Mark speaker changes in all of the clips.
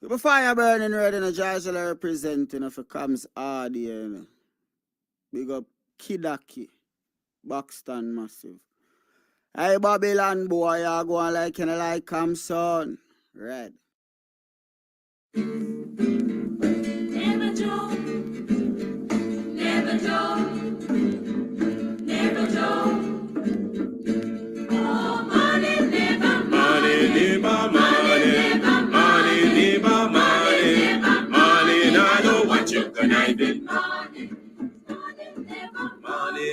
Speaker 1: The fire burning red in a Georgia representing if it comes hard here. You know. Big up Kidaki, Buxton Massive. Hey Babylon boy, you going like you like come son. Red.
Speaker 2: Never joke, never joke, never joke. Oh, money, never money, never money, money, never money, money. Now know what you can have it. Money,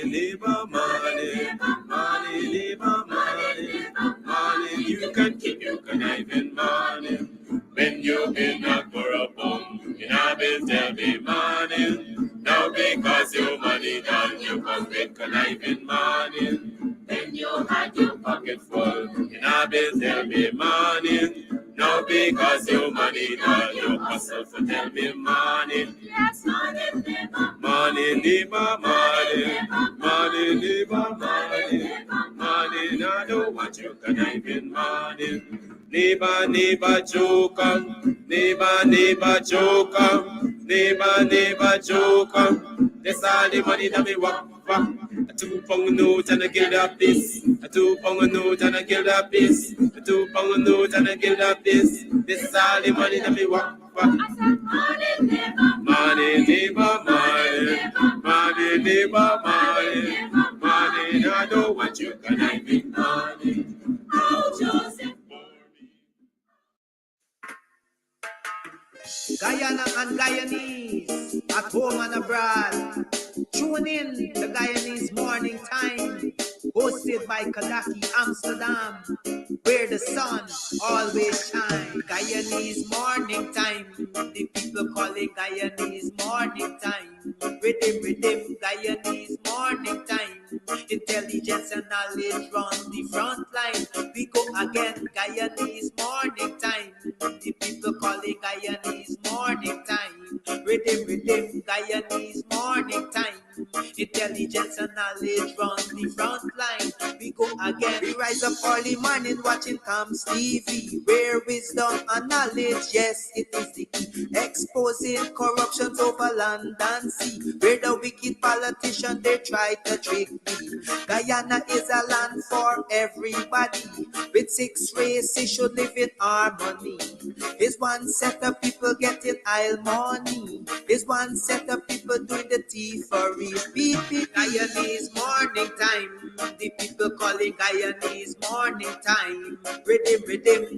Speaker 2: never money, money, never money, money. You can keep, you can have it. Money. When you been not for a bum, you have been tell me money. Now because your money done, you come with conniving money. When you had your pocket full, you have been tell me money. Now because your money done, you hustle for tell me money. Yes, money, never money, never money, money, never money, money. Now I don't want you conniving money. Neighbor, joker, neighbor, joker, neighbor, joker. That's all the money that me walk for. A 2 pound note and a guild of this. A 2 pound note and a guild of this. A 2 pound note and a guild of this. This is all the money that me walk for. Money, neighbor, money, money, neighbor, money, money. I don't want you conniving money. Oh, Joseph.
Speaker 3: Guyana and Guyanese, at home and abroad. Tune in to Guyanese Morning Time, hosted by Kadaki Amsterdam, where the sun always shines. Guyanese Morning Time, the people call it Guyanese Morning Time. Rhythm, Guyanese Morning Time. Intelligence and knowledge run the front line. We go again, Guyanese Morning Time. The people call it Guyanese Morning Time. Rhythm, Guyanese Morning Time. Intelligence and knowledge run the front line. We go again. We rise up early morning watching Tom's TV, where wisdom and knowledge, yes, it is the key. Exposing corruption over land and sea, where the wicked politicians they try to trick me. Guyana is a land for everybody. With 6 races should live in harmony. Is one set of people getting oil money. Is one set of people doing the thievery. Guyanese Morning Time. The people calling Guyanese Morning Time. Rhythm,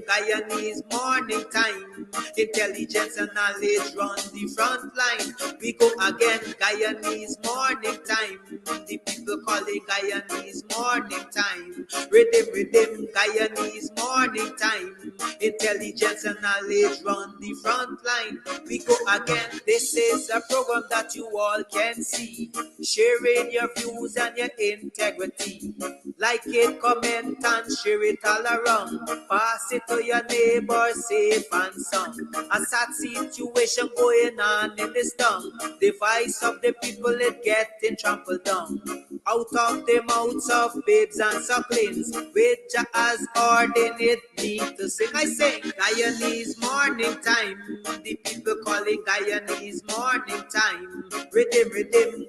Speaker 3: Guyanese Morning Time. Intelligence and knowledge run the front line. We go again, Guyanese Morning Time. The people calling Guyanese Morning Time. Rhythm, Guyanese Morning Time. Intelligence and knowledge run the front line. We go again. This is a program that you all can see, sharing your views and your integrity. Like it, comment and share it all around. Pass it to your neighbor, safe and sound. A sad situation going on in this town. The voice of the people is getting trampled down. Out of the mouths of babes and sucklings, with Jah as ordained me to sing. I sing Guyanese Morning Time. The people calling Guyanese Morning Time. Rhythm,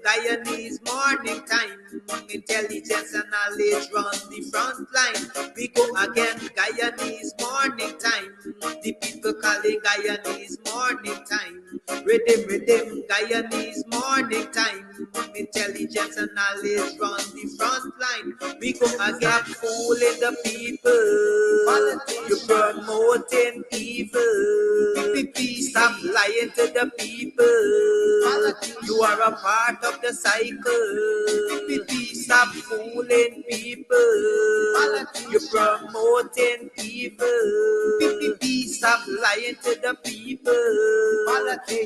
Speaker 3: Guyanese Morning Time. Intelligence and knowledge run the front line. We go again, Guyanese Morning Time. The people calling Guyanese Morning Time. Rhythm, Guyanese Morning Time. Intelligence and knowledge run the front line. We go again, fooling the people. You're promoting evil. Stop lying to the people. You are a part of the cycle. Stop fooling people. You're promoting evil. Stop lying to the people.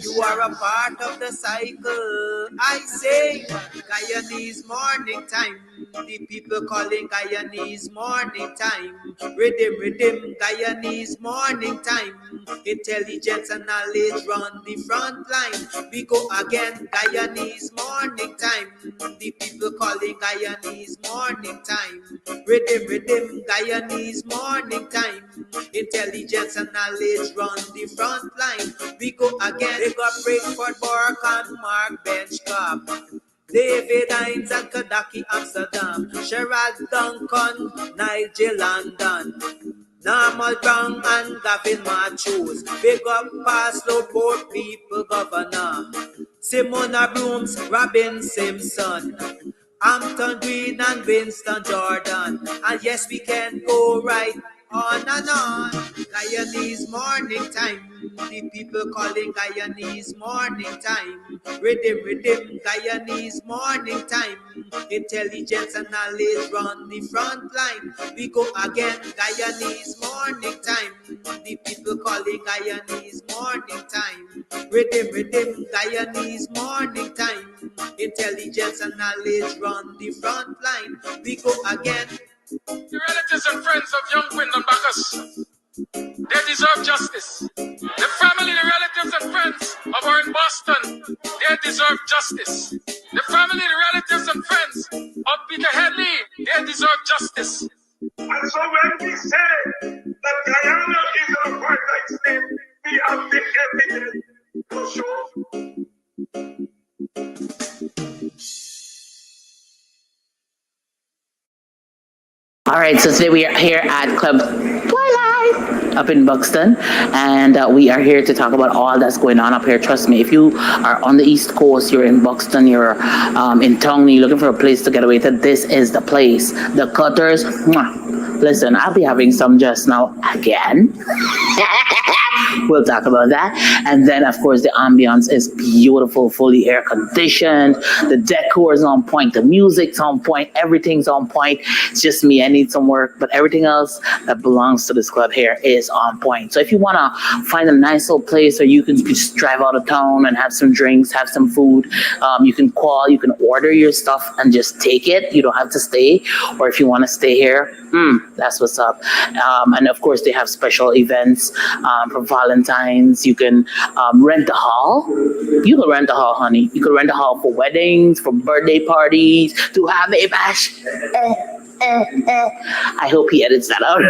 Speaker 3: You are a part of the cycle. I say, Guyanese Morning Time. The people calling Guyanese morning time. Rhythm, rhythm, Guyanese morning time. Intelligence and knowledge run the front line. We go again, Guyanese morning time. The people calling Guyanese morning time. Rhythm, rhythm, Guyanese morning time. Intelligence and knowledge run the front line. We go again. They got Breakford, Bork and Mark Benchcop. David Hines and Kadaki Amsterdam. Sherrod Duncan, Nigel London. Normal Brown and Gavin Matthews. Big up Pastor Port People Governor. Simona Brooms, Robin Simpson. Hampton Green and Winston Jordan. And yes, we can go right on and on. Guyanese morning time. The people calling Guyanese morning time. Rhythm, rhythm, Guyanese morning time. Intelligence and knowledge run the front line. We go again, Guyanese morning time. The people calling Guyanese morning time. Rhythm, rhythm, Guyanese morning time. Intelligence and knowledge run the front line. We go again.
Speaker 4: The relatives and friends of young Wyndham Bacchus, they deserve justice. The family, the relatives and friends of our in Boston, they deserve justice. The family, the relatives and friends of Peter Headley, they deserve justice.
Speaker 5: And so when we say that Guyana is an apartheid state, we have the evidence to show.
Speaker 6: All right, so today we are here at Club Twilight up in Buxton, and we are here to talk about all that's going on up here. Trust me, if you are on the East Coast, you're in Buxton, you're in Tongue, you're looking for a place to get away to, this is the place. The Cutters, mwah. Listen, I'll be having some just now again. We'll talk about that. And then, of course, the ambience is beautiful, fully air conditioned. The decor is on point. The music's on point. Everything's on point. It's just me. I need some work. But everything else that belongs to this club here is on point. So if you want to find a nice little place where you can just drive out of town and have some drinks, have some food, you can call, you can order your stuff and just take it. You don't have to stay. Or if you want to stay here, that's what's up. And of course, they have special events for Valentine's. You can rent a hall. You can rent a hall, honey. You can rent a hall for weddings, for birthday parties, to have a bash. I hope he edits that out.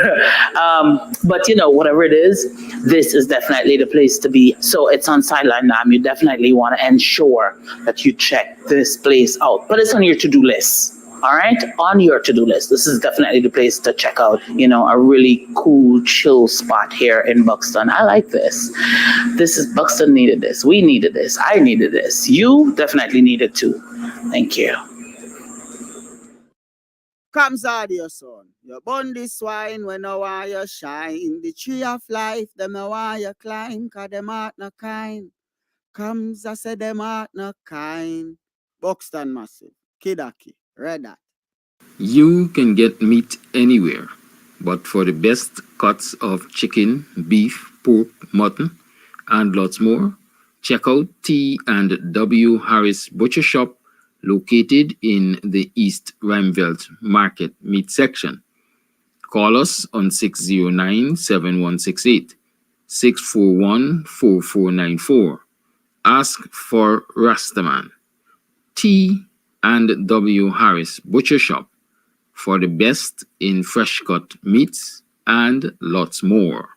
Speaker 6: But you know, whatever it is, this is definitely the place to be. So it's on Sideline Dam. You definitely want to ensure that you check this place out. But it's on your to-do list. All right, on your to-do list. This is definitely the place to check out, you know, a really cool, chill spot here in Buxton. I like this. Buxton needed this. We needed this. I needed this. You definitely needed too. Thank you.
Speaker 1: Comes out your son. You burn this wine when I want you shine. The tree of life, them I want you climb, cause them heart not kind. Comes, I say them heart not kind. Buxton Massive, Kidaki. Read that.
Speaker 7: You can get meat anywhere, but for the best cuts of chicken, beef, pork, mutton, and lots more, check out T&W Harris Butcher Shop, located in the East Rheinveld Market Meat Section. Call us on 609-7168, 641-4494. Ask for Rastaman. T&W Harris Butcher Shop for the best in fresh cut meats and lots more.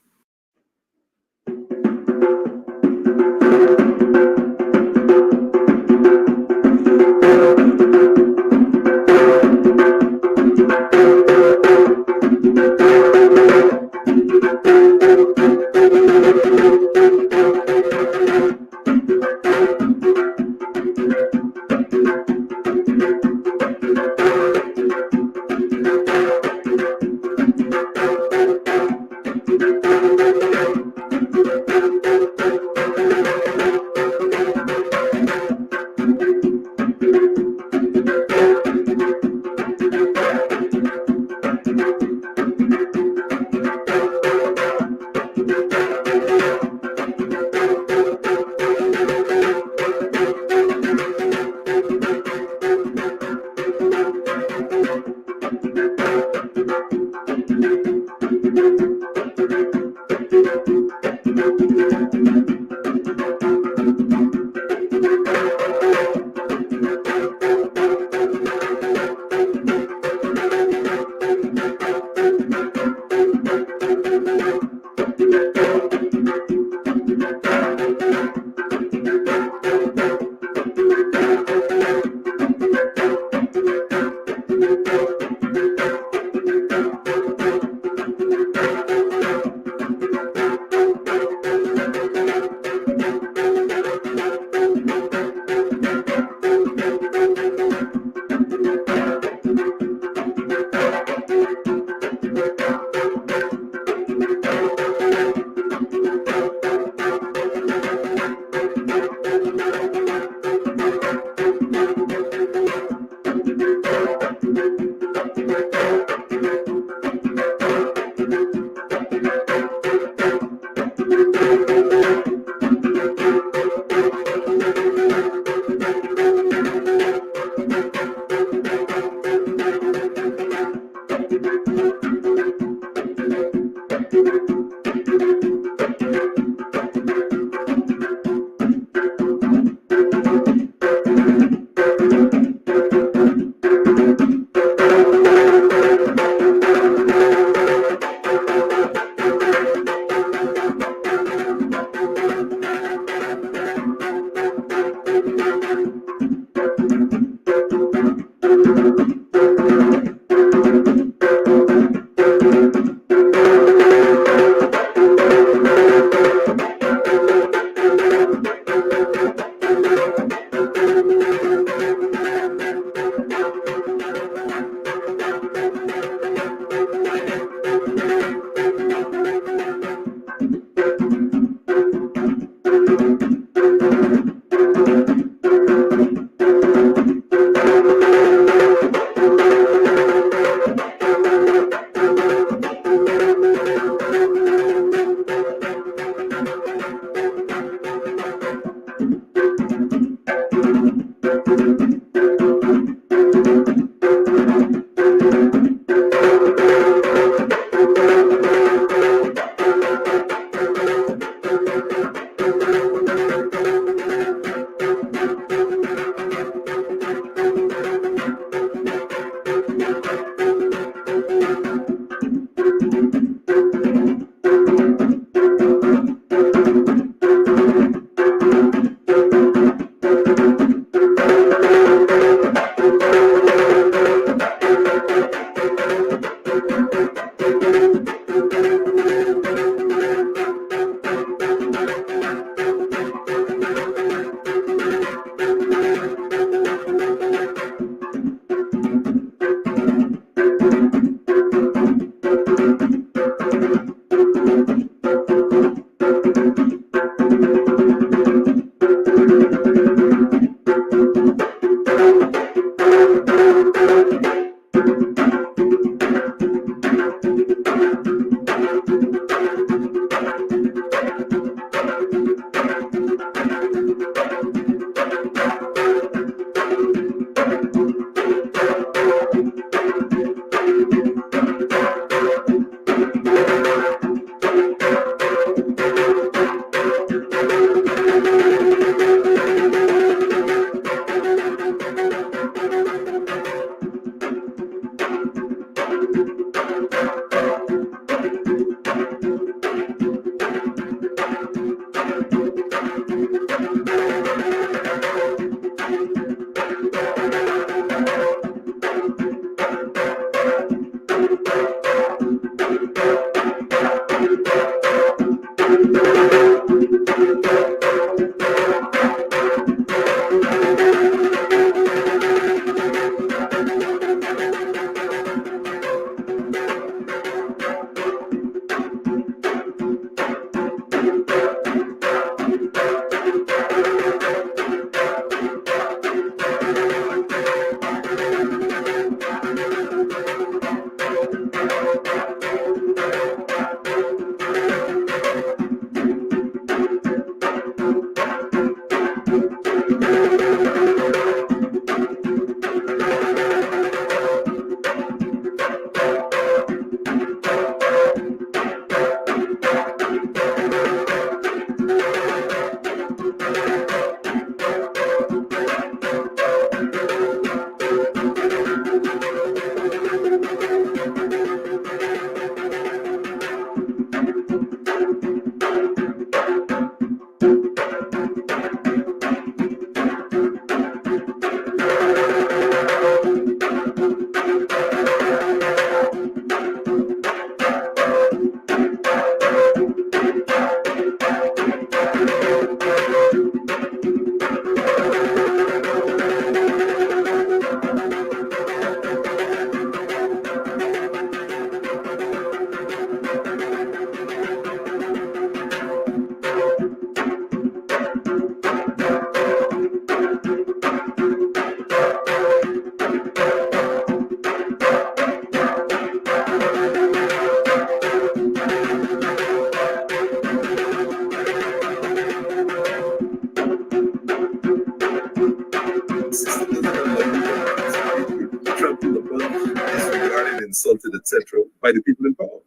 Speaker 8: insulted, etc., by the people in power.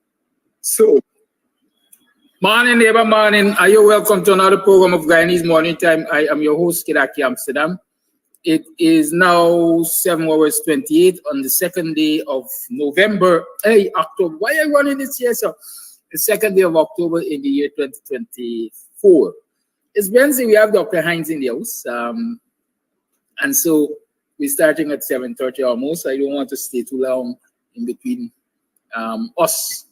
Speaker 8: So,
Speaker 4: morning, neighbor, morning. Are you welcome to another program of Guyanese Morning Time? I am your host, Kidaki Amsterdam. It is now 7:28 on the second day of November. Hey, October. Why are you running this year, sir? The second day of October in the year 2024. It's Wednesday. We have Dr. Hines in the house. And so we're starting at 7:30 almost. I don't want to stay too long in between us.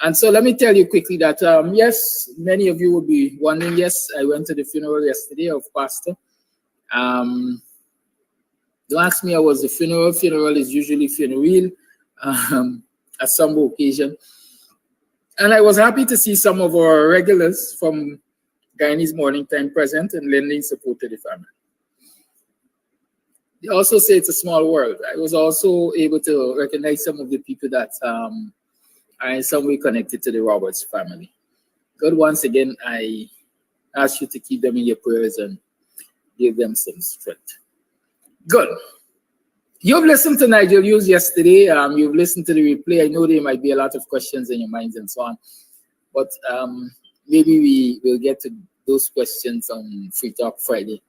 Speaker 4: And so let me tell you quickly that, yes, many of you will be wondering, yes, I went to the funeral yesterday of Pastor. Don't ask me how was the funeral. Funeral is usually funeral at some occasion. And I was happy to see some of our regulars from Guyanese Morning Time present and lending support to the family. They also say it's a small world. I was also able to recognize some of the people that are in some way connected to the Roberts family. God, once again, I ask you to keep them in your prayers and give them some strength. Good. You've listened to Nigel Hughes yesterday. You've listened to the replay. I know there might be a lot of questions in your minds and so on. But maybe we will get to those questions on Free Talk Friday.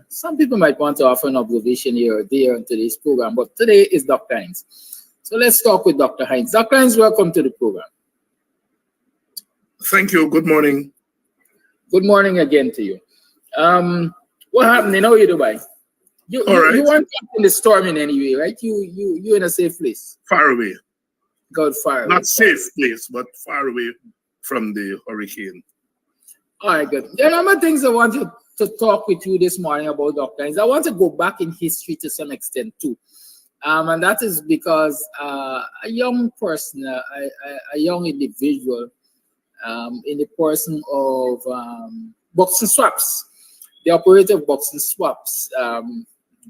Speaker 4: Some people might want to offer an observation here or there on today's program. But today is Dr. Hines. So let's talk with Dr. Hines. Dr. Hines, welcome to the program.
Speaker 8: thank you. Good morning.
Speaker 4: Good morning again to you. What happened in Dubai? You weren't in the storm in any way, right? You in a safe place.
Speaker 8: Far away.
Speaker 4: God, far away.
Speaker 8: Not safe place, but far away from the hurricane.
Speaker 4: All right, good. There are a number of things I want to talk with you this morning about, Dr. Hines. I want to go back in history to some extent too. And that is because a young person, a young individual in the person of Buxton Swaps, the operator of Buxton Swaps,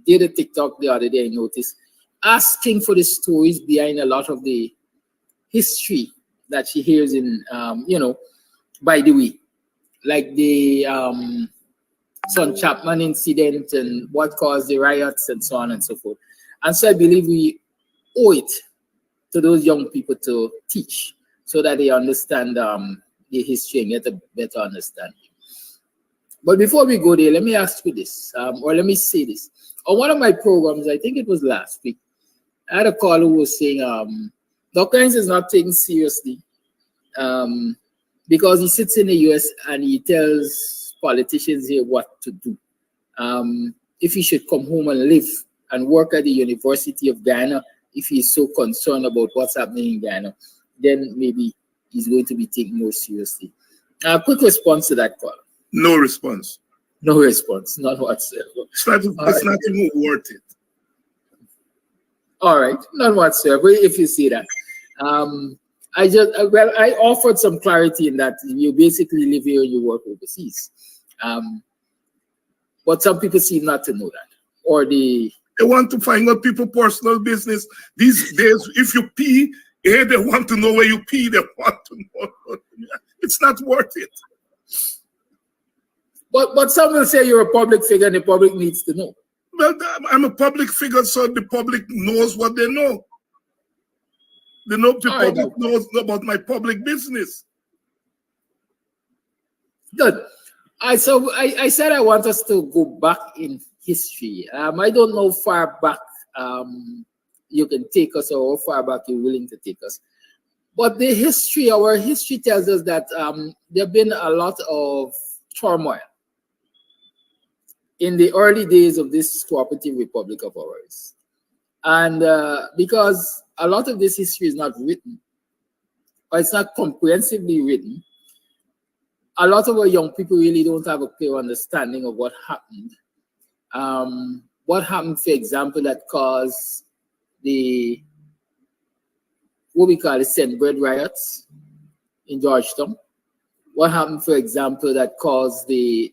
Speaker 4: did a TikTok the other day, I noticed, asking for the stories behind a lot of the history that she hears in, by the way, like the Son Chapman incident and what caused the riots and so on and so forth. And so I believe we owe it to those young people to teach so that they understand the history and get a better understanding. But before we go there, let me ask you this, or let me say this. On one of my programs, I think it was last week, I had a caller who was saying Dr. Hines is not taken seriously because he sits in the US and he tells politicians here what to do. If he should come home and live and work at the University of Guyana, if he's so concerned about what's happening in Guyana, then maybe he's going to be taken more seriously. Quick response to that call.
Speaker 8: No response.
Speaker 4: No response, not whatsoever.
Speaker 8: It's not even worth it.
Speaker 4: All right, not whatsoever, if you see that. I offered some clarity in that you basically live here and you work overseas. But some people seem not to know that. Or they
Speaker 8: want to find out people's personal business. These days, if you pee, they want to know where you pee, they want to know. It's not worth it.
Speaker 4: But some will say you're a public figure and the public needs to know.
Speaker 8: Well, I'm a public figure, so the public knows what they know. The public knows about my public business.
Speaker 4: Good. I said I want us to go back in history. I don't know how far back you can take us or how far back you're willing to take us. But our history tells us that there have been a lot of turmoil in the early days of this cooperative republic of ours. And because a lot of this history is not written, or it's not comprehensively written, a lot of our young people really don't have a clear understanding of what happened. What happened, for example, that caused what we call the St. Bread riots in Georgetown. What happened, for example, that caused the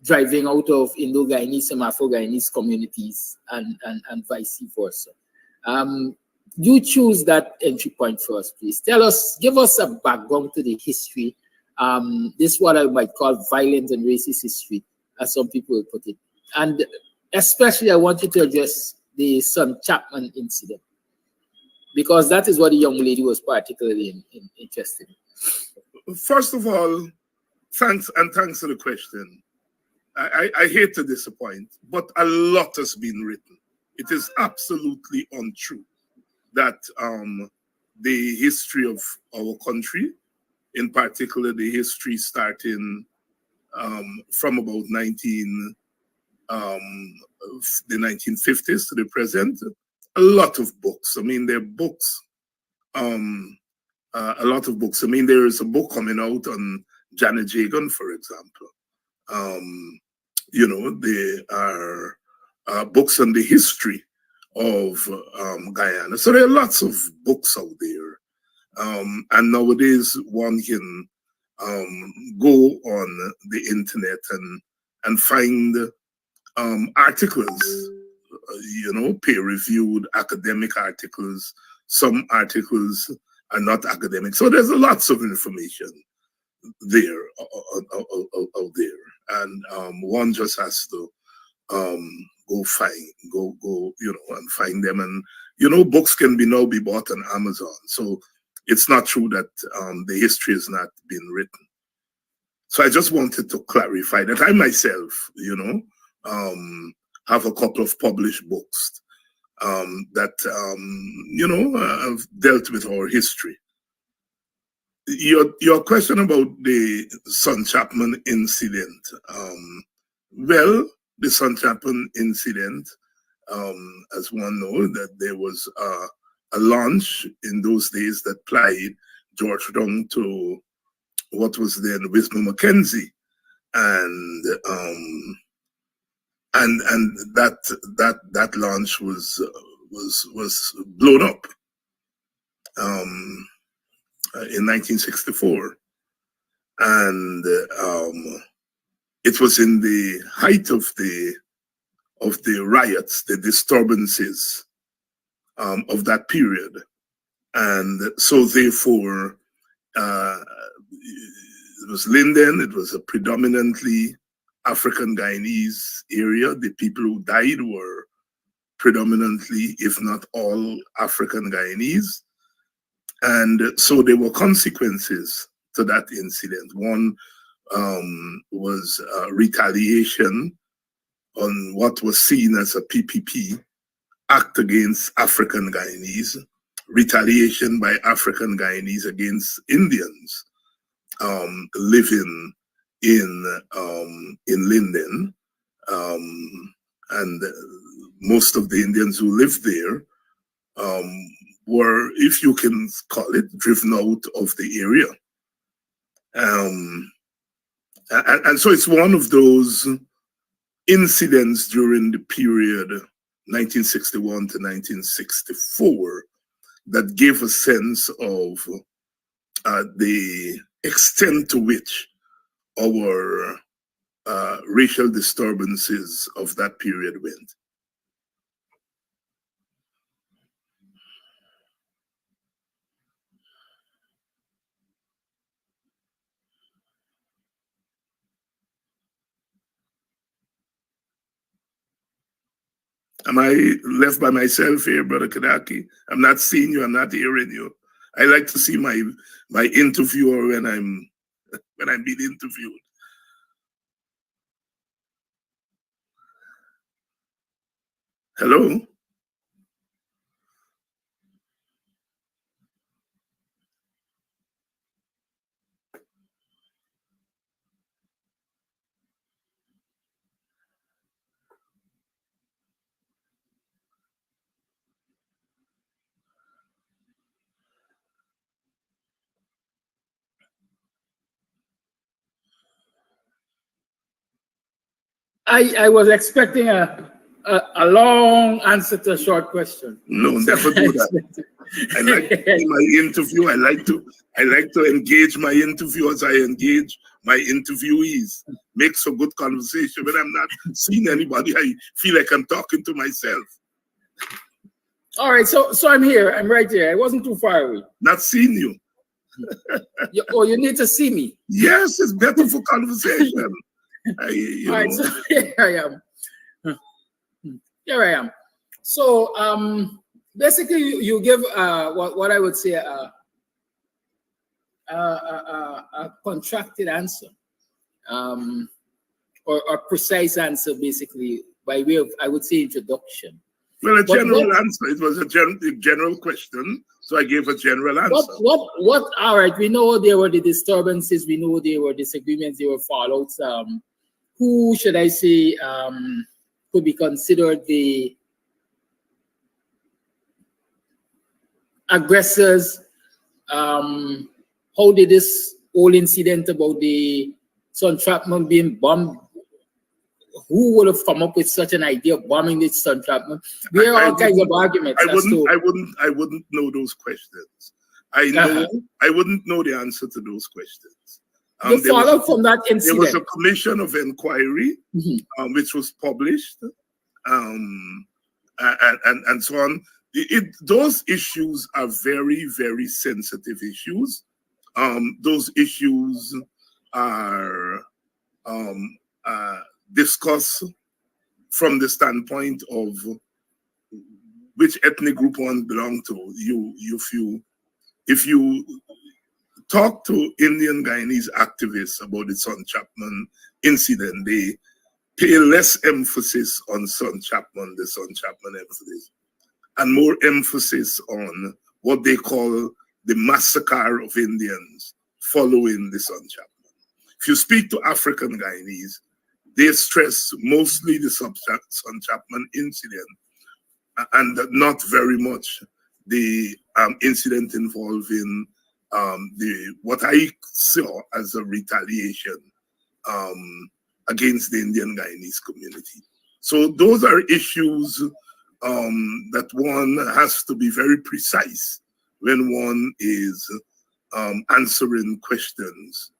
Speaker 4: driving out of Indo-Guyanese and Afro-Guyanese communities and vice versa. You choose that entry point for us, please. Give us a background to the history. This is what I might call violent and racist history, as some people will put it. And especially I want you to address
Speaker 7: the Son Chapman incident? Because that is what the young lady was particularly interested in.
Speaker 8: First of all, thanks for the question. I hate to disappoint, but a lot has been written. It is absolutely untrue that the history of our country, in particular the history starting from about the 1950s to the present, a lot of books. I mean, there are books, a lot of books. I mean, there is a book coming out on Janet Jagan, for example. You know, there are books on the history of Guyana. So there are lots of books out there. And nowadays one can go on the internet and find articles, you know, peer-reviewed academic articles. Some articles are not academic. So there's lots of information there out there. And one just has to go, you know, and find them. And, you know, books can now be bought on Amazon. So it's not true that the history has not been written. So I just wanted to clarify that I myself, you know, have a couple of published books that, you know, have dealt with our history. Your question about the Son Chapman incident. Well, the Son Chapman incident, as one knows, that there was a launch in those days that plied Georgetown to what was then Wisma Mackenzie, and that launch was blown up in 1964, and it was in the height of the riots, the disturbances of that period, and so therefore it was Linden. It was a predominantly African Guyanese area. The people who died were predominantly, if not all, African Guyanese. And so there were consequences to that incident. One was retaliation on what was seen as a PPP act against African Guyanese, retaliation by African Guyanese against Indians living in Linden, and most of the Indians who lived there were, if you can call it, driven out of the area. And so it's one of those incidents during the period 1961 to 1964 that gave a sense of the extent to which our racial disturbances of that period went. Am I left by myself here, Brother Kadaki? I'm not seeing you, I'm not hearing you. I like to see my interviewer when I'm being interviewed. Hello?
Speaker 7: I was expecting a long answer to a short question.
Speaker 8: No, never do that. I like my interview. I like to engage my interviewers. I engage my interviewees. Make some good conversation. When I'm not seeing anybody, I feel like I'm talking to myself.
Speaker 7: All right, so I'm here. I'm right here. I wasn't too far away.
Speaker 8: Not seeing you.
Speaker 7: You need to see me.
Speaker 8: Yes, it's better for conversation.
Speaker 7: All right, so here I am. Here I am. So basically, you give what I would say a contracted answer, or a precise answer, basically by way of, I would say, introduction.
Speaker 8: Well, a general answer. It was a general question, so I gave a general answer.
Speaker 7: What? All right. We know there were the disturbances. We know there were disagreements. There were fallouts. Who should I say could be considered the aggressors? How did this whole incident about the sun trapment being bombed? Who would have come up with such an idea of bombing this sun trapment? There are all kinds of arguments.
Speaker 8: I wouldn't know those questions. I wouldn't know the answer to those questions.
Speaker 7: The fallout from that incident.
Speaker 8: There was a commission of inquiry, which was published, and so on. Those issues are very, very sensitive issues. Those issues are discussed from the standpoint of which ethnic group one belong to. If you talk to Indian Guyanese activists about the Sun Chapman incident, they pay less emphasis on the Sun Chapman emphasis, and more emphasis on what they call the massacre of Indians following the Sun Chapman. If you speak to African Guyanese, they stress mostly the Sun Chapman incident and not very much the incident involving what I saw as a retaliation against the Indian Guyanese community. So those are issues that one has to be very precise when one is answering questions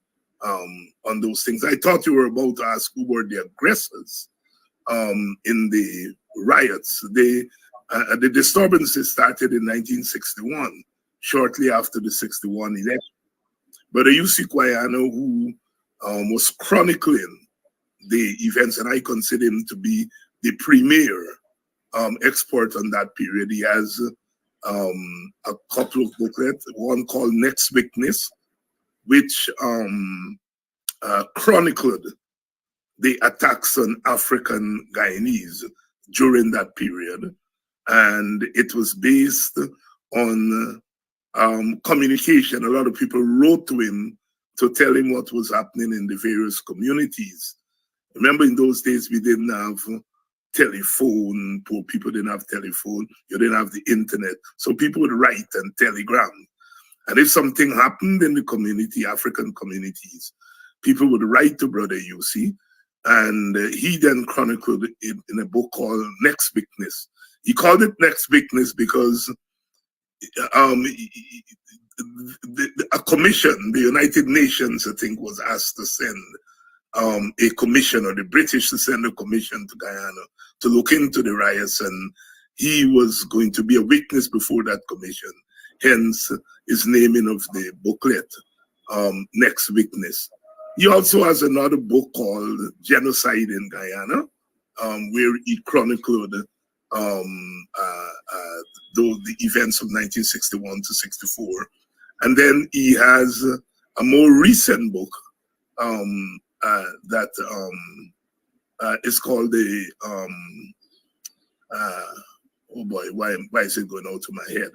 Speaker 8: on those things. I thought you were about to ask who were the aggressors in the riots. The disturbances started in 1961, shortly after the 61 election. But U.C. Guyana, who was chronicling the events, and I consider him to be the premier expert on that period. He has a couple of booklets, one called Next Witness, which chronicled the attacks on African Guyanese during that period. And it was based on communication. A lot of people wrote to him to tell him what was happening in the various communities. Remember, in those days, we didn't have telephone. Poor people didn't have telephone. You didn't have the internet. So people would write and telegram. And if something happened in the community, African communities, people would write to Brother UC, and he then chronicled it in a book called Next Witness. He called it Next Witness because a commission, the United Nations, I think, was asked to send a commission, or the British to send a commission to Guyana to look into the riots, and he was going to be a witness before that commission. Hence his naming of the booklet, Next Witness. He also has another book called Genocide in Guyana, where he chronicled the events of 1961 to 64. And then he has a more recent book that is called the, oh boy, why is it going out of my head?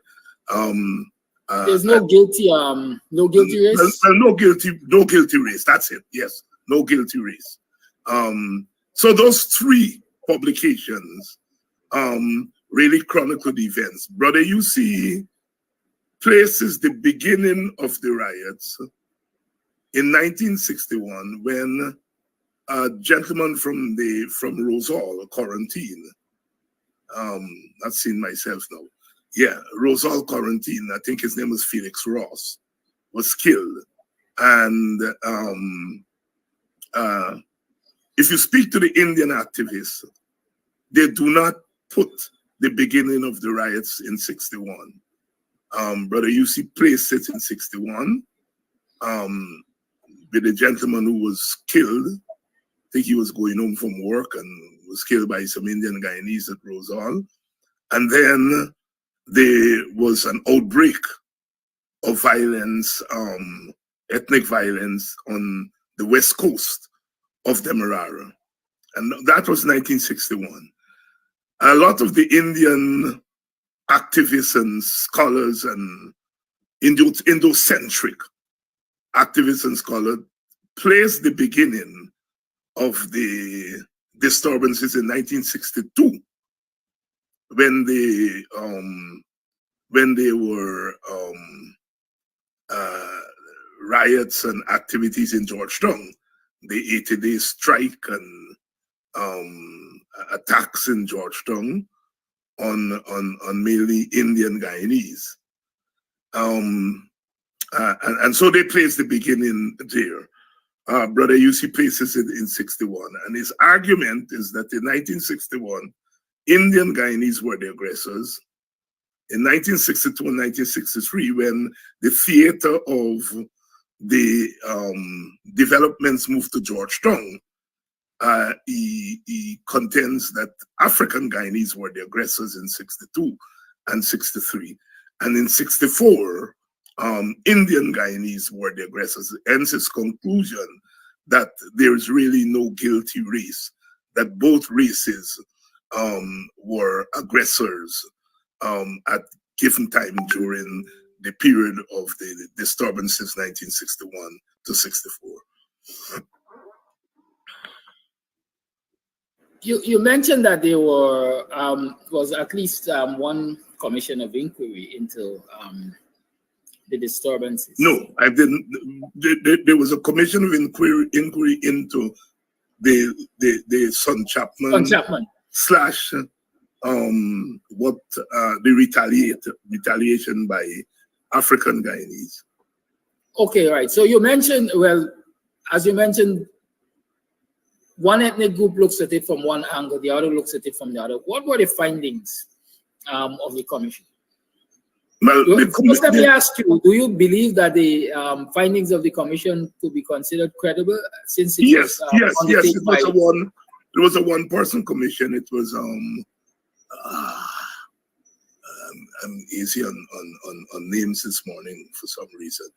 Speaker 7: There's no guilty race?
Speaker 8: Well, no guilty race, that's it, yes, no guilty race. So those three publications really chronicle the events. Brother UC places the beginning of the riots in 1961 when a gentleman from Rosal, Quarantine, I've seen myself now. Yeah, Rosal Quarantine, I think his name was Felix Ross, was killed. And if you speak to the Indian activists, they do not put the beginning of the riots in 61. Brother UC placed it in 61 with a gentleman who was killed. I think he was going home from work and was killed by some Indian Guyanese at Rosal. And then there was an outbreak of violence, ethnic violence on the west coast of Demerara. And that was 1961. A lot of the Indian activists and scholars and Indo-centric activists and scholars placed the beginning of the disturbances in 1962 when there were riots and activities in Georgetown, the 80-day strike and attacks in Georgetown on mainly Indian Guyanese. And so they placed the beginning there. Brother UC places it in 61. And his argument is that in 1961, Indian Guyanese were the aggressors. In 1962 and 1963, when the theater of the developments moved to Georgetown, he contends that African Guyanese were the aggressors in 62 and 63. And in 64, Indian Guyanese were the aggressors. Hence his conclusion that there is really no guilty race, that both races were aggressors at given time during the period of the disturbances 1961 to 64.
Speaker 7: You mentioned that there was at least one commission of inquiry into the disturbances.
Speaker 8: No, I didn't. There was a commission of inquiry into the Son Chapman slash the retaliation by African Guyanese.
Speaker 7: Okay, right. So you mentioned, well, as you mentioned, one ethnic group looks at it from one angle, the other looks at it from the other. What were the findings of the commission?
Speaker 8: Well,
Speaker 7: first, let me ask you, do you believe that the findings of the commission could be considered credible since it
Speaker 8: yes. It was a one-person commission. It was I'm easy on names this morning for some reason.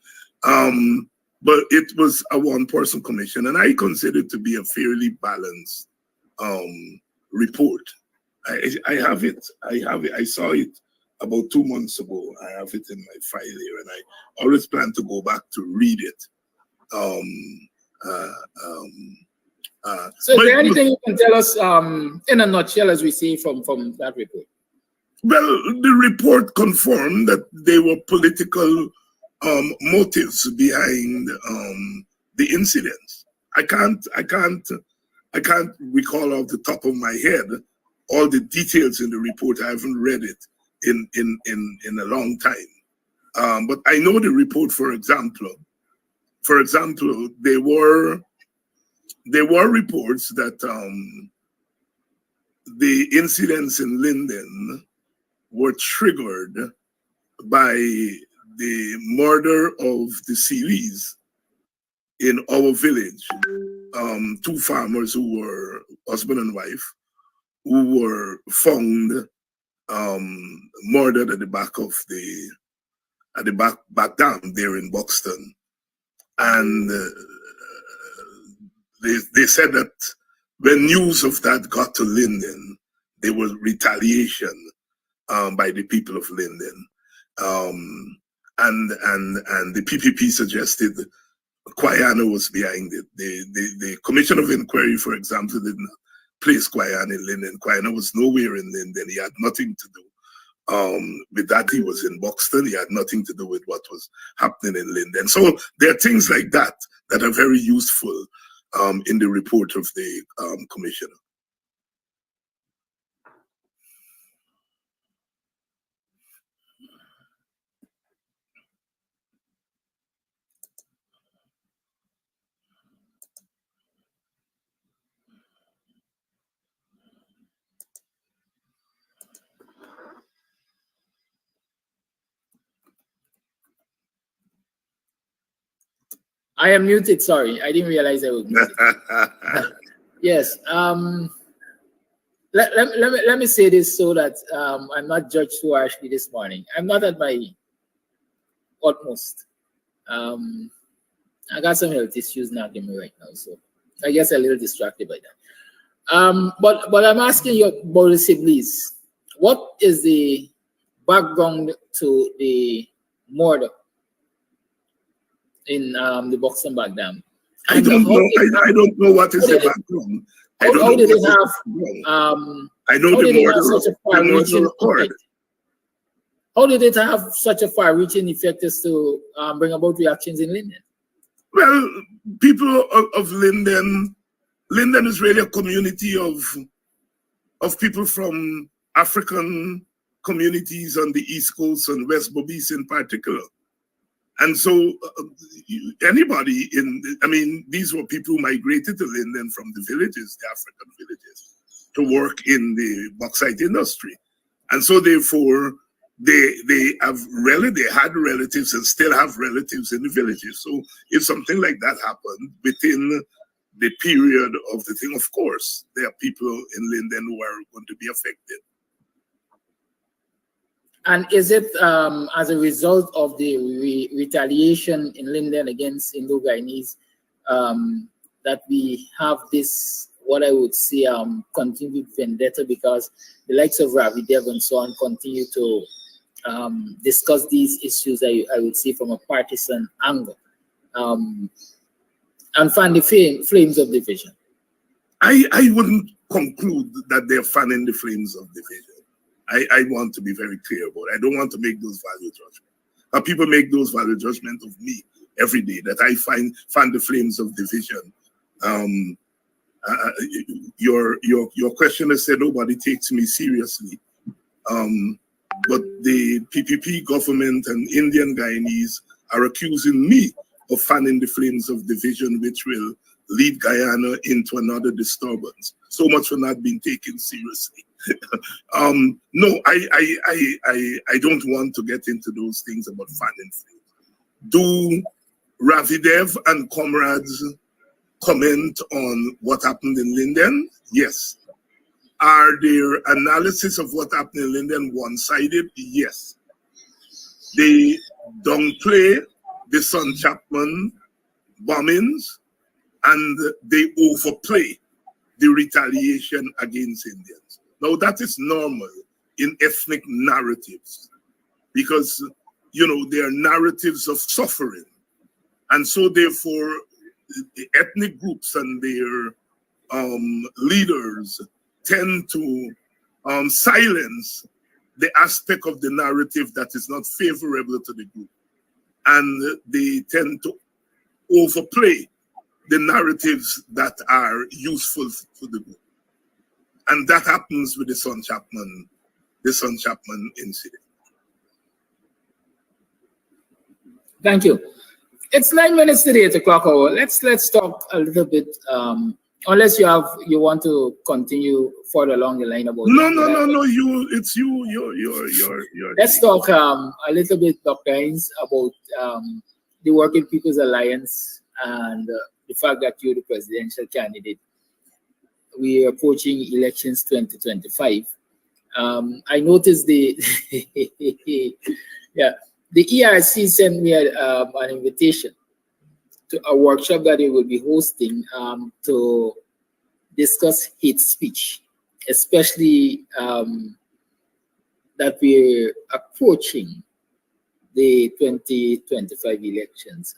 Speaker 8: But it was a one-person commission, and I consider it to be a fairly balanced report. I have it. I saw it about 2 months ago. I have it in my file here, and I always plan to go back to read it.
Speaker 7: So is there anything you can tell us in a nutshell, as we see from that report?
Speaker 8: Well, the report confirmed that there were political motives behind the incidents. I can't recall off the top of my head all the details in the report. I haven't read it in a long time. But I know the report, for example, there were reports that the incidents in Linden were triggered by the murder of the Sealis in our village. 2 farmers who were husband and wife, who were found murdered at the back of the back dam there in Buxton. And they said that when news of that got to Linden, there was retaliation by the people of Linden. And the PPP suggested Guyana was behind it. The Commission of Inquiry, for example, did not place Guyana in Linden. Guyana was nowhere in Linden. He had nothing to do with that. He was in Buxton. He had nothing to do with what was happening in Linden. So there are things like that that are very useful in the report of the commissioner.
Speaker 7: I am muted, sorry. I didn't realize I was muted. Yes. let me say this so that I'm not judged too harshly this morning. I'm not at my utmost. I got some health issues knocking me right now, so I guess a little distracted by that. But I'm asking you about the siblings. What is the background to the murder in the Buxton Back Dam?
Speaker 8: I don't know. I don't know what is the background.
Speaker 7: How did it have?
Speaker 8: I know the murder occurred.
Speaker 7: How did it have such a far-reaching effect as to bring about reactions in Linden?
Speaker 8: Well, people of Linden is really a community of people from African communities on the East Coast and West Bobis in particular. And so anybody these were people who migrated to Linden from the villages, the African villages, to work in the bauxite industry. And so therefore, they had relatives and still have relatives in the villages. So if something like that happened within the period of the thing, of course, there are people in Linden who are going to be affected.
Speaker 7: And is it as a result of the retaliation in Linden against Indo-Guyanese that we have this, what I would say, continued vendetta, because the likes of Ravi Dev and so on continue to discuss these issues, I would say, from a partisan angle, and fan the flames of division?
Speaker 8: I wouldn't conclude that they're fanning the flames of division. I want to be very clear about it. I don't want to make those value judgments. People make those value judgments of me every day, that I fan the flames of division. Your questioner said nobody takes me seriously. But the PPP government and Indian Guyanese are accusing me of fanning the flames of division, which will lead Guyana into another disturbance. So much for not being taken seriously. No, I don't want to get into those things about fanning flames. Do Ravidev and comrades comment on what happened in Linden? Yes. Are their analysis of what happened in Linden one-sided? Yes. They downplay the Son Chapman bombings, and they overplay the retaliation against Indians. Now, that is normal in ethnic narratives, because, there are narratives of suffering. And so, therefore, the ethnic groups and their leaders tend to silence the aspect of the narrative that is not favorable to the group. And they tend to overplay the narratives that are useful for the group. And that happens with the Son Chapman incident.
Speaker 7: Thank you. It's 9 minutes to the 8 o'clock hour. Let's talk a little bit, unless you want to continue further along the line about
Speaker 8: No. You're
Speaker 7: Let's talk a little bit, Dr. Hines, about the Working People's Alliance and the fact that you're the presidential candidate. We are approaching elections 2025. I noticed the ERC sent me an invitation to a workshop that they will be hosting to discuss hate speech, especially that we're approaching the 2025 elections.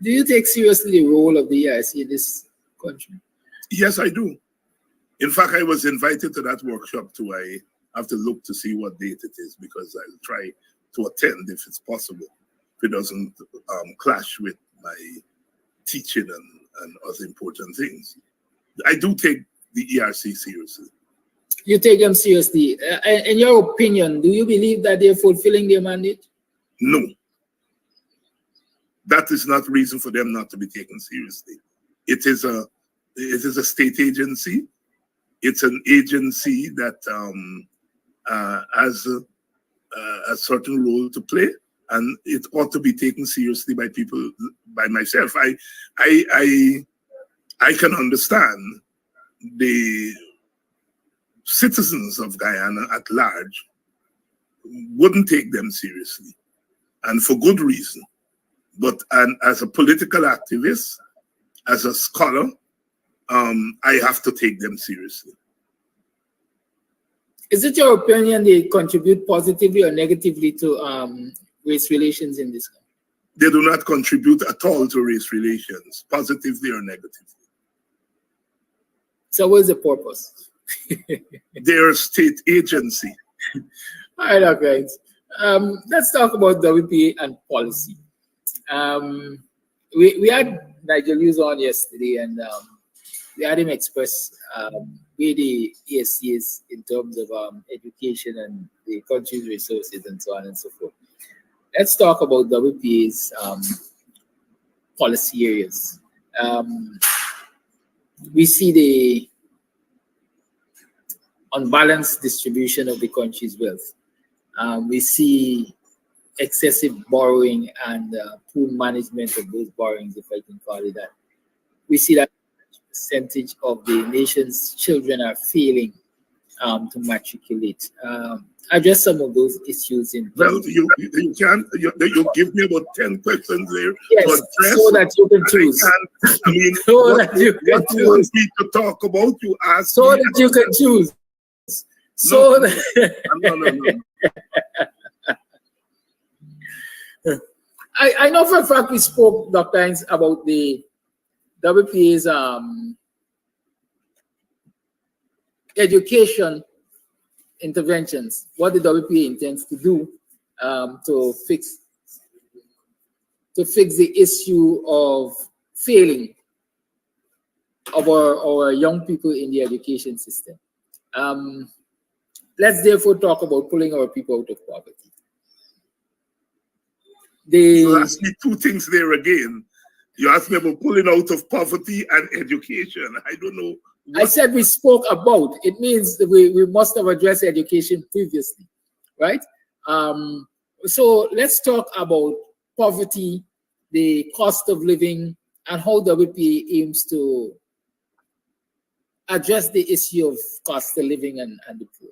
Speaker 7: Do you take seriously the role of the ERC in this country?
Speaker 8: Yes, I do. In fact, I was invited to that workshop too. I have to look to see what date it is, because I'll try to attend if it's possible, if it doesn't clash with my teaching and other important things. I do take the ERC seriously.
Speaker 7: You take them seriously. In your opinion, do you believe that they're fulfilling their mandate?
Speaker 8: No. That is not reason for them not to be taken seriously. It is a state agency. It's an agency that has a certain role to play, and it ought to be taken seriously by people, by myself. I can understand the citizens of Guyana at large wouldn't take them seriously, and for good reason. But as a political activist, as a scholar, I have to take them seriously.
Speaker 9: Is it your opinion they contribute positively or negatively to race relations in this country?
Speaker 8: They do not contribute at all to race relations, positively or negatively.
Speaker 9: So what is the purpose?
Speaker 8: They're a state agency.
Speaker 9: All right, okay. Let's talk about WPA and policy. We had Nigel Hughes on yesterday, and we had him express where the ESC is in terms of education and the country's resources and so on and so forth. Let's talk about WPA's policy areas. We see the unbalanced distribution of the country's wealth. We see excessive borrowing and poor management of those borrowings, if I can call it that. We see that percentage of the nation's children are failing to matriculate. Address some of those issues in.
Speaker 8: Well, you give me about 10 questions there.
Speaker 9: Yes,
Speaker 8: to address,
Speaker 9: so that you can choose.
Speaker 8: I mean,
Speaker 9: So
Speaker 8: what,
Speaker 9: that you can
Speaker 8: what you want me to talk about, you ask
Speaker 9: So
Speaker 8: me.
Speaker 9: that you can choose. So that
Speaker 8: No.
Speaker 9: I know for a fact we spoke, Dr. Hines, about the WPA's education interventions, what the WPA intends to do to fix the issue of failing of our young people in the education system. Let's therefore talk about pulling our people out of poverty.
Speaker 8: You asked me two things there again. You asked me about pulling out of poverty and education. I don't know.
Speaker 9: I said we spoke about. It means that we must have addressed education previously, right? So let's talk about poverty, the cost of living, and how WPA aims to address the issue of cost of living and the poor.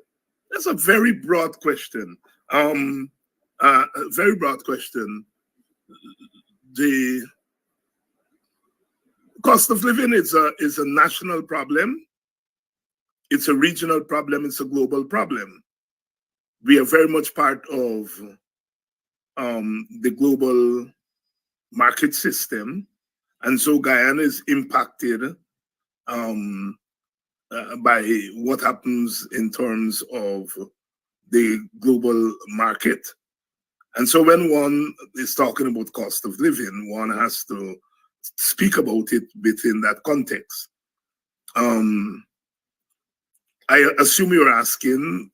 Speaker 8: That's a very broad question. A very broad question. The cost of living is a national problem. It's a regional problem. It's a global problem. We are very much part of the global market system, and so Guyana is impacted by what happens in terms of the global market. And so when one is talking about cost of living, one has to speak about it within that context. I assume you're asking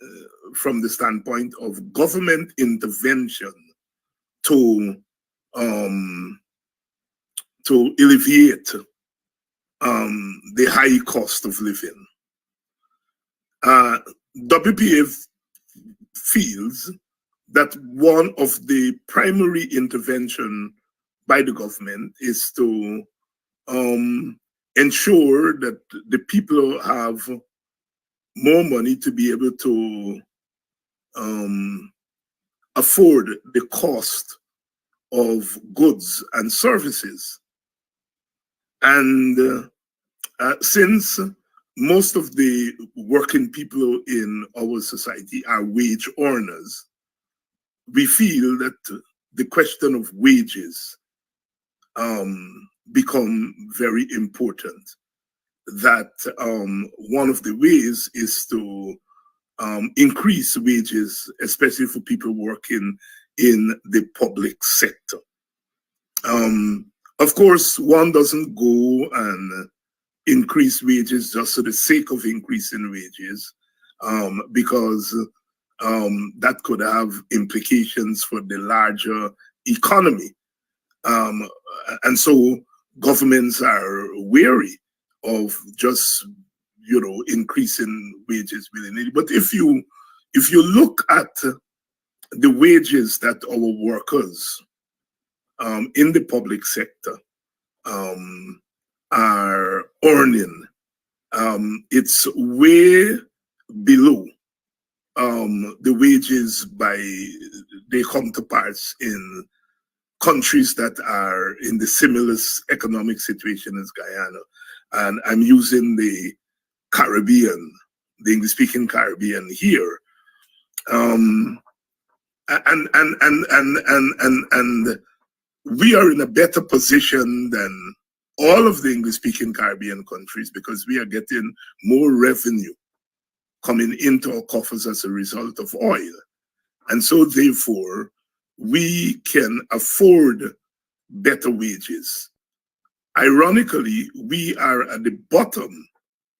Speaker 8: from the standpoint of government intervention to alleviate the high cost of living. WPA feels that one of the primary intervention by the government is to ensure that the people have more money to be able to afford the cost of goods and services. And since most of the working people in our society are wage earners, we feel that the question of wages become very important. That one of the ways is to increase wages, especially for people working in the public sector. Of course, one doesn't go and increase wages just for the sake of increasing wages, because that could have implications for the larger economy. And so governments are wary of just, increasing wages willy-nilly. But if you look at the wages that our workers in the public sector are earning, It's way below the wages by their counterparts in countries that are in the similar economic situation as Guyana. And I'm using the Caribbean, the English-speaking Caribbean here. And we are in a better position than all of the English-speaking Caribbean countries because we are getting more revenue coming into our coffers as a result of oil. And so therefore, we can afford better wages. Ironically, we are at the bottom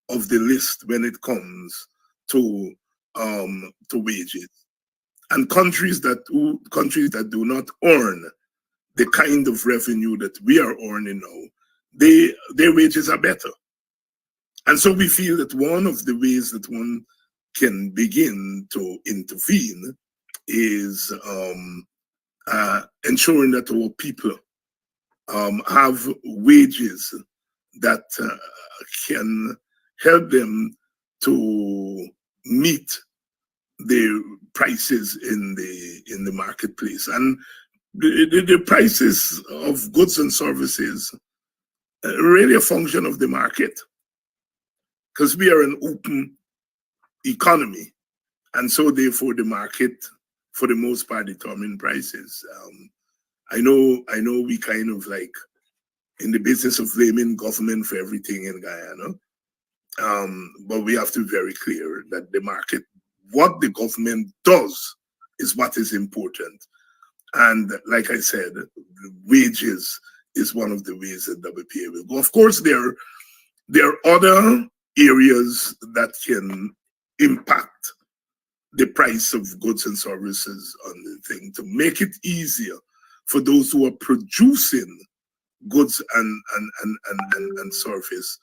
Speaker 8: of the list when it comes to wages. And countries that do not earn the kind of revenue that we are earning now, their wages are better. And so we feel that one of the ways that one can begin to intervene is ensuring that our people have wages that can help them to meet the prices in the marketplace. And the prices of goods and services are really a function of the market, because we are an open economy, and so therefore the market, for the most part, determine prices. I know we kind of like in the business of blaming government for everything in Guyana, but we have to be very clear that the market, what the government does is what is important. And like I said, wages is one of the ways that WPA will go. Of course, there are other areas that can impact the price of goods and services on the thing to make it easier for those who are producing goods and services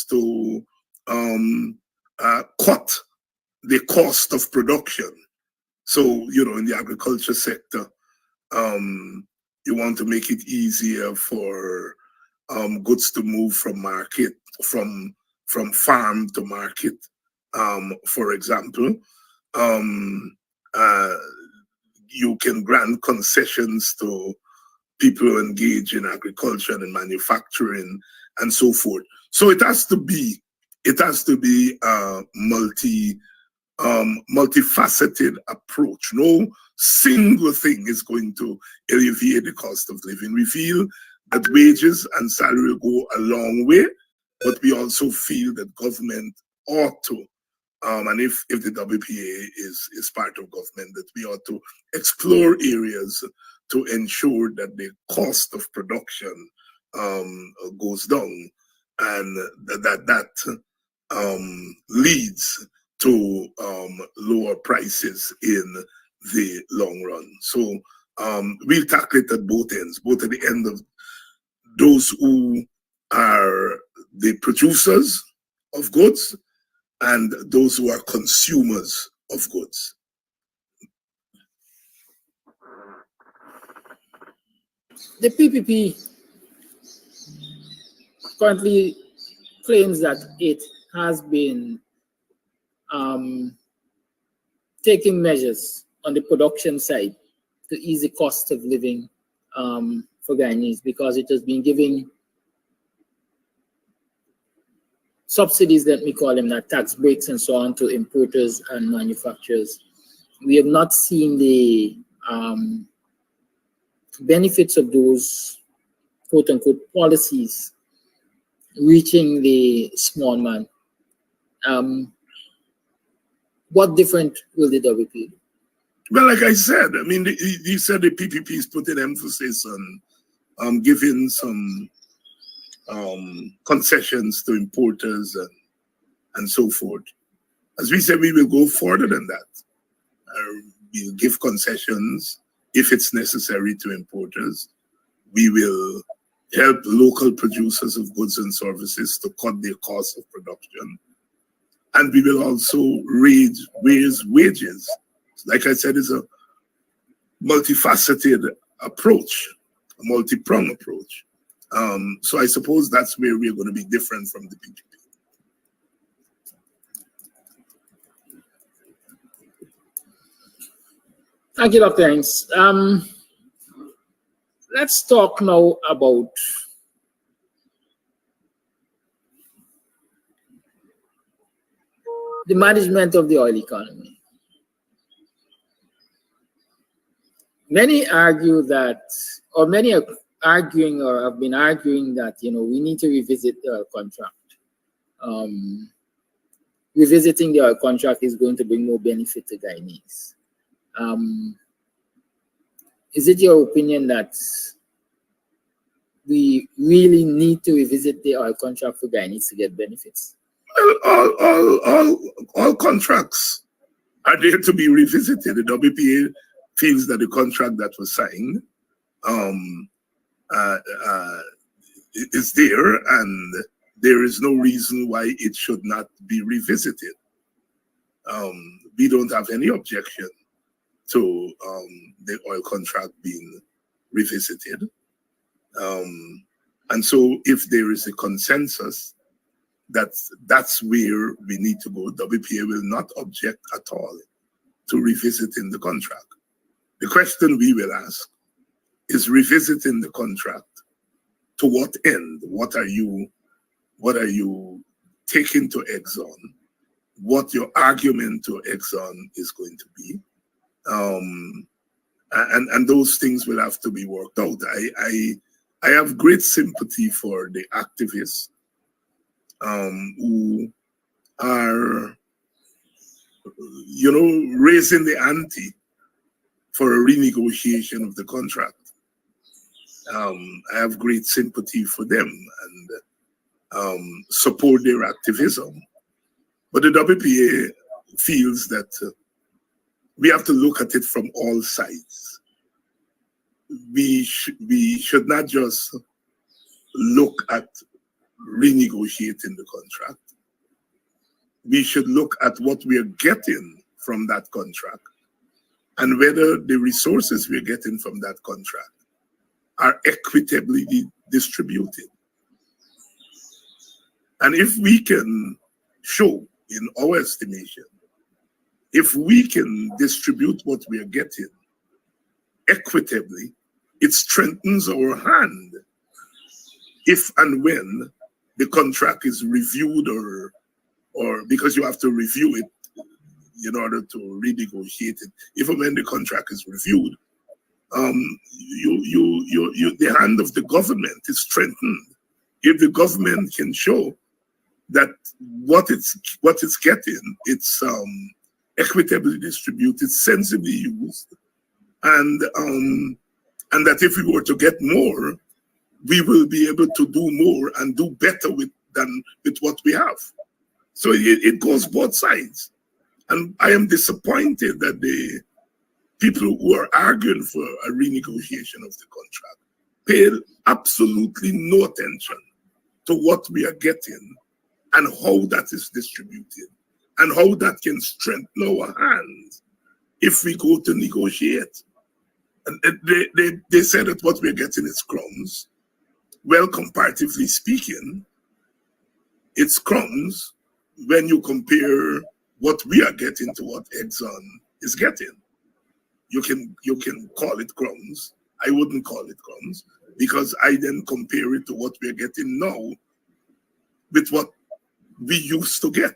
Speaker 8: to cut the cost of production. So, you know, in the agriculture sector, you want to make it easier for goods to move from farm to market. For example, you can grant concessions to people who engage in agriculture and in manufacturing and so forth. So it has to be a multifaceted approach. No single thing is going to alleviate the cost of living. We feel that wages and salary go a long way, but we also feel that government ought to, and if the WPA is part of government, that we ought to explore areas to ensure that the cost of production goes down, and that leads to lower prices in the long run. So we'll tackle it at both ends, both at the end of those who are the producers of goods and those who are consumers of goods.
Speaker 9: The PPP currently claims that it has been taking measures on the production side to ease the cost of living for Guyanese, because it has been giving subsidies, let me call them that, tax breaks and so on, to importers and manufacturers. We have not seen the benefits of those quote-unquote policies reaching the small man. What different will the WP do?
Speaker 8: Well, like I said, I mean, you said the PPP is putting emphasis on giving some concessions to importers and so forth. As we said, we will go further than that. We'll give concessions if it's necessary to importers. We will help local producers of goods and services to cut their cost of production. And we will also raise wages. Like I said, it's a multifaceted approach, a multi-pronged approach. So I suppose that's where we're going to be different from the PPP.
Speaker 9: Thank you, Dr. Hines. Let's talk now about the management of the oil economy. Many argue that, or many are arguing or have been arguing that, we need to revisit the oil contract. Revisiting the oil contract is going to bring more benefit to Guyanese. Is it your opinion that we really need to revisit the oil contract for Guyanese to get benefits?
Speaker 8: Well, all contracts are there to be revisited. The WPA feels that the contract that was signed is there, and there is no reason why it should not be revisited. We don't have any objection to the oil contract being revisited. And so if there is a consensus that's where we need to go, WPA will not object at all to revisiting the contract. The question we will ask is revisiting the contract to what end? What are you taking to Exxon? What your argument to Exxon is going to be? And those things will have to be worked out. I have great sympathy for the activists who are, raising the ante for a renegotiation of the contract. I have great sympathy for them and support their activism. But the WPA feels that we have to look at it from all sides. We should not just look at renegotiating the contract. We should look at what we are getting from that contract and whether the resources we're getting from that contract are equitably distributed. And if we can show, in our estimation, if we can distribute what we are getting equitably, it strengthens our hand if and when the contract is reviewed or because you have to review it in order to renegotiate it. If and when the contract is reviewed, the hand of the government is strengthened. If the government can show that what it's getting, it's equitably distributed, sensibly used, and that if we were to get more, we will be able to do more and do better than with what we have. So it goes both sides. And I am disappointed that the people who are arguing for a renegotiation of the contract pay absolutely no attention to what we are getting and how that is distributed and how that can strengthen our hands if we go to negotiate. And they said that what we're getting is crumbs. Well, comparatively speaking, it's crumbs when you compare what we are getting to what Exxon is getting. You can call it crumbs. I wouldn't call it crumbs because I then compare it to what we're getting now with what we used to get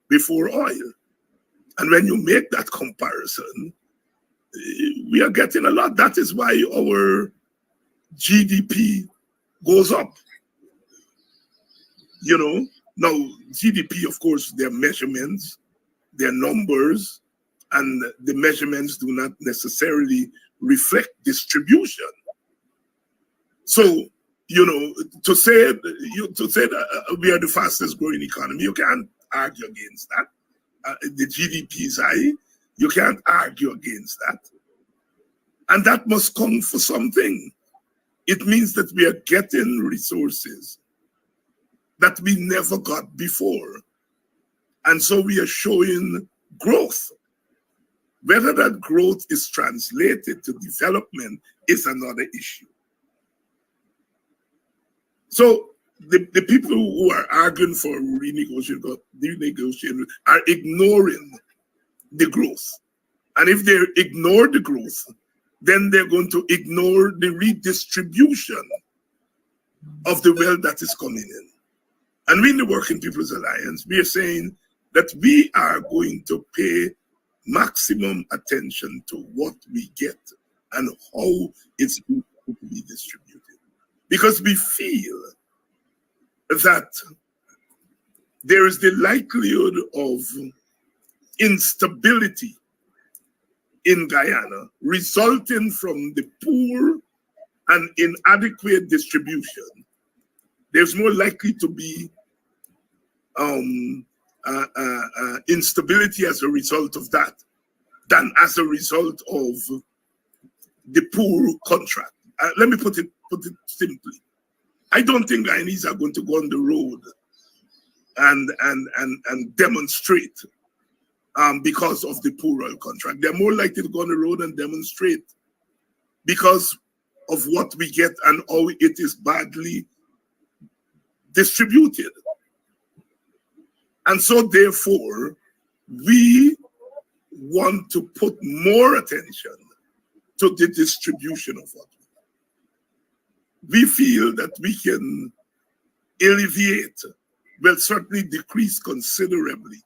Speaker 8: before oil. And when you make that comparison, we are getting a lot. That is why our GDP goes up. Now GDP, of course, there are measurements, there are numbers, and the measurements do not necessarily reflect distribution. So, to say that we are the fastest growing economy, you can't argue against that. The GDP is high, you can't argue against that. And that must come for something. It means that we are getting resources that we never got before. And so we are showing growth. Whether that growth is translated to development is another issue. So the people who are arguing for renegotiation are ignoring the growth. And if they ignore the growth, then they're going to ignore the redistribution of the wealth that is coming in. And we in the Working People's Alliance, we are saying that we are going to pay maximum attention to what we get and how it's going to be distributed. Because we feel that there is the likelihood of instability in Guyana resulting from the poor and inadequate distribution. There's more likely to be instability as a result of that than as a result of the poor contract. Let me put it simply. I don't think Guyanese are going to go on the road and demonstrate because of the poor oil contract. They're more likely to go on the road and demonstrate because of what we get and how it is badly distributed. And so therefore, we want to put more attention to the distribution of what we feel that we can alleviate, well, certainly decrease considerably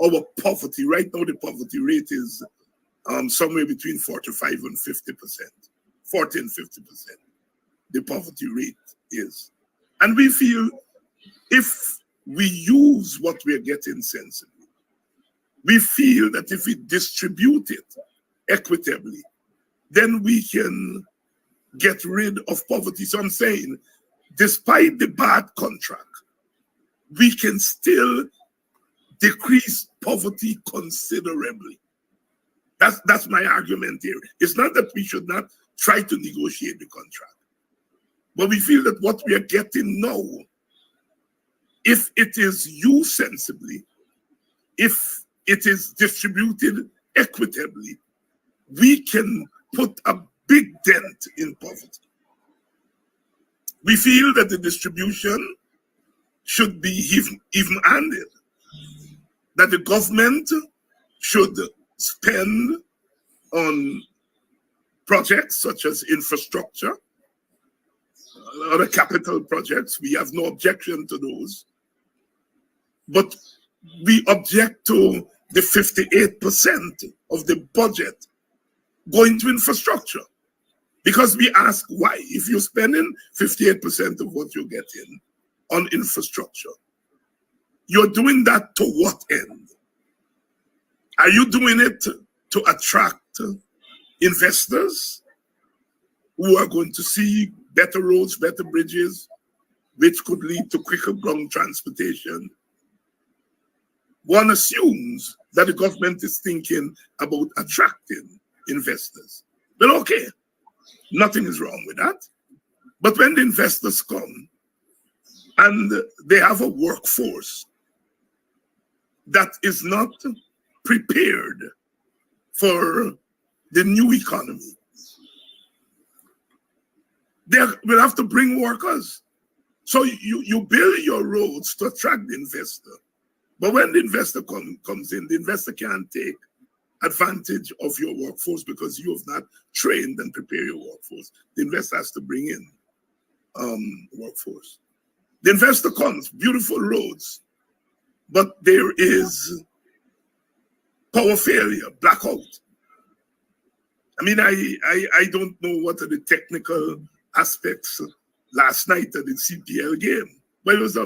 Speaker 8: our poverty. Right now, the poverty rate is somewhere between 45 and 50%, 40 and 50%. The poverty rate is. And we feel if we use what we're getting sensibly, we feel that if we distribute it equitably, then we can get rid of poverty. So I'm saying, despite the bad contract, we can still decrease poverty considerably. That's my argument here. It's not that we should not try to negotiate the contract, but we feel that what we are getting now, if it is used sensibly, if it is distributed equitably, we can put a big dent in poverty. We feel that the distribution should be even-handed, that the government should spend on projects such as infrastructure, other capital projects. We have no objection to those. But we object to the 58% of the budget going to infrastructure. Because we ask why. If you're spending 58% of what you're getting on infrastructure, you're doing that to what end? Are you doing it to attract investors who are going to see better roads, better bridges, which could lead to quicker ground transportation? One assumes that the government is thinking about attracting investors. Well, okay, nothing is wrong with that. But when the investors come and they have a workforce that is not prepared for the new economy, they will have to bring workers. So you build your roads to attract the investor. But when the investor comes in, the investor can't take advantage of your workforce because you have not trained and prepared your workforce. The investor has to bring in workforce. The investor comes, beautiful roads, but there is power failure, blackout. I mean, I don't know what are the technical aspects last night at the CPL game, but it was a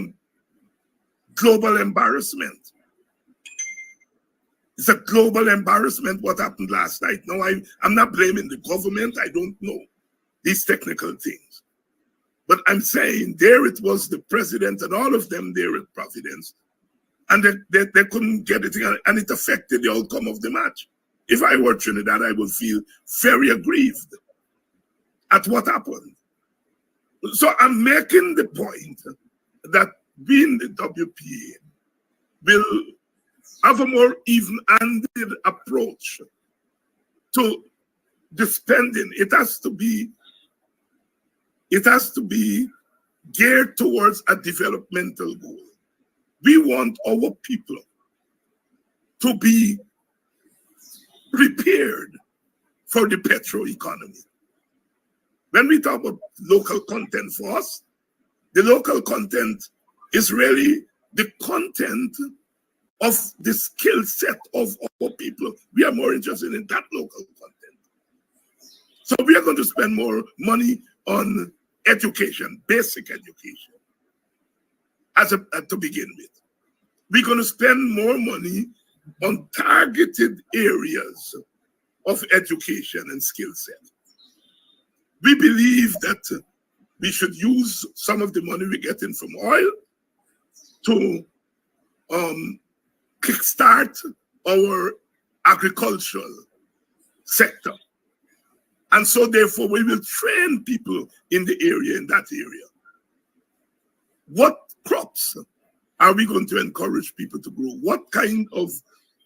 Speaker 8: global embarrassment. It's a global embarrassment what happened last night. No, I'm not blaming the government. I don't know these technical things. But I'm saying there it was the president and all of them there at Providence, and they couldn't get it, and it affected the outcome of the match. If I were Trinidad, I would feel very aggrieved at what happened. So I'm making the point that being the WPA will have a more even-handed approach to the spending. It has to be geared towards a developmental goal. We want our people to be prepared for the petro economy. When we talk about local content for us, the local content is really the content of the skill set of our people. We are more interested in that local content. So we are going to spend more money on education, basic education, to begin with. We're going to spend more money on targeted areas of education and skill set. We believe that we should use some of the money we're getting from oil to kickstart our agricultural sector. And so therefore we will train people in the area, in that area. What crops are we going to encourage people to grow? What kind of,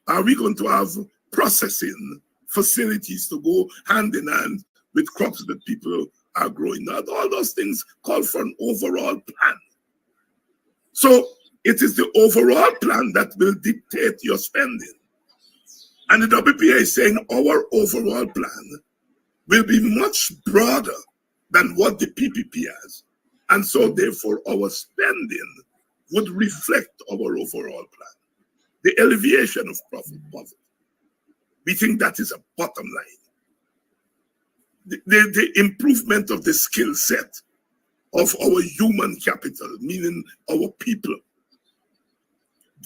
Speaker 8: are we going to have processing facilities to go hand in hand with crops that people are growing? Now, all those things call for an overall plan. So it is the overall plan that will dictate your spending. And the WPA is saying our overall plan will be much broader than what the PPP has. And so therefore our spending would reflect our overall plan. The alleviation of poverty. We think that is a bottom line. The improvement of the skill set of our human capital, meaning our people.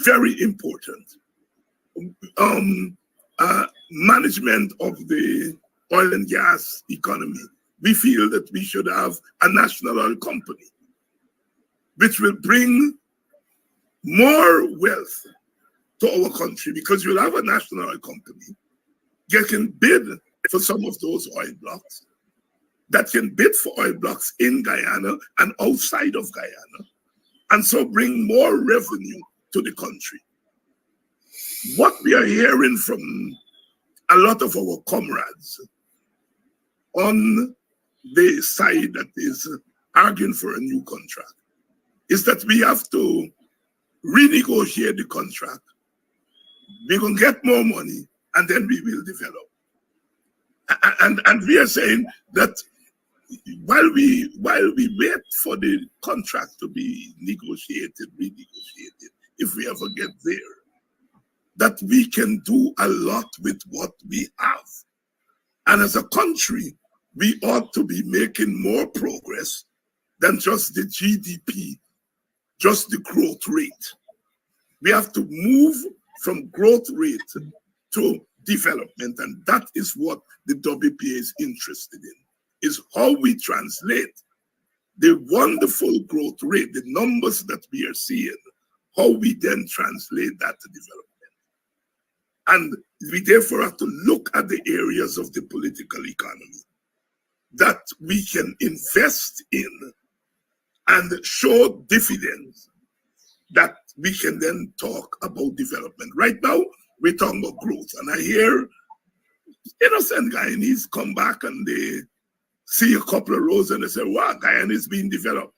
Speaker 8: Very important. Management of the oil and gas economy. We feel that we should have a national oil company, which will bring more wealth to our country, because you'll have a national oil company that can bid for some of those oil blocks, that can bid for oil blocks in Guyana and outside of Guyana, and so bring more revenue to the country. What we are hearing from a lot of our comrades on the side that is arguing for a new contract is that we have to renegotiate the contract. We're going to get more money and then we will develop. And we are saying that while we wait for the contract to be negotiated, renegotiated, if we ever get there, that we can do a lot with what we have. And as a country, we ought to be making more progress than just the GDP, just the growth rate. We have to move from growth rate to development, and that is what the WPA is interested in, is how we translate the wonderful growth rate, the numbers that we are seeing, how we then translate that to development. And we therefore have to look at the areas of the political economy that we can invest in and show dividends that we can then talk about development. Right now, we're talking about growth. And I hear innocent Guyanese come back and they see a couple of roads and they say, wow, Guyana is being developed.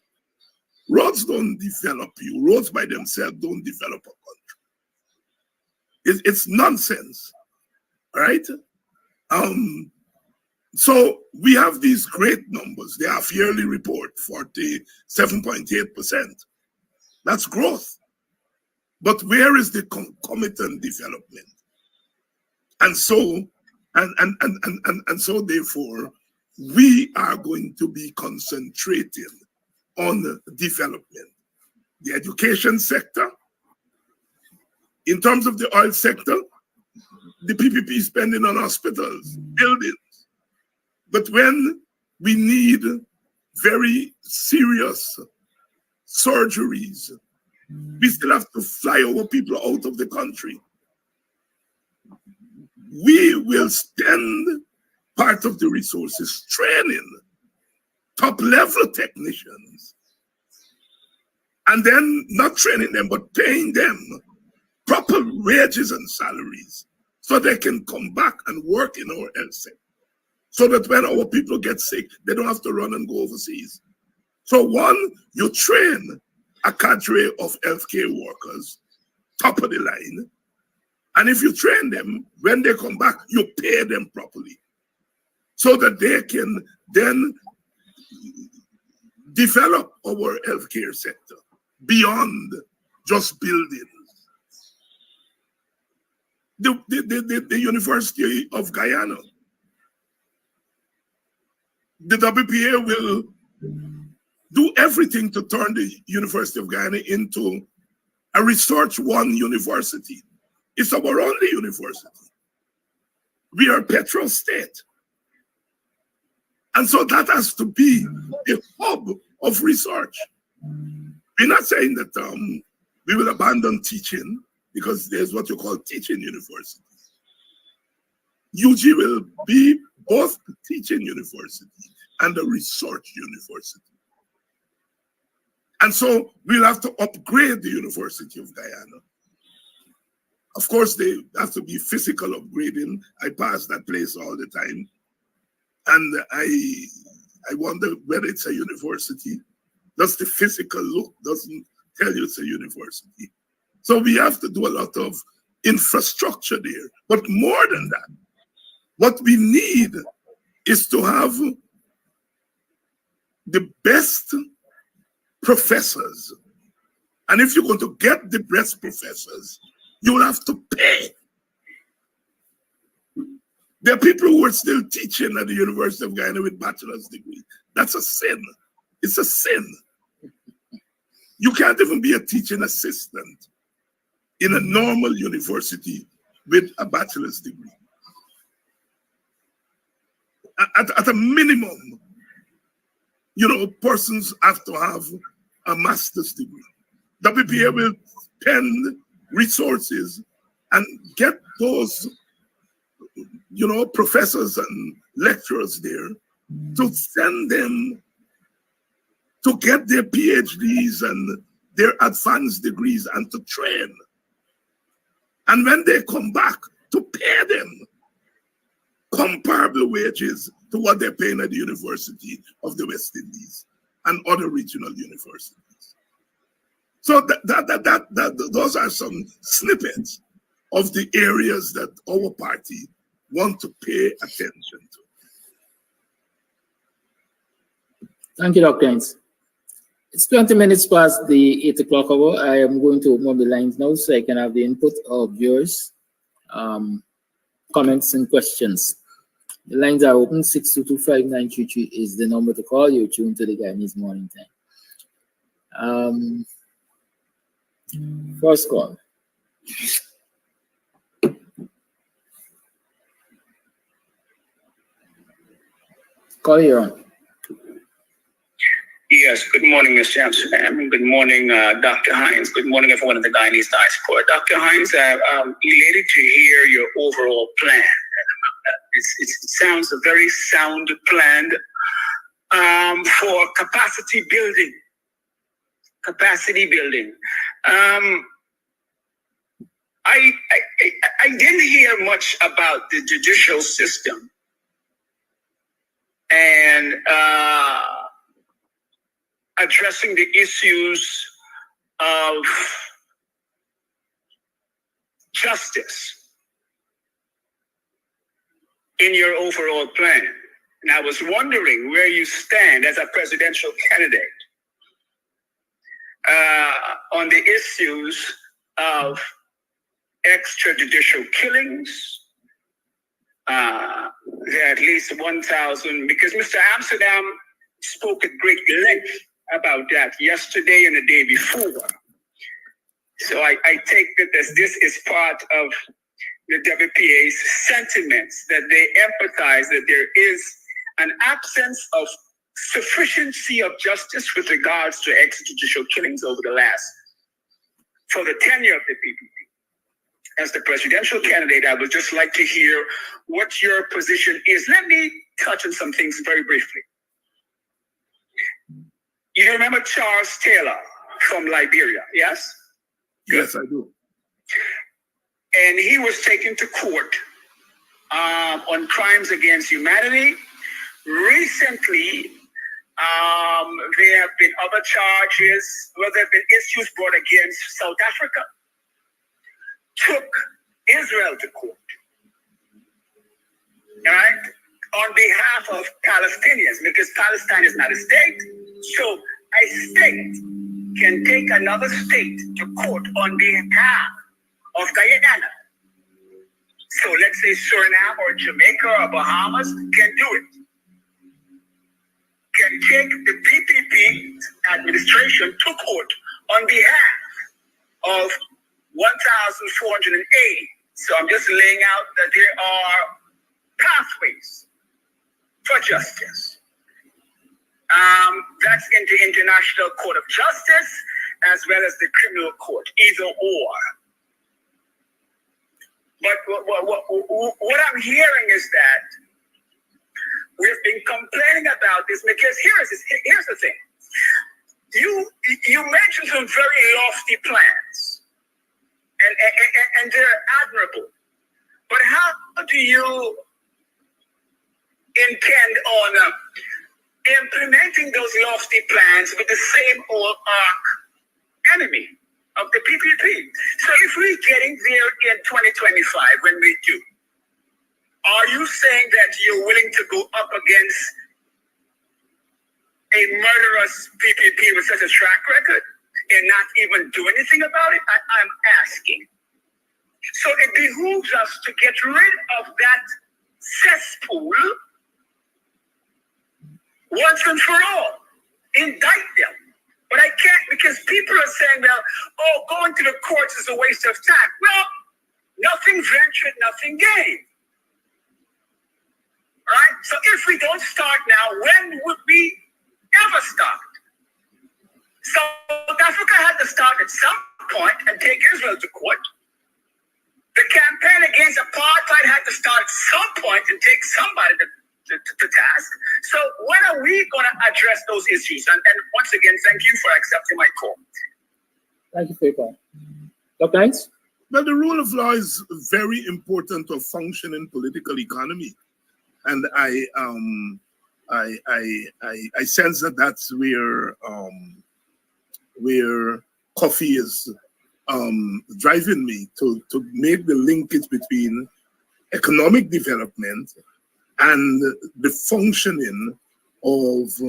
Speaker 8: Roads don't develop you. Roads by themselves don't develop a country. It's nonsense, right? So we have these great numbers. They have yearly report, 47.8%. That's growth. But where is the concomitant development? And so, and so therefore, we are going to be concentrating on development. The education sector, in terms of the oil sector, the PPP is spending on hospitals, buildings. But when we need very serious surgeries, we still have to fly our people out of the country. We will spend part of the resources training top-level technicians, and then not training them, but paying them proper wages and salaries so they can come back and work in our health sector. So that when our people get sick, they don't have to run and go overseas. So one, you train a cadre of healthcare workers, top of the line. And if you train them, when they come back, you pay them properly so that they can then develop our healthcare sector beyond just buildings. The University of Guyana, the WPA will do everything to turn the University of Guyana into a research one university. It's our only university. We are petrol state. And so that has to be the hub of research. We're not saying that we will abandon teaching, because there's what you call teaching universities. UG will be both a teaching university and a research university. And so we'll have to upgrade the University of Guyana. Of course, they have to be physical upgrading. I pass that place all the time. And I wonder whether it's a university. Just the physical look doesn't tell you it's a university. So we have to do a lot of infrastructure there. But more than that, what we need is to have the best professors. And if you're going to get the best professors, you will have to pay. There are people who are still teaching at the University of Guyana with bachelor's degree. That's a sin. It's a sin. You can't even be a teaching assistant in a normal university with a bachelor's degree. At a minimum, persons have to have a master's degree. WPA will spend resources and get those, professors and lecturers there to send them to get their PhDs and their advanced degrees and to train. And when they come back, to pay them comparable wages to what they're paying at the University of the West Indies and other regional universities. So those are some snippets of the areas that our party want to pay attention to.
Speaker 9: Thank you, Dr. Hines. It's 20 minutes past the 8 o'clock hour. I am going to open up the lines now so I can have the input of viewers, comments and questions. The lines are open. 6225933 is the number to call. You're tuned to the Guyanese Morning Time. First call. Call you on.
Speaker 10: Yes, good morning, Mr. Amsterdam. Good morning, Dr. Hines. Good morning, everyone in the Guyanese diaspora. Dr. Hines, I'm elated to hear your overall plan. It sounds a very sound plan for capacity building. I didn't hear much about the judicial system and addressing the issues of justice in your overall plan. And I was wondering where you stand as a presidential candidate on the issues of extrajudicial killings. There are at least 1,000, because Mr. Amsterdam spoke at great length about that yesterday and the day before. So I take that as this is part of the WPA's sentiments, that they empathize that there is an absence of sufficiency of justice with regards to extrajudicial killings for the tenure of the PPP. As the presidential candidate, I would just like to hear what your position is. Let me touch on some things very briefly. You remember Charles Taylor from Liberia, yes?
Speaker 8: Yes, I do.
Speaker 10: And he was taken to court on crimes against humanity. Recently, There have been other charges. Well, there have been issues brought against South Africa. Took Israel to court, right, on behalf of Palestinians, because Palestine is not a state. So a state can take another state to court on behalf of Guyana. So let's say Suriname or Jamaica or Bahamas can do it. Can take the PPP administration to court on behalf of 1,480. So I'm just laying out that there are pathways for justice. That's in the International Court of Justice as well as the Criminal Court, either or. But what I'm hearing is that we've been complaining about this because here's the thing. You mentioned some very lofty plans, and they're admirable. But how do you intend on implementing those lofty plans with the same old enemy of the PPP? So if we're getting there in 2025, when we do, are you saying that you're willing to go up against a murderous PPP with such a track record and not even do anything about it? I'm asking. So it behooves us to get rid of that cesspool once and for all. Indict them. But I can't, because people are saying, well, going to the courts is a waste of time. Well, nothing ventured, nothing gained. Right? So if we don't start now, when would we ever start? South Africa had to start at some point and take Israel to court. The campaign against apartheid had to start at some point and take somebody to task. So when are we going to address those issues? And once again, thank you for accepting my call.
Speaker 9: Thank you for your call. Dr. Hines?
Speaker 8: Well, the rule of law is very important to a functioning political economy. And I sense that that's where coffee is driving me to make the linkage between economic development and the functioning of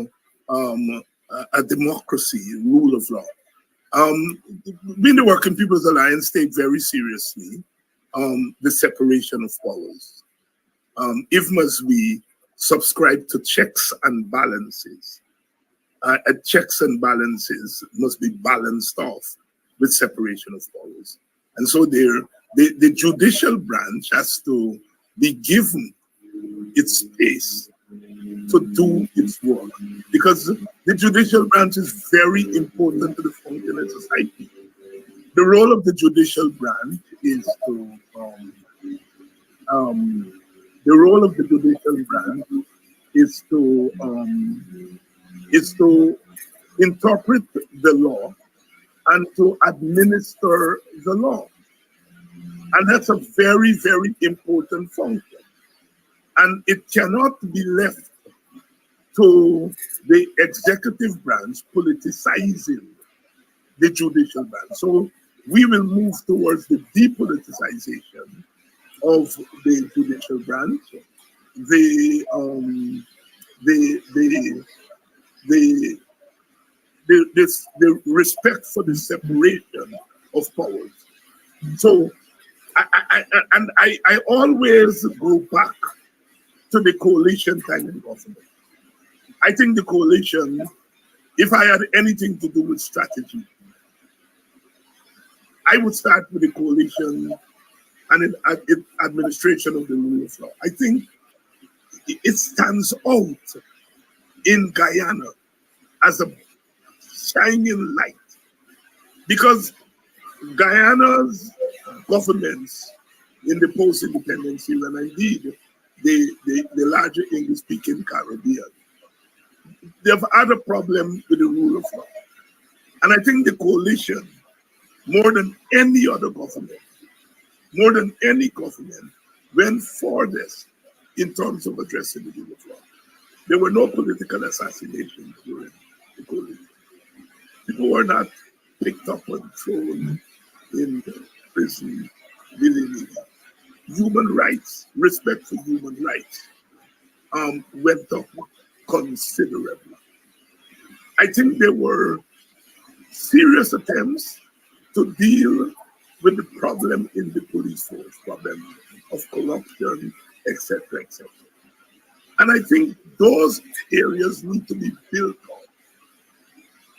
Speaker 8: a democracy, rule of law. We in the Working People's Alliance take very seriously the separation of powers. Even as we subscribe to checks and balances, checks and balances must be balanced off with separation of powers. And so the judicial branch has to be given its space to do its work, because the judicial branch is very important to the functioning of society. The role of the judicial branch is to interpret the law and to administer the law. And that's a very, very important function. And it cannot be left to the executive branch politicizing the judicial branch. So we will move towards the depoliticization of the judicial branch, the respect for the separation of powers. So I always go back to the coalition kind of government. I think the coalition, if I had anything to do with strategy, I would start with the coalition and administration of the rule of law. I think it stands out in Guyana as a shining light, because Guyana's governments in the post-independence era, and indeed the larger English-speaking Caribbean, they've had a problem with the rule of law. And I think the coalition, more than any other government, went furthest in terms of addressing the rule of law. There were no political assassinations during the coalition. People were not picked up and thrown in prison willy-nilly. Human rights, respect for human rights, went up considerably. I think there were serious attempts to deal with the problem in the police force, problem of corruption, etc., etc. And I think those areas need to be built on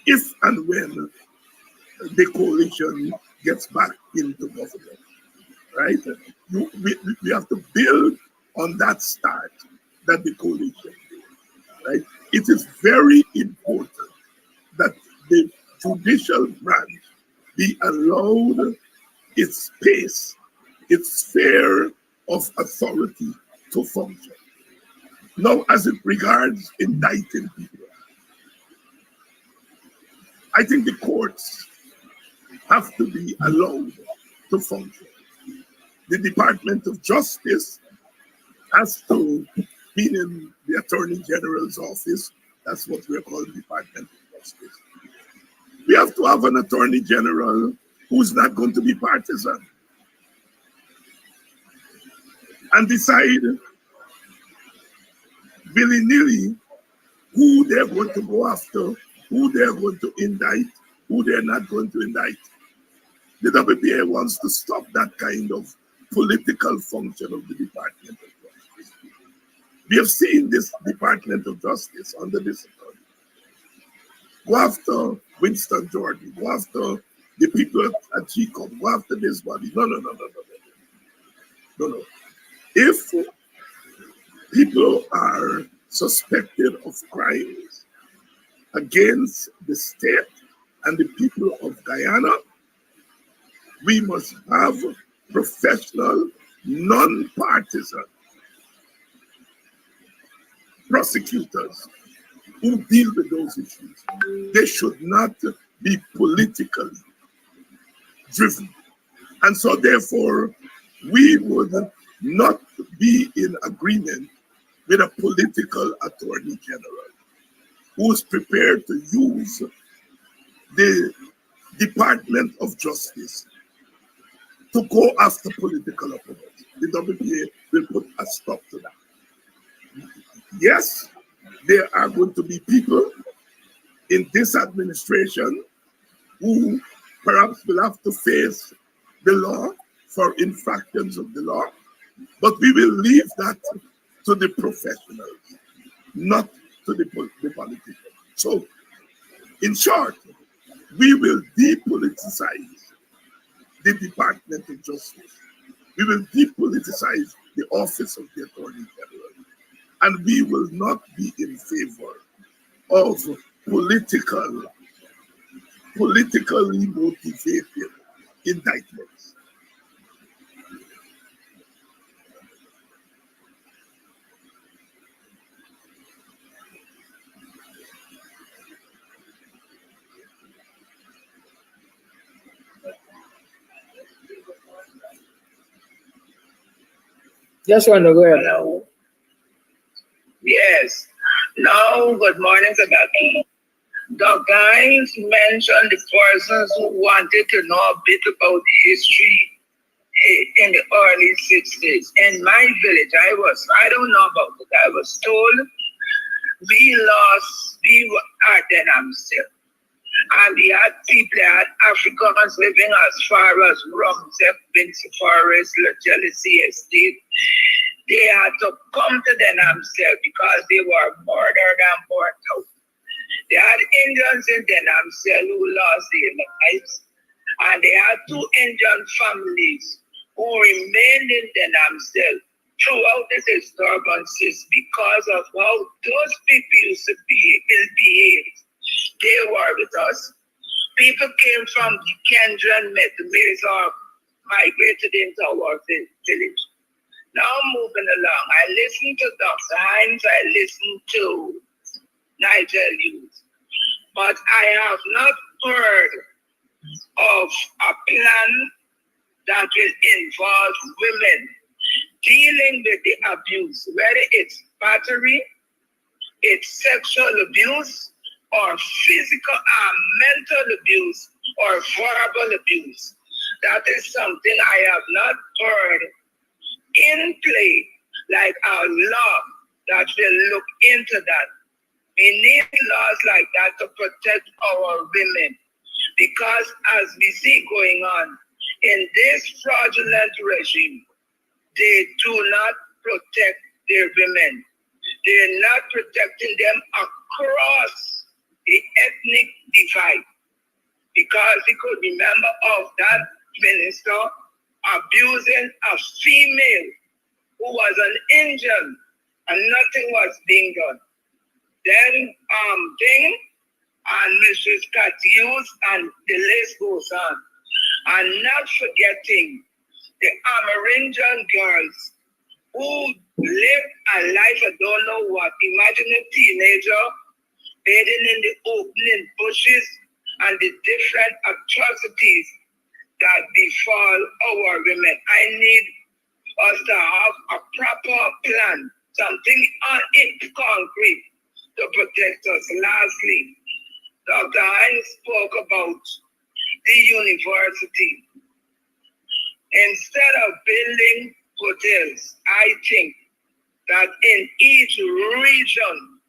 Speaker 8: if and when the coalition gets back into government, right? We have to build on that start that the coalition did, right? It is very important that the judicial branch be allowed its space, its sphere of authority to function. Now, as it regards indicting people, I think the courts have to be allowed to function. The Department of Justice has to be in the Attorney General's office. That's what we're calling Department of Justice. We have to have an Attorney General who's not going to be partisan and decide willy-nilly who they're going to go after, who they're going to indict, who they're not going to indict. The WPA wants to stop that kind of political function of the Department of Justice. We have seen this Department of Justice under this authority go after Winston Jordan, go after the people at Chico, go after this body. No. If people are suspected of crimes against the state and the people of Guyana, we must have professional, non-partisan prosecutors who deal with those issues. They should not be politically driven. And so therefore, we would not be in agreement with a political attorney general who is prepared to use the Department of Justice to go after political opponents. The WPA will put a stop to that. Yes, there are going to be people in this administration who perhaps will have to face the law for infractions of the law, but we will leave that to the professionals, not to the politicians. So, in short, we will depoliticize the Department of Justice. We will depoliticize the office of the Attorney General. And we will not be in favor of politically motivated indictments.
Speaker 9: Just want to go ahead.
Speaker 10: Hello. Yes. No, good morning, Kadaki. The guys mentioned the persons who wanted to know a bit about the history in the early 60s. In my village, I don't know about it. I was told we were at Denham still. And we had people, Africans living as far as Rumsep, Vinci Forest, La Jealousy Estate. They had to come to Denham still because they were murdered and burnt out. They had Indians in Denham still who lost their lives. And they had two Indian families who remained in Denham still throughout the disturbances because of how those people used to be ill-behaved. They were with us. People came from the Kendra met the Mazar, migrated into our village. Now moving along, I listened to Dr. Hines, I listened to Nigel Hughes, but I have not heard of a plan that will involve women dealing with the abuse, whether it's battery,
Speaker 5: it's sexual abuse or physical and mental abuse or verbal abuse. That is something I have not heard in play, like a law that will look into that. We need laws like that to protect our women, because as we see going on in this fraudulent regime, they do not protect their women. They're not protecting them across the ethnic divide, because we could remember of that minister abusing a female who was an Indian and nothing was being done. Then Ding and Mrs. Hughes, and the list goes on. And not forgetting the Amerindian girls who live a life I don't know what. Imagine a teenager bathing in the opening bushes and the different atrocities that befall our women. I need us to have a proper plan, something in concrete to protect us. Lastly, Dr. Hines spoke about the university. Instead of building hotels, I think that in each region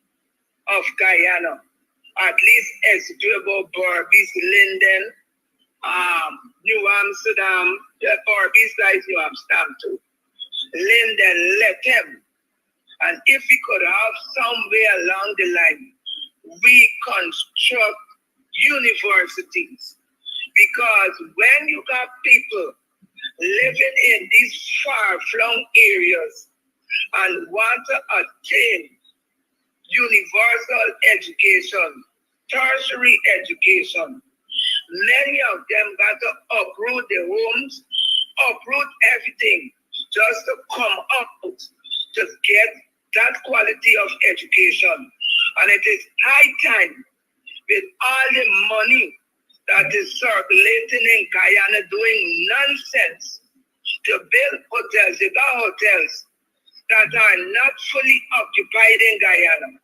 Speaker 5: of Guyana, at least Essequibo, Berbice, Linden, New Amsterdam, Berbice like New Amsterdam too, Linden, let them. And if we could have somewhere along the line, we construct universities. Because when you got people living in these far-flung areas and want to attain universal education, tertiary education, many of them got to uproot their homes, uproot everything just to come out to get that quality of education. And it is high time, with all the money that is circulating in Guyana doing nonsense, to build hotels. They got hotels that are not fully occupied in Guyana.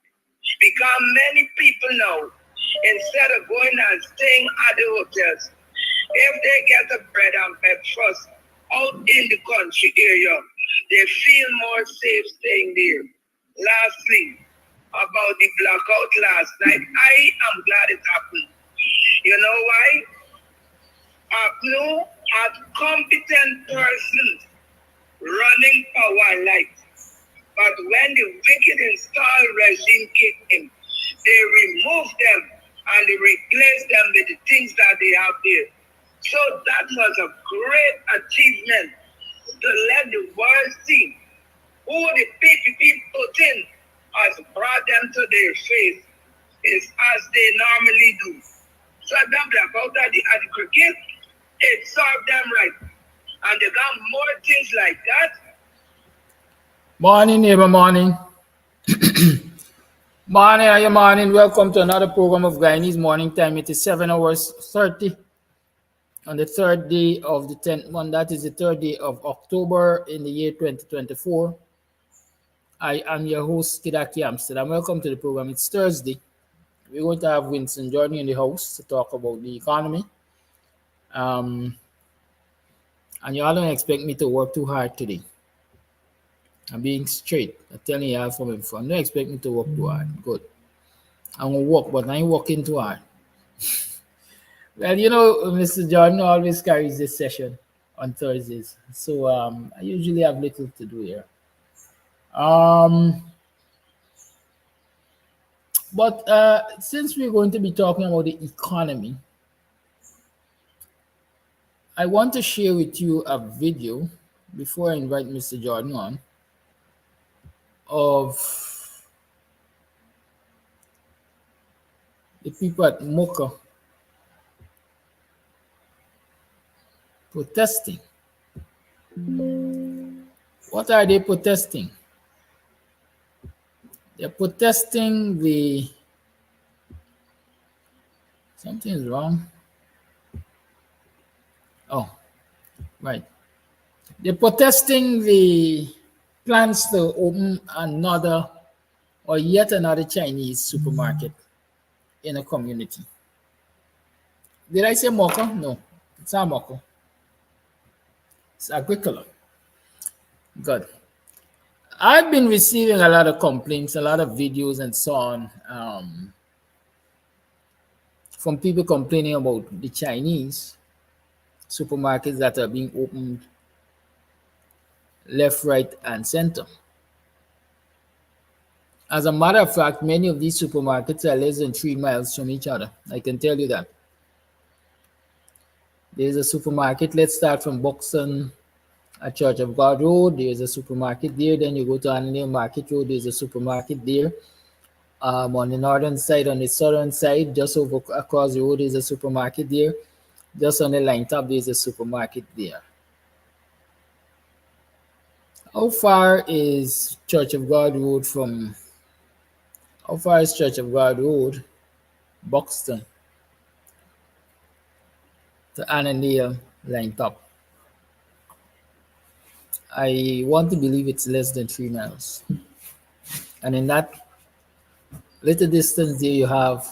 Speaker 5: Because many people now, instead of going and staying at the hotels, if they get a bread and breakfast out in the country area, they feel more safe staying there. Lastly, about the blackout last night, I am glad it happened. You know why? APNU had competent persons running power and light. But when the wicked installed regime kicked in, they removed them and they replaced them with the things that they have there. So that was a great achievement to let the world see who the PPP put in has brought them to their face, is as they normally do. So that blackout at the cricket, it served them right. And they got more things like that.
Speaker 9: Morning, neighbor, morning. Morning, are you morning? Welcome to another program of Guyanese Morning Time. It is 7 hours 30 on the third day of the 10th month. That is the third day of October in the year 2024. I am your host, Kidaki Amsterdam. Welcome to the program. It's Thursday. We're going to have Winston Jordan in the house to talk about the economy. And you all don't expect me to work too hard today. I'm being straight. I'm telling you all from in front. Don't expect me to work too hard. Good. I'm going to work, but I ain't working too hard. Well, you know, Mr. Jordan always carries this session on Thursdays. So I usually have little to do here. But since we're going to be talking about the economy, I want to share with you a video before I invite Mr. Jordan on of the people at Mocha protesting. What are they protesting? They're protesting the... Something is wrong. Oh, right. They're protesting the plans to open another or yet another Chinese supermarket in a community. Did I say Moko? No, it's not Moko. It's Agricola. Good. I've been receiving a lot of complaints, a lot of videos, and so on from people complaining about the Chinese supermarkets that are being opened left, right, and center. As a matter of fact, many of these supermarkets are less than 3 miles from each other. I can tell you that. There's a supermarket. Let's start from Buxton at Church of God Road. There's a supermarket there. Then you go to Anneal Market Road. There's a supermarket there. On the northern side, on the southern side, just over across the road, there's a supermarket there. Just on the line top, there's a supermarket there. How far is Church of God Road from? How far is Church of God Road, Buxton, to Annandale line top? I want to believe it's less than 3 miles. And in that little distance there, you have,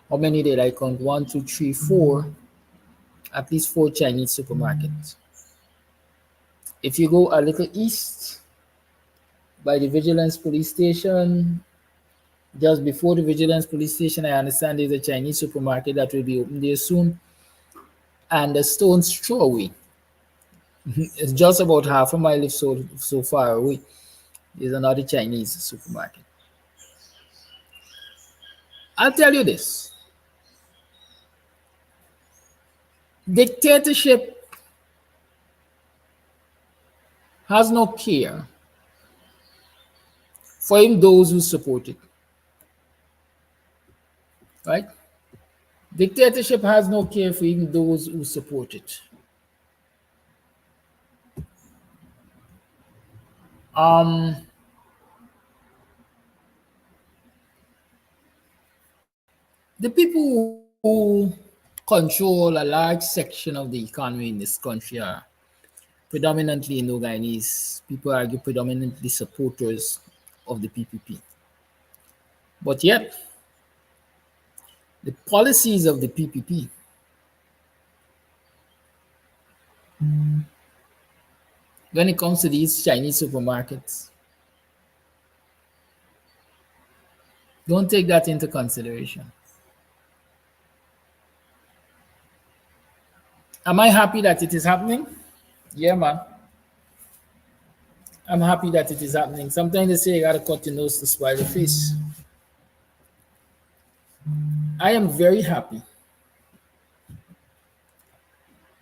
Speaker 9: how many did I count? 1, 2, 3, 4, at least 4 Chinese supermarkets. If you go a little east by the Vigilance Police Station, just before the Vigilance Police Station, I understand there's a Chinese supermarket that will be open there soon. And a stone's throw away, it's just about half a mile if so far away, there's another Chinese supermarket. I'll tell you this. Dictatorship has no care for even those who support it. Right? Dictatorship has no care for even those who support it. The people who control a large section of the economy in this country are predominantly Indo-Guyanese. People argue predominantly supporters of the PPP. But yet, the policies of the PPP when it comes to these Chinese supermarkets, don't take that into consideration. Am I happy that it is happening? Yeah, man. I'm happy that it is happening. Sometimes they say you gotta cut your nose to spite your face. I am very happy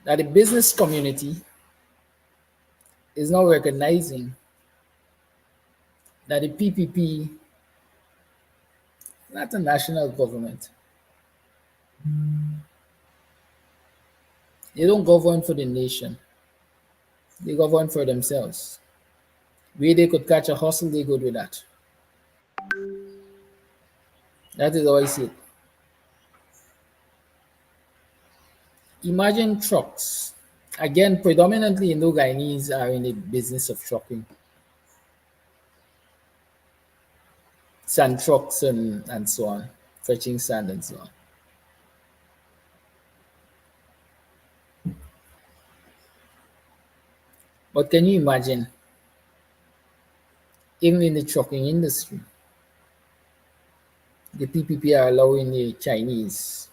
Speaker 9: that the business community is now recognizing that the PPP is not a national government. They don't govern for the nation. They govern for themselves. Where they could catch a hustle, they go with that. That is how I see it. Imagine trucks. Again, predominantly Indo-Guyanese are in the business of trucking. Sand trucks and so on, fetching sand and so on. But can you imagine, even in the trucking industry, the PPP are allowing the Chinese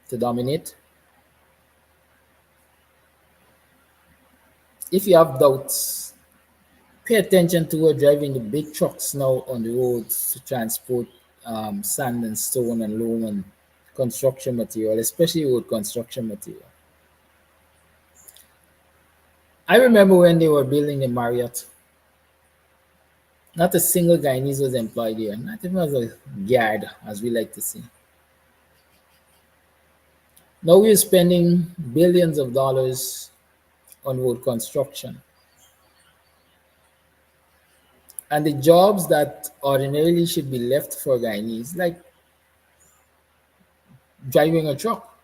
Speaker 9: to dominate? If you have doubts, pay attention to who are driving the big trucks now on the roads to transport sand and stone and loam and construction material, especially road construction material. I remember when they were building the Marriott, not a single Guyanese was employed here, not even as a guard, as we like to say. Now we're spending billions of dollars on road construction. And the jobs that ordinarily should be left for Guyanese, like driving a truck,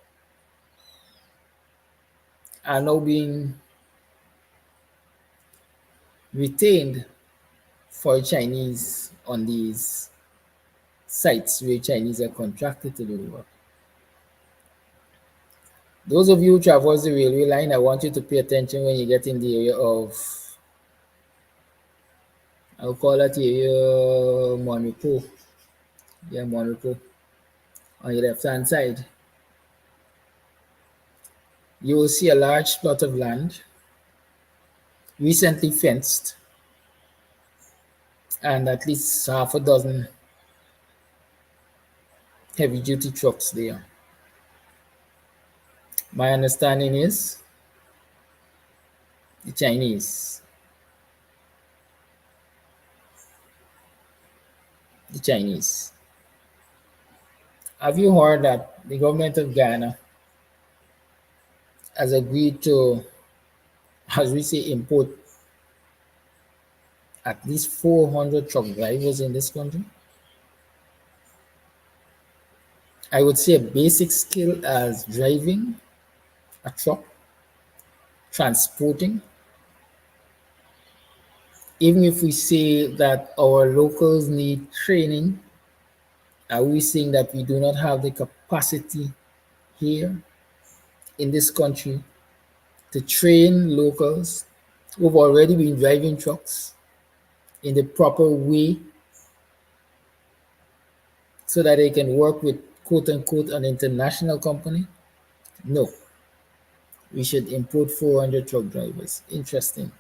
Speaker 9: are now being retained for Chinese on these sites where Chinese are contracted to do the work. Those of you who traverse the railway line, I want you to pay attention when you get in the area of, I'll call that area Monaco. Yeah, Monaco. On your left-hand side, you will see a large plot of land, recently fenced, and at least half a dozen heavy-duty trucks there. My understanding is the Chinese. Have you heard that the government of Guyana has agreed to, as we say, import at least 400 truck drivers in this country? I would say a basic skill as driving a truck, transporting. Even if we say that our locals need training, are we saying that we do not have the capacity here in this country to train locals who've already been driving trucks in the proper way so that they can work with quote unquote an international company? No. We should import 400 truck drivers. Interesting.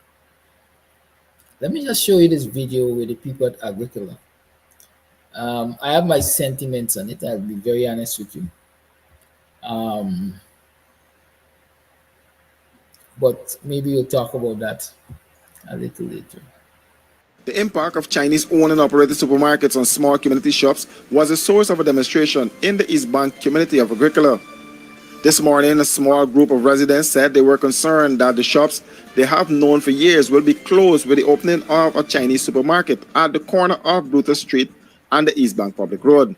Speaker 9: Let me just show you this video with the people at Agricola. I have my sentiments on it, I'll be very honest with you. But maybe we'll talk about that a little later.
Speaker 2: The impact of Chinese owned and operated supermarkets on small community shops was a source of a demonstration in the East Bank community of Agricola. This morning, a small group of residents said they were concerned that the shops they have known for years will be closed with the opening of a Chinese supermarket at the corner of Brutus Street and the East Bank Public Road.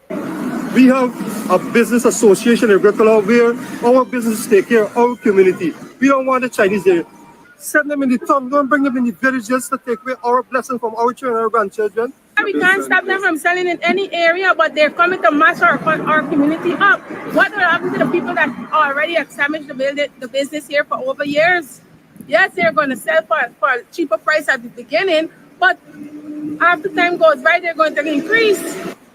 Speaker 11: We have a business association in Agricola where our businesses take care of our community. We don't want the Chinese there. Send them in the town, don't bring them in the villages to take away our blessing from our children and our grandchildren.
Speaker 12: We can't stop them from selling in any area, but they're coming to mash our community up. What will happen to the people that already established the business here for over years? Yes, they're going to sell for a cheaper price at the beginning, but after time goes by, they're going to increase.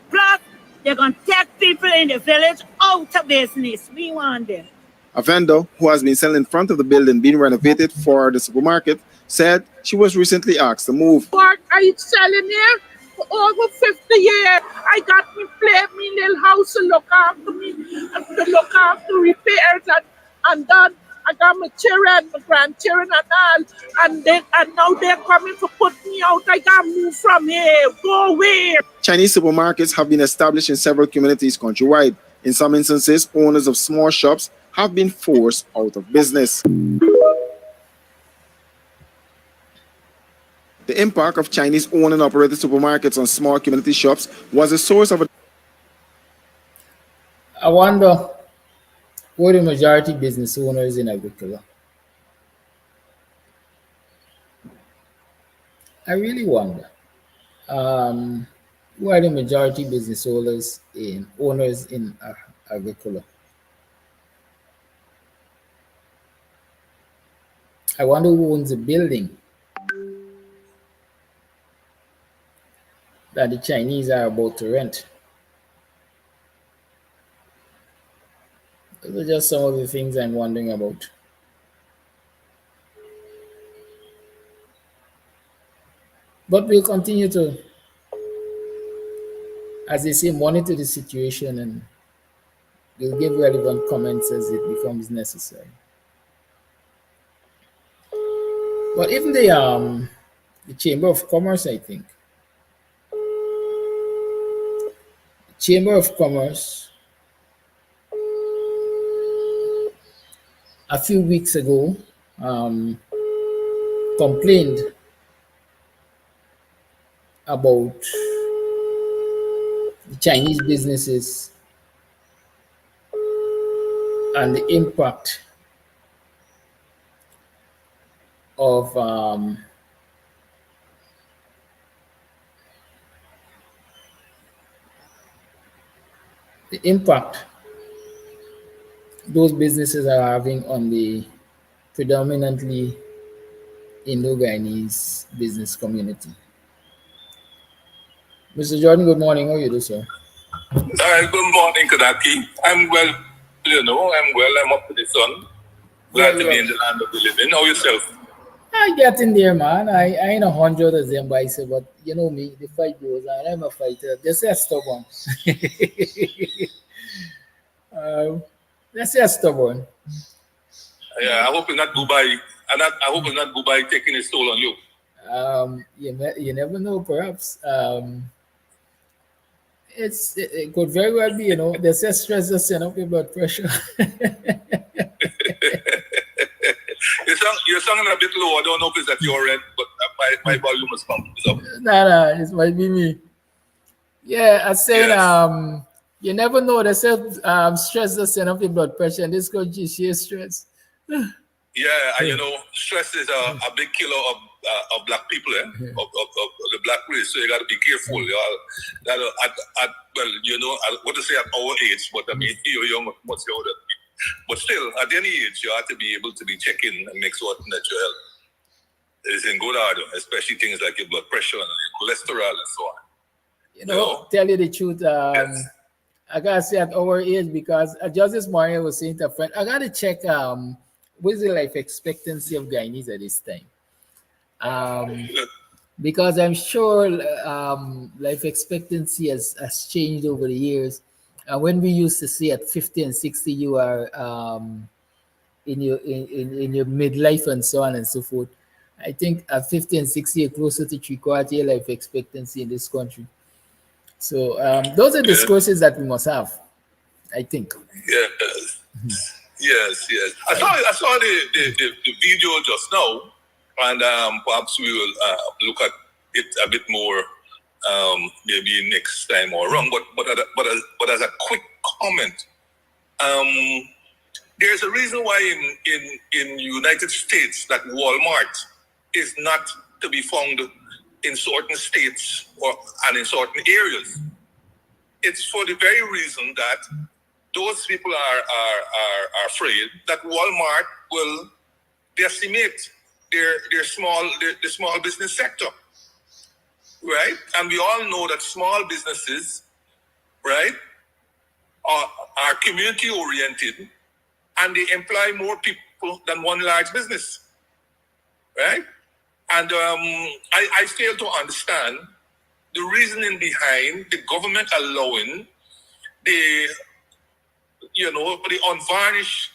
Speaker 13: Plus, they're going to take people in the village out of business. We want them.
Speaker 2: A vendor who has been selling in front of the building being renovated for the supermarket said she was recently asked to move.
Speaker 12: What are you selling here? For over 50 years, I got me little house to look after me, to look after repairs and done. I got my children, my grandchildren and all, and now they're coming to put me out. I got to move from here. Go away.
Speaker 2: Chinese supermarkets have been established in several communities countrywide. In some instances, owners of small shops have been forced out of business. The impact of Chinese owned and operated supermarkets on small community shops was a source of
Speaker 9: I wonder who are the majority business owners in Agricola. I really wonder. Who are the majority business owners in Agricola? I wonder who owns the building that the Chinese are about to rent. Those are just some of the things I'm wondering about. But we'll continue to, as they say, monitor the situation and we'll give relevant comments as it becomes necessary. But even the Chamber of Commerce, I think, Chamber of Commerce a few weeks ago complained about the Chinese businesses and the impact of the impact those businesses are having on the predominantly Indo-Guyanese business community. Mr. Jordan, good morning. How are you doing, sir?
Speaker 8: Good morning, Kadaki. I'm well, I'm well. I'm up to the sun. Glad to be in the land of the living. How yourself?
Speaker 9: I get in there, man. I ain't 100 of them, but but you know me, the fight goes on. I'm a fighter. They say I'm stubborn. They say I'm stubborn.
Speaker 8: Yeah, I hope it's not Dubai. I hope it's not Dubai taking its toll on you.
Speaker 9: You never know, perhaps. It could very well be, they say stress just send up your blood pressure.
Speaker 8: You're sounding a bit low. I don't know if it's at your end, but my volume is up.
Speaker 9: Nah, it might be me. Yeah, I said, yes. You never know. They said stress just send up your blood pressure, and this country is sheer stress.
Speaker 8: Yeah, and stress is a big killer of black people, of the black race. So you got to be careful. What to say at our age, but I mean, you're young, much older. But still, at any age, you have to be able to be checking and make certain that your health is in good order, especially things like your blood pressure and your cholesterol and so on.
Speaker 9: Tell you the truth, yes. I gotta say at our age, because just this morning I was saying to a friend, I gotta check what is the life expectancy of Guyanese at this time. Because I'm sure life expectancy has changed over the years. When we used to say at 50 and 60 you are in your midlife and so on and so forth, I think at 50 and 60 you're closer to 3/4 year life expectancy in this country. So those are discourses that we must have, I think.
Speaker 8: Yes. I saw the video just now, and perhaps we will look at it a bit more maybe next time or wrong. But as a quick comment, there's a reason why in United States that Walmart is not to be found in certain states and in certain areas. It's for the very reason that those people are afraid that Walmart will decimate the small business sector, right? And we all know that small businesses, right, are community oriented, and they employ more people than one large business, right? And I fail to understand the reasoning behind the government allowing the unvarnished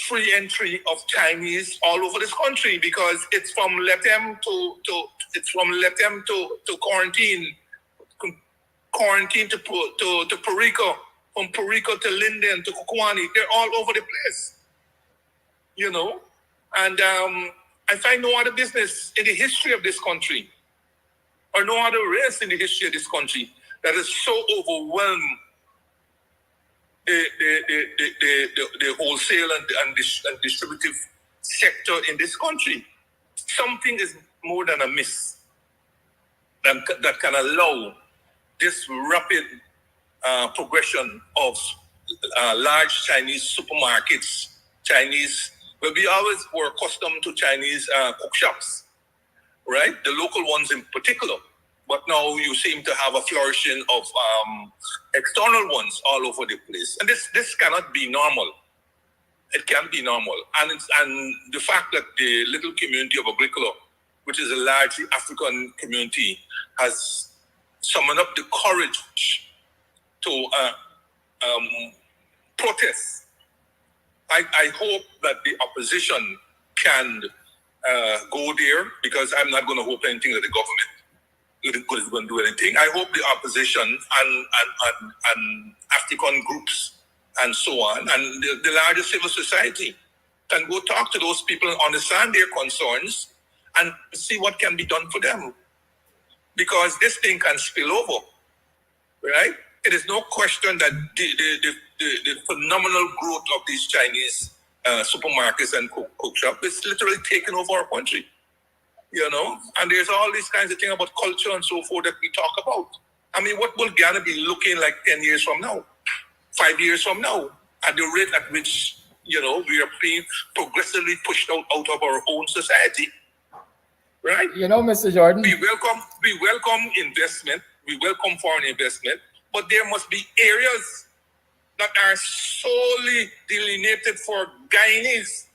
Speaker 8: free entry of Chinese all over this country, because it's from let them to quarantine to Puerto Rico, from Puerto Rico to Linden to Kukwani. They're all over the place, and I find no other business in the history of this country, or no other race in the history of this country, that is so overwhelmed the wholesale and distributive sector in this country. Something is more than a miss that can allow this rapid progression of large Chinese supermarkets, well, we always were accustomed to Chinese cook shops, right? The local ones in particular. But now you seem to have a flourishing of external ones all over the place. And this cannot be normal. It can't be normal. And the fact that the little community of Agricola, which is a largely African community, has summoned up the courage to protest. I hope that the opposition can go there, because I'm not going to hope anything that the government is going to do anything. I hope the opposition and African groups and so on, and the larger civil society can go talk to those people and understand their concerns and see what can be done for them. Because this thing can spill over, right? It is no question that the phenomenal growth of these Chinese supermarkets and cook shops is literally taking over our country. And there's all these kinds of things about culture and so forth that we talk about. I mean, what will Guyana be looking like 10 years from now?
Speaker 14: 5 years from now, at the rate at which, we are being progressively pushed out of our own society. Right?
Speaker 9: Mr. Jordan.
Speaker 14: We welcome investment, we welcome foreign investment, but there must be areas that are solely delineated for Guyanese.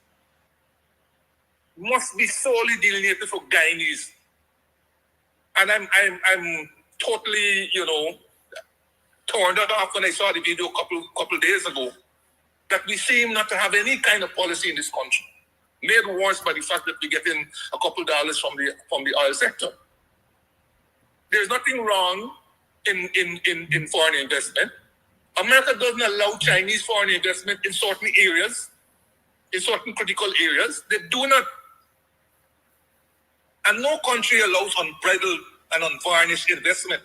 Speaker 14: Must be solely delineated for Guyanese. And I'm totally, torn off when I saw the video a couple days ago, that we seem not to have any kind of policy in this country. Made worse by the fact that we're getting a couple dollars from the oil sector. There's nothing wrong in foreign investment. America doesn't allow Chinese foreign investment in certain areas, in certain critical areas. They do not. And no country allows unbridled and unvarnished investment.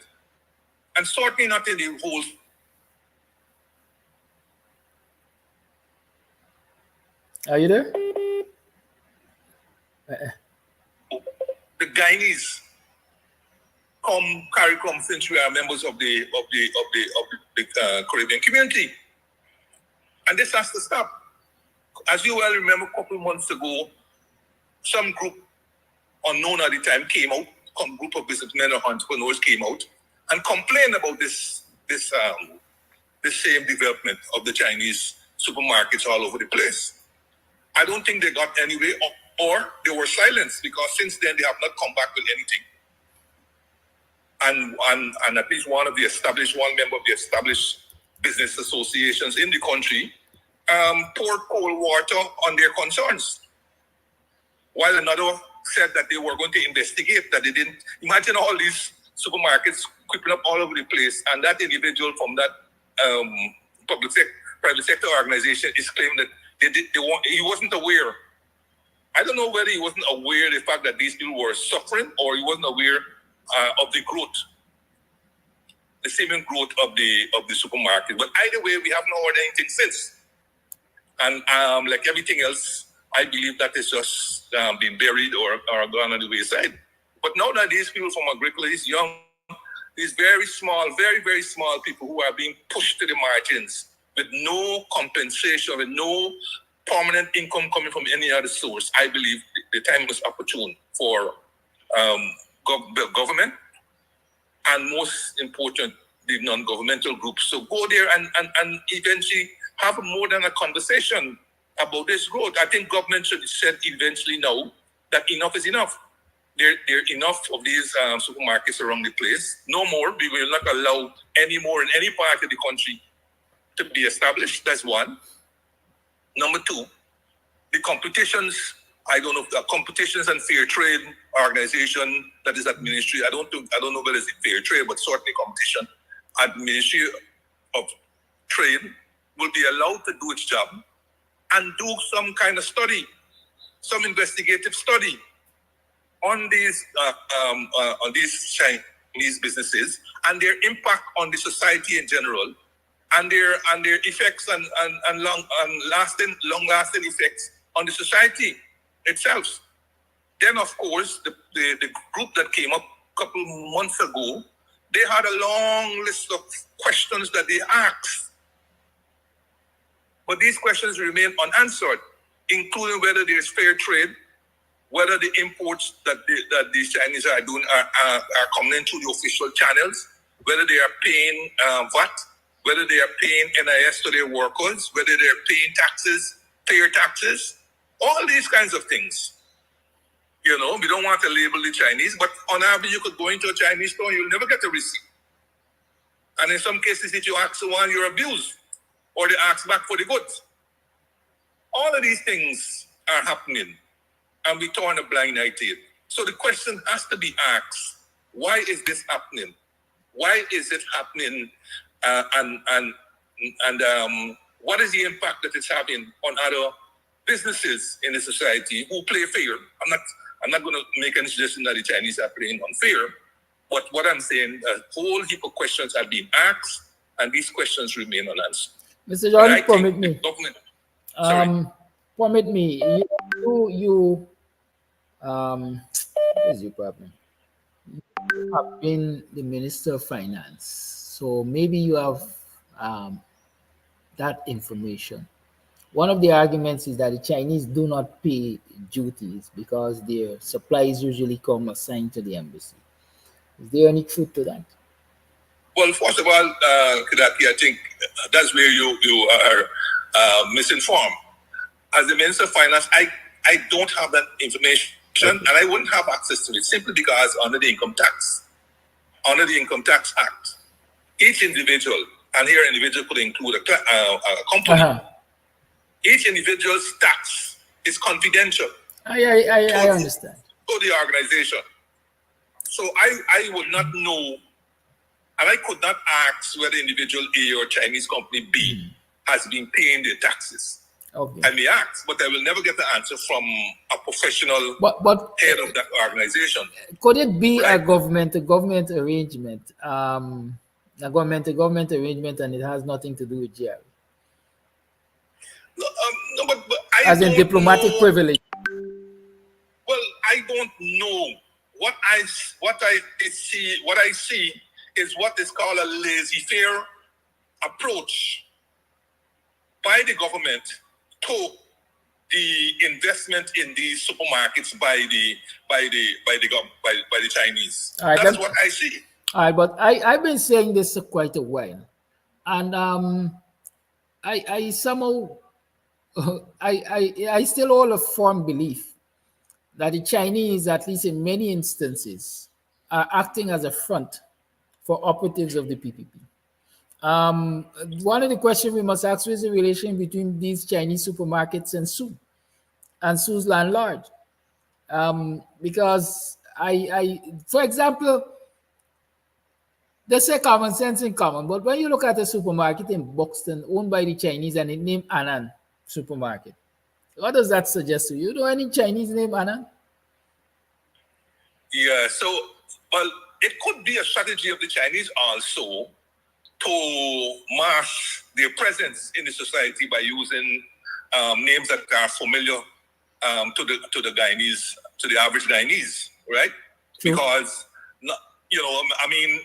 Speaker 14: And certainly not in the whole.
Speaker 9: Are you there?
Speaker 14: The Guyanese come since we are members of the Caribbean community, and this has to stop. As you well remember, a couple months ago, some group unknown at the time came out. Some group of businessmen or entrepreneurs came out and complained about this same development of the Chinese supermarkets all over the place. I don't think they got anywhere, or they were silenced, because since then they have not come back with anything. And at least one member of the established business associations in the country poured cold water on their concerns, while another said that they were going to investigate, that they didn't. Imagine all these supermarkets creeping up all over the place, and that individual from that private sector organization is claiming that he wasn't aware. I don't know whether he wasn't aware of the fact that these people were suffering, or he wasn't aware of the growth, the seeming growth of the supermarket. But either way, we haven't heard anything since. And like everything else, I believe that is just been buried or gone on the wayside. But now that these people from Agricola, these very small, very, very small people who are being pushed to the margins with no compensation, with no permanent income coming from any other source, I believe the time was opportune for government, and most important, the non-governmental groups. So go there and eventually have more than a conversation about this growth. I think government should said eventually now that enough is enough. There are enough of these supermarkets around the place. No more. We will not allow any more in any part of the country to be established. That's one. Number two, the competitions. I don't know if the Competitions and Fair Trade organization that is at Ministry. I don't know whether it's fair trade, but certainly competition at Ministry of Trade will be allowed to do its job and do some kind of study, some investigative study on these Chinese businesses and their impact on the society in general, and their effects and long-lasting effects on the society itself. Then, of course, the group that came up a couple months ago, they had a long list of questions that they asked. But these questions remain unanswered, including whether there's fair trade, whether the imports that these Chinese are doing are coming in through the official channels, whether they are paying VAT, whether they are paying NIS to their workers, whether they're paying taxes, fair taxes, all these kinds of things. We don't want to label the Chinese, but on average, you could go into a Chinese store, you'll never get a receipt. And in some cases, if you ask someone, you're abused, or they ask back for the goods. All of these things are happening, and we turn a blind eye to it. So the question has to be asked, why is this happening? Why is it happening? And what is the impact that it's having on other businesses in the society who play fair? I'm not going to make any suggestion that the Chinese are playing unfair, but what I'm saying, a whole heap of questions have been asked, and these questions remain unanswered.
Speaker 9: Mr. Jordan, permit me. What is your problem? You have been the Minister of Finance, so maybe you have that information. One of the arguments is that the Chinese do not pay duties because their supplies usually come assigned to the embassy. Is there any truth to that?
Speaker 14: Well, first of all, Kidaki, I think that's where you are misinformed. As the Minister of Finance, I don't have that information, and I wouldn't have access to it simply because under the Income Tax Act, each individual, and here individual could include a company, each individual's tax is confidential.
Speaker 9: I understand.
Speaker 14: To the organization. So I would not know, and I could not ask whether individual A or Chinese company B has been paying their taxes.
Speaker 9: Okay.
Speaker 14: I may ask, but I will never get the answer from a professional head of that organization.
Speaker 9: Could it be a government arrangement? A government arrangement, and it has nothing to do with GRE?
Speaker 14: No, but I
Speaker 9: as in diplomatic privilege.
Speaker 14: Well, I don't know. What I see is what is called a laissez-faire approach by the government to the investment in these supermarkets by the Chinese.
Speaker 9: Right,
Speaker 14: that's what I see.
Speaker 9: All right, but I've been saying this for quite a while, and I somehow I still hold a firm belief that the Chinese, at least in many instances, are acting as a front for operatives of the PPP. One of the questions we must ask is the relation between these Chinese supermarkets and Sue, and Sue's landlord. Because for example, they say common sense in common, but when you look at a supermarket in Buxton owned by the Chinese and it named Annan Supermarket, what does that suggest to you? Do any Chinese named Annan?
Speaker 14: Yeah, so, well, it could be a strategy of the Chinese also to mask their presence in the society by using names that are familiar to the Guyanese, to the average Guyanese, right? True. Because, I mean,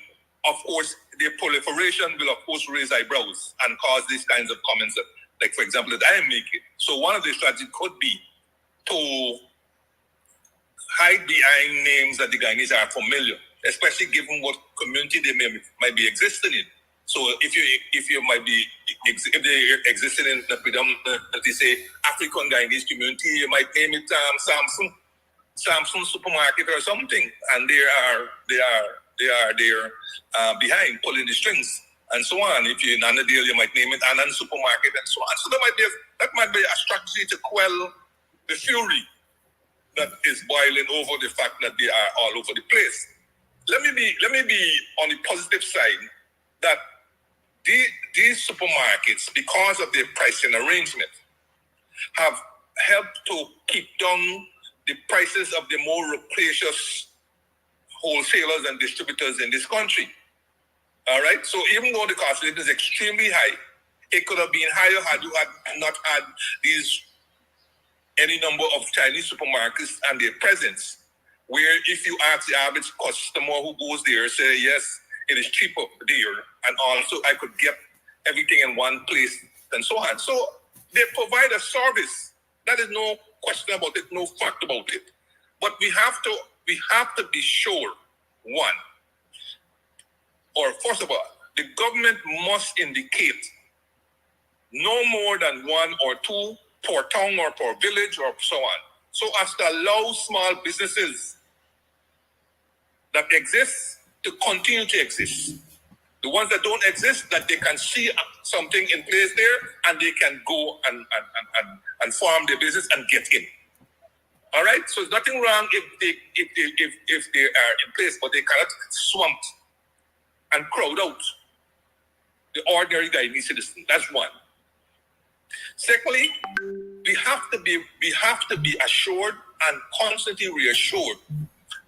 Speaker 14: of course, the proliferation will, of course, raise eyebrows and cause these kinds of comments, like, for example, that I am making. So one of the strategies could be to hide behind names that the Guyanese are familiar, especially given what community they might be existing in. So if you might be, if they're existing in the predominantly say African Guyanese community, you might name it Samsung Supermarket or something, and they are there behind pulling the strings and so on. If you're in Annandale, you might name it Annan Supermarket and so on. So that might be a strategy to quell the fury that is boiling over the fact that they are all over the place. Let me be on the positive side that these supermarkets, because of their pricing arrangement, have helped to keep down the prices of the more rapacious wholesalers and distributors in this country. All right? So even though the cost of living is extremely high, it could have been higher had you not had any number of Chinese supermarkets and their presence, where if you ask the average customer who goes there, say, yes, it is cheaper there, and also I could get everything in one place, and so on. So they provide a service. That is no question about it, no fact about it. But we have to be sure, one, or first of all, the government must indicate no more than one or two per town or per village or so on, so as to allow small businesses that exist to continue to exist. The ones that don't exist, that they can see something in place there and they can go and farm their business and get in. All right? So there's nothing wrong if they are in place, but they cannot swamp and crowd out the ordinary Guyanese citizen. That's one. Secondly, we have to be assured and constantly reassured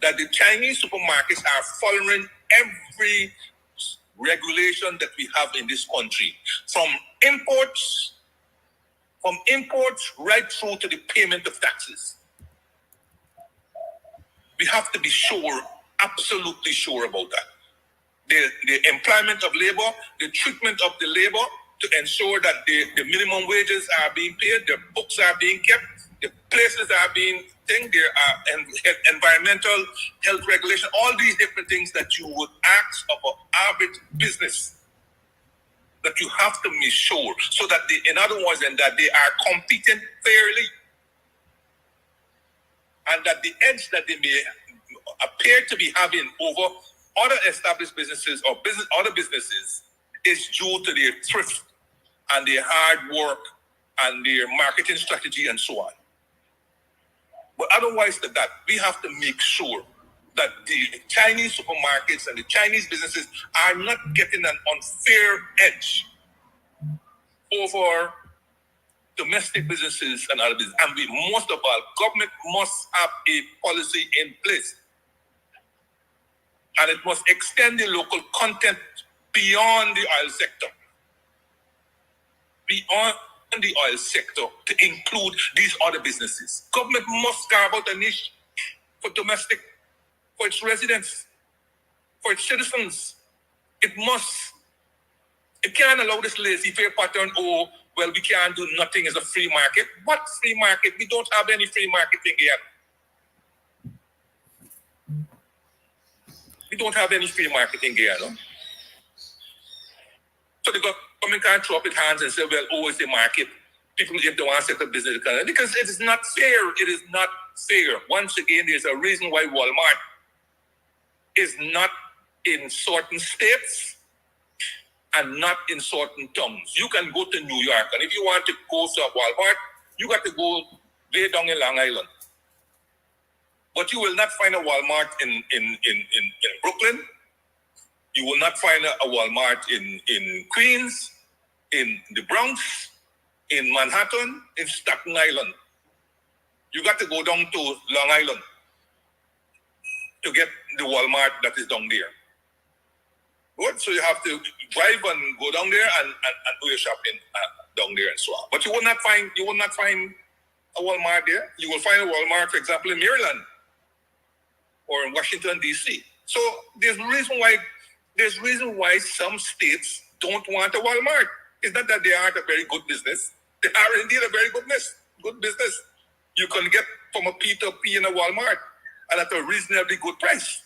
Speaker 14: that the Chinese supermarkets are following every regulation that we have in this country, from imports right through to the payment of taxes. We have to be sure, absolutely sure about that. The employment of labor, the treatment of the labor, to ensure that the minimum wages are being paid, the books are being kept, the places are being thing, there are environmental health regulation, all these different things that you would ask of an average business that you have to make sure, so that in other words, and that they are competing fairly, and that the edge that they may appear to be having over other established businesses or other businesses is due to their thrift and their hard work and their marketing strategy and so on. But otherwise than that, we have to make sure that the Chinese supermarkets and the Chinese businesses are not getting an unfair edge over domestic businesses and other businesses. And most of all, government must have a policy in place. And it must extend the local content beyond the oil sector. Beyond the oil sector to include these other businesses. Government must carve out a niche for domestic, for its residents, for its citizens. It can't allow this laissez-faire pattern, oh, well, we can't do nothing as a free market. What free market? We don't have any free market thing yet. We don't have any free marketing here, no? So the government can't throw up its hands and say, well, oh, it's the market. People, if they want to set up business, because it is not fair. It is not fair. Once again, there's a reason why Walmart is not in certain states and not in certain towns. You can go to New York, and if you want to go to a Walmart, you got to go way down in Long Island. But you will not find a Walmart in Brooklyn. You will not find a Walmart in Queens, in the Bronx, in Manhattan, in Staten Island. You got to go down to Long Island to get the Walmart that is down there. Good? So you have to drive and go down there and do your shopping down there and so on. But you will not find a Walmart there. You will find a Walmart, for example, in Maryland or in Washington, D.C. So there's reason why some states don't want a Walmart. It's not that they aren't a very good business. They are indeed a very good business. You can get from a P to a P in a Walmart and at a reasonably good price.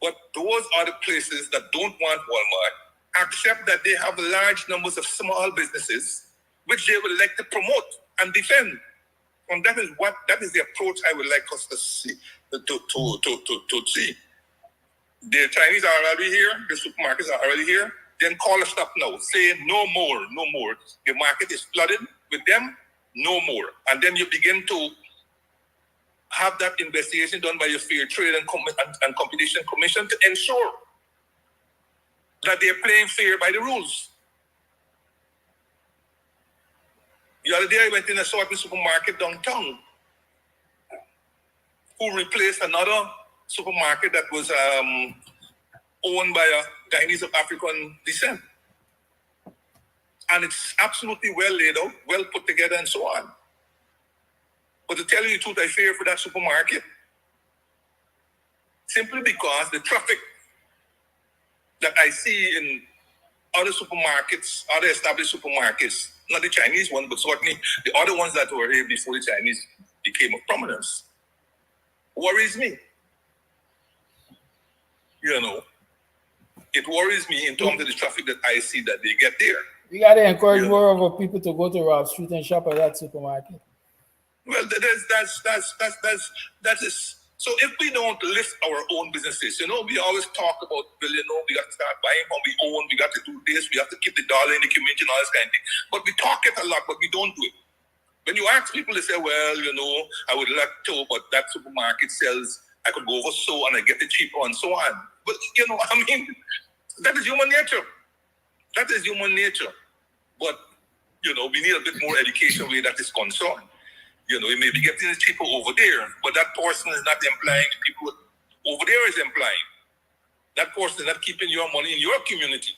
Speaker 14: But those are the places that don't want Walmart, accept that they have large numbers of small businesses which they would like to promote and defend. And that is the approach I would like us to see. To see. The Chinese are already here, the supermarkets are already here. Then call a stop now. Say no more. The market is flooded with them, no more. And then you begin to have that investigation done by your Fair Trade and Competition Commission to ensure that they're playing fair by the rules. The other day I went in a certain supermarket downtown who replaced another supermarket that was owned by a Guyanese of African descent. And it's absolutely well laid out, well put together and so on. But to tell you the truth, I fear for that supermarket. Simply because the traffic that I see in other supermarkets, other established supermarkets, not the Chinese one, but certainly the other ones that were here before the Chinese became of prominence, worries me. You know, it worries me in terms of the traffic that I see that they get there.
Speaker 9: We got to encourage more of our people to go to Rob Street and shop at that supermarket.
Speaker 14: Well, that is. So if we don't lift our own businesses, you know, we always talk about, well, you know, we got to start buying from we own, we got to do this, we have to keep the dollar in the community and all this kind of thing. But we talk it a lot, but we don't do it. When you ask people, they say, well, you know, I would like to, but that supermarket sells, I could go over so and I get it cheaper and so on. But, you know, I mean, that is human nature. That is human nature. But, you know, we need a bit more education where that is concerned. You know, you may be getting it cheaper over there, but that person is not implying people over there is implying. That person is not keeping your money in your community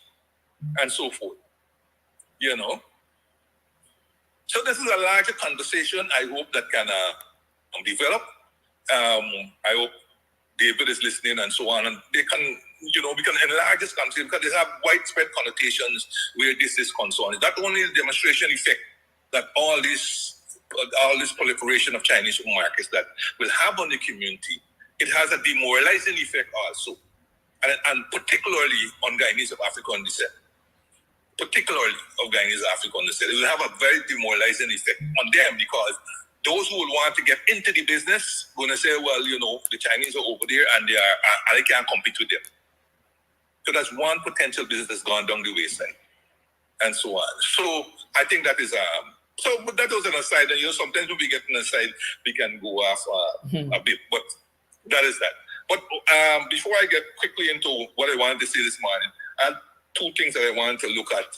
Speaker 14: and so forth. You know? So this is a larger conversation I hope that can develop. I hope David is listening and so on, and they can we can enlarge this country because they have widespread connotations where this is concerned. It's not only the demonstration effect that all this proliferation of Chinese markets that will have on the community, it has a demoralizing effect also, and particularly on Guyanese of African descent. Particularly of Guyanese of African descent. It will have a very demoralizing effect on them because those who will want to get into the business going to say, well, the Chinese are over there and I can't compete with them. So that's one potential business that's gone down the wayside, and so on. So I think that is but that was an aside. And sometimes when we get an aside, we can go off a bit, but that is that. But before I get quickly into what I wanted to say this morning, I had two things that I wanted to look at.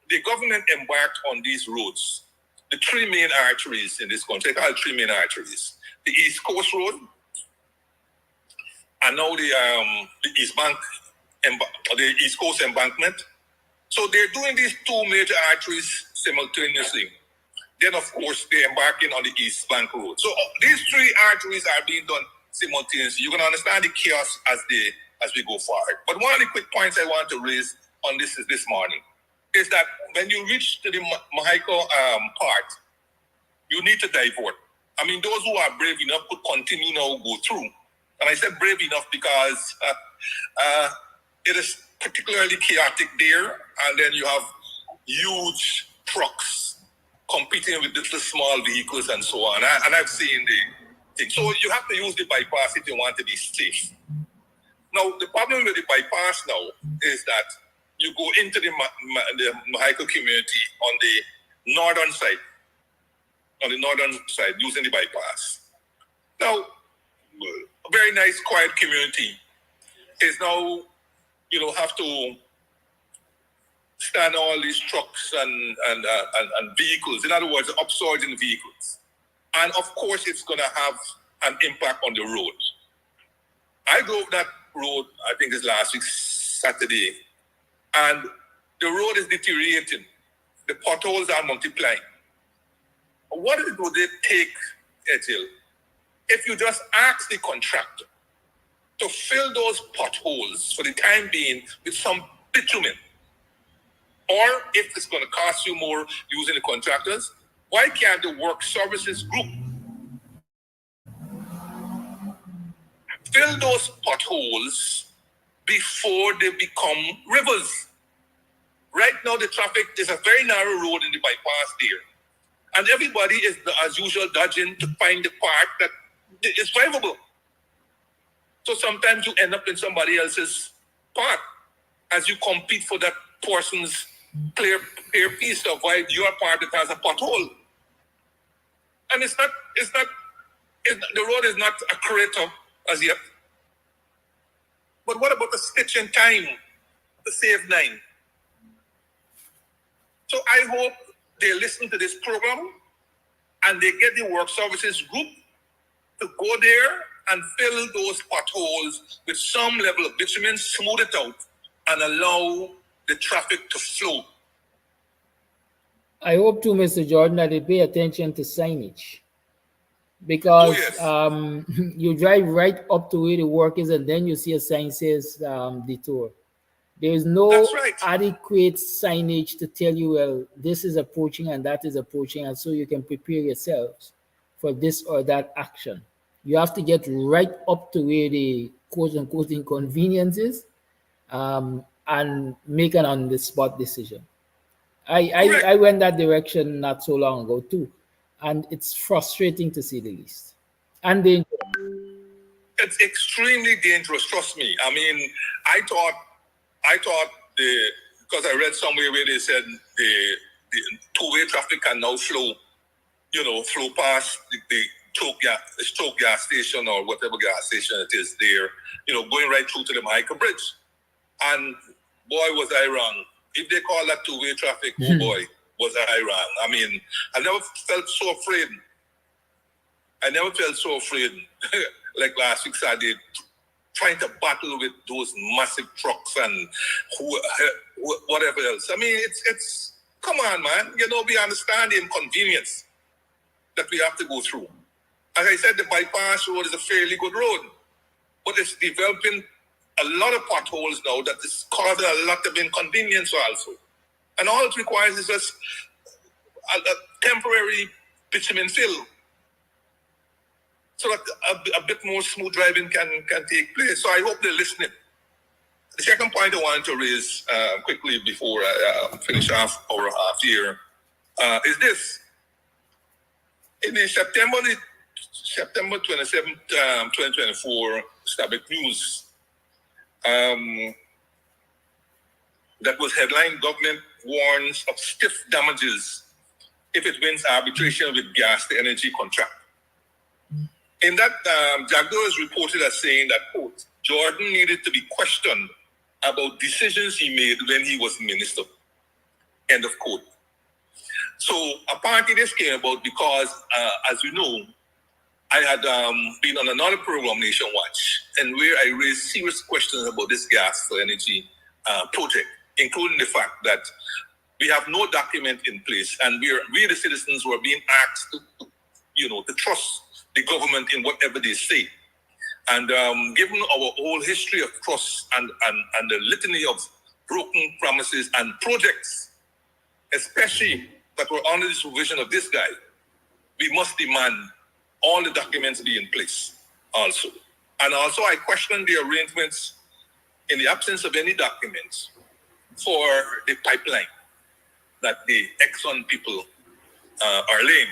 Speaker 14: The government embarked on these roads, the three main arteries in this country. They call it three main arteries: the East Coast Road, and now the the East Coast Embankment. So they're doing these two major arteries simultaneously. Then, of course, they're embarking on the East Bank Road. So these three arteries are being done simultaneously. You can understand the chaos as we go forward. But one of the quick points I want to raise on this morning is that when you reach to the Mahiko part, you need to divert. I mean, those who are brave enough could continue now go through. And I said brave enough because it is particularly chaotic there, and then you have huge trucks competing with the small vehicles and so on. And I've seen the thing. So you have to use the bypass if you want to be safe. Now, the problem with the bypass now is that you go into the Mahiko community on the northern side, using the bypass. Now, a very nice, quiet community is now, have to stand all these trucks and vehicles. In other words, upsurge in vehicles. And of course, it's going to have an impact on the road. I drove that road, I think it's last week, Saturday, and the road is deteriorating. The potholes are multiplying. What would it take, Ethel, if you just ask the contractor to fill those potholes for the time being with some bitumen? Or if it's going to cost you more using the contractors, why can't the work services group fill those potholes before they become rivers? Right now, the traffic is a very narrow road in the bypass there. And everybody is, as usual, dodging to find the part that is drivable. So sometimes you end up in somebody else's part as you compete for that person's clear piece to avoid your part that has a pothole. And the road is not a crater as yet. But what about the stitch in time to save 9? So I hope they listen to this program and they get the work services group to go there and fill those potholes with some level of bitumen, smooth it out, and allow the traffic to flow.
Speaker 9: I hope too, Mr. Jordan, that they pay attention to signage. Because you drive right up to where the work is and then you see a sign says detour. There is no adequate signage to tell you, well, this is approaching and that is approaching, and so you can prepare yourselves for this or that action. You have to get right up to where the quote-unquote inconvenience is and make an on-the-spot decision. I went that direction not so long ago too, and it's frustrating to say the least. And
Speaker 14: it's extremely dangerous, trust me. I mean, I thought because I read somewhere where they said the two-way traffic can now flow past the Choke gas station or whatever gas station it is there, going right through to the Mahiko Bridge. And boy, was I wrong. If they call that two-way traffic, oh boy, was I wrong. I mean, I never felt so afraid like last week Saturday, trying to battle with those massive trucks and whatever else. I mean, it's come on, man. We understand the inconvenience that we have to go through. As I said, the bypass road is a fairly good road, but it's developing a lot of potholes now that is causing a lot of inconvenience also. And all it requires is just a temporary bitumen fill so that a bit more smooth driving can take place. So I hope they're listening. The second point I wanted to raise quickly before I finish off our half year is this. In the September 27th, 2024 Stabic News, that was headline, government warns of stiff damages if it wins arbitration with gas to energy contract. In that, Jagdo is reported as saying that, quote, Jordan needed to be questioned about decisions he made when he was minister, end of quote. So apparently this came about because, as you know, I had been on another program, Nation Watch, and where I raised serious questions about this gas for energy project, including the fact that we have no document in place, and we the citizens were being asked to trust the government in whatever they say. And given our whole history of trust and the litany of broken promises and projects, especially that were under the supervision of this guy, we must demand all the documents be in place also. And also I question the arrangements in the absence of any documents for the pipeline that the Exxon people are laying,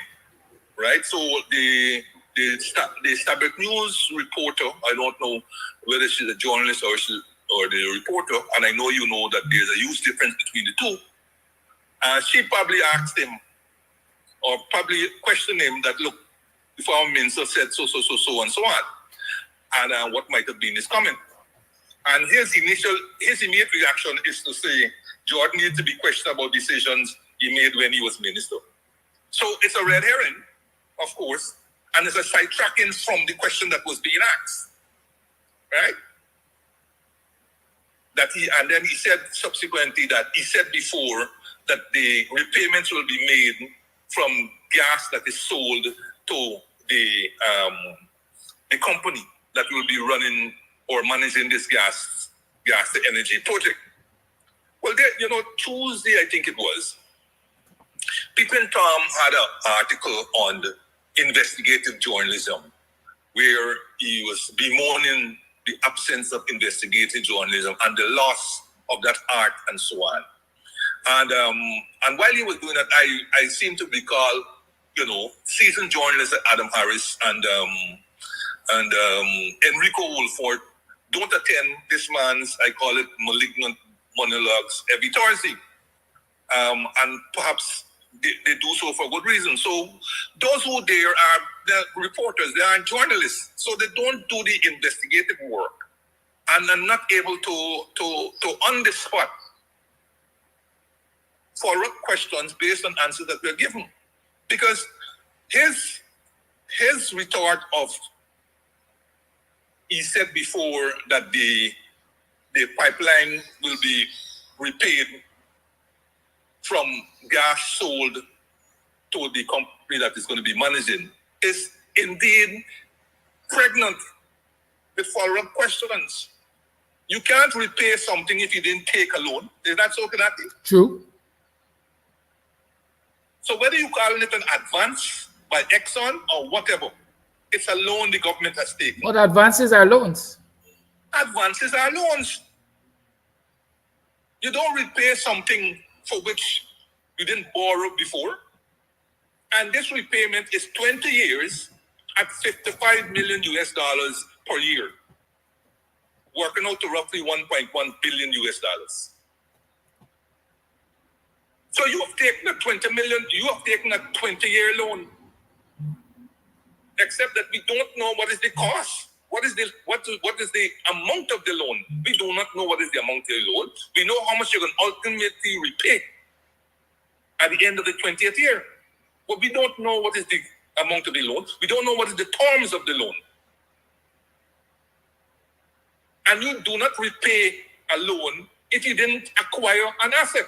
Speaker 14: right? So the Stabic News reporter, I don't know whether she's a journalist or the reporter, and I know you know that there's a huge difference between the two. She probably asked him, or probably questioned him that, look, the former minister said so, and so on. And what might have been his comment. And his immediate reaction is to say, Jordan needs to be questioned about decisions he made when he was minister. So it's a red herring, of course, and it's a sidetracking from the question that was being asked, right? And then he said subsequently that he said before that the repayments will be made from gas that is sold to the company that will be running or managing this gas to energy project. Well, Tuesday, I think it was, Peter and Tom had an article on investigative journalism where he was bemoaning the absence of investigative journalism and the loss of that art and so on. And while he was doing that, I seem to recall, seasoned journalists like Adam Harris and Enrico Wolford don't attend this man's, I call it, malignant monologues every Thursday. And perhaps they do so for good reason. So those who there are the reporters, they are journalists. So they don't do the investigative work and are not able to on the spot follow up questions based on answers that were given. Because his retort of, he said before that the pipeline will be repaid from gas sold to the company that is going to be managing, is indeed pregnant with follow-up questions. You can't repay something if you didn't take a loan. Is that so, Kanati?
Speaker 9: True.
Speaker 14: So whether you call it an advance by Exxon or whatever, it's a loan the government has taken.
Speaker 9: But advances are loans.
Speaker 14: Advances are loans. You don't repay something for which you didn't borrow before. And this repayment is 20 years at $55 million per year, working out to roughly $1.1 billion. So you have taken a 20 million, you have taken a 20-year loan. Except that we don't know what is the cost. What is the amount of the loan? We do not know what is the amount of the loan. We know how much you can ultimately repay at the end of the 20th year. But we don't know what is the amount of the loan. We don't know what is the terms of the loan. And you do not repay a loan if you didn't acquire an asset.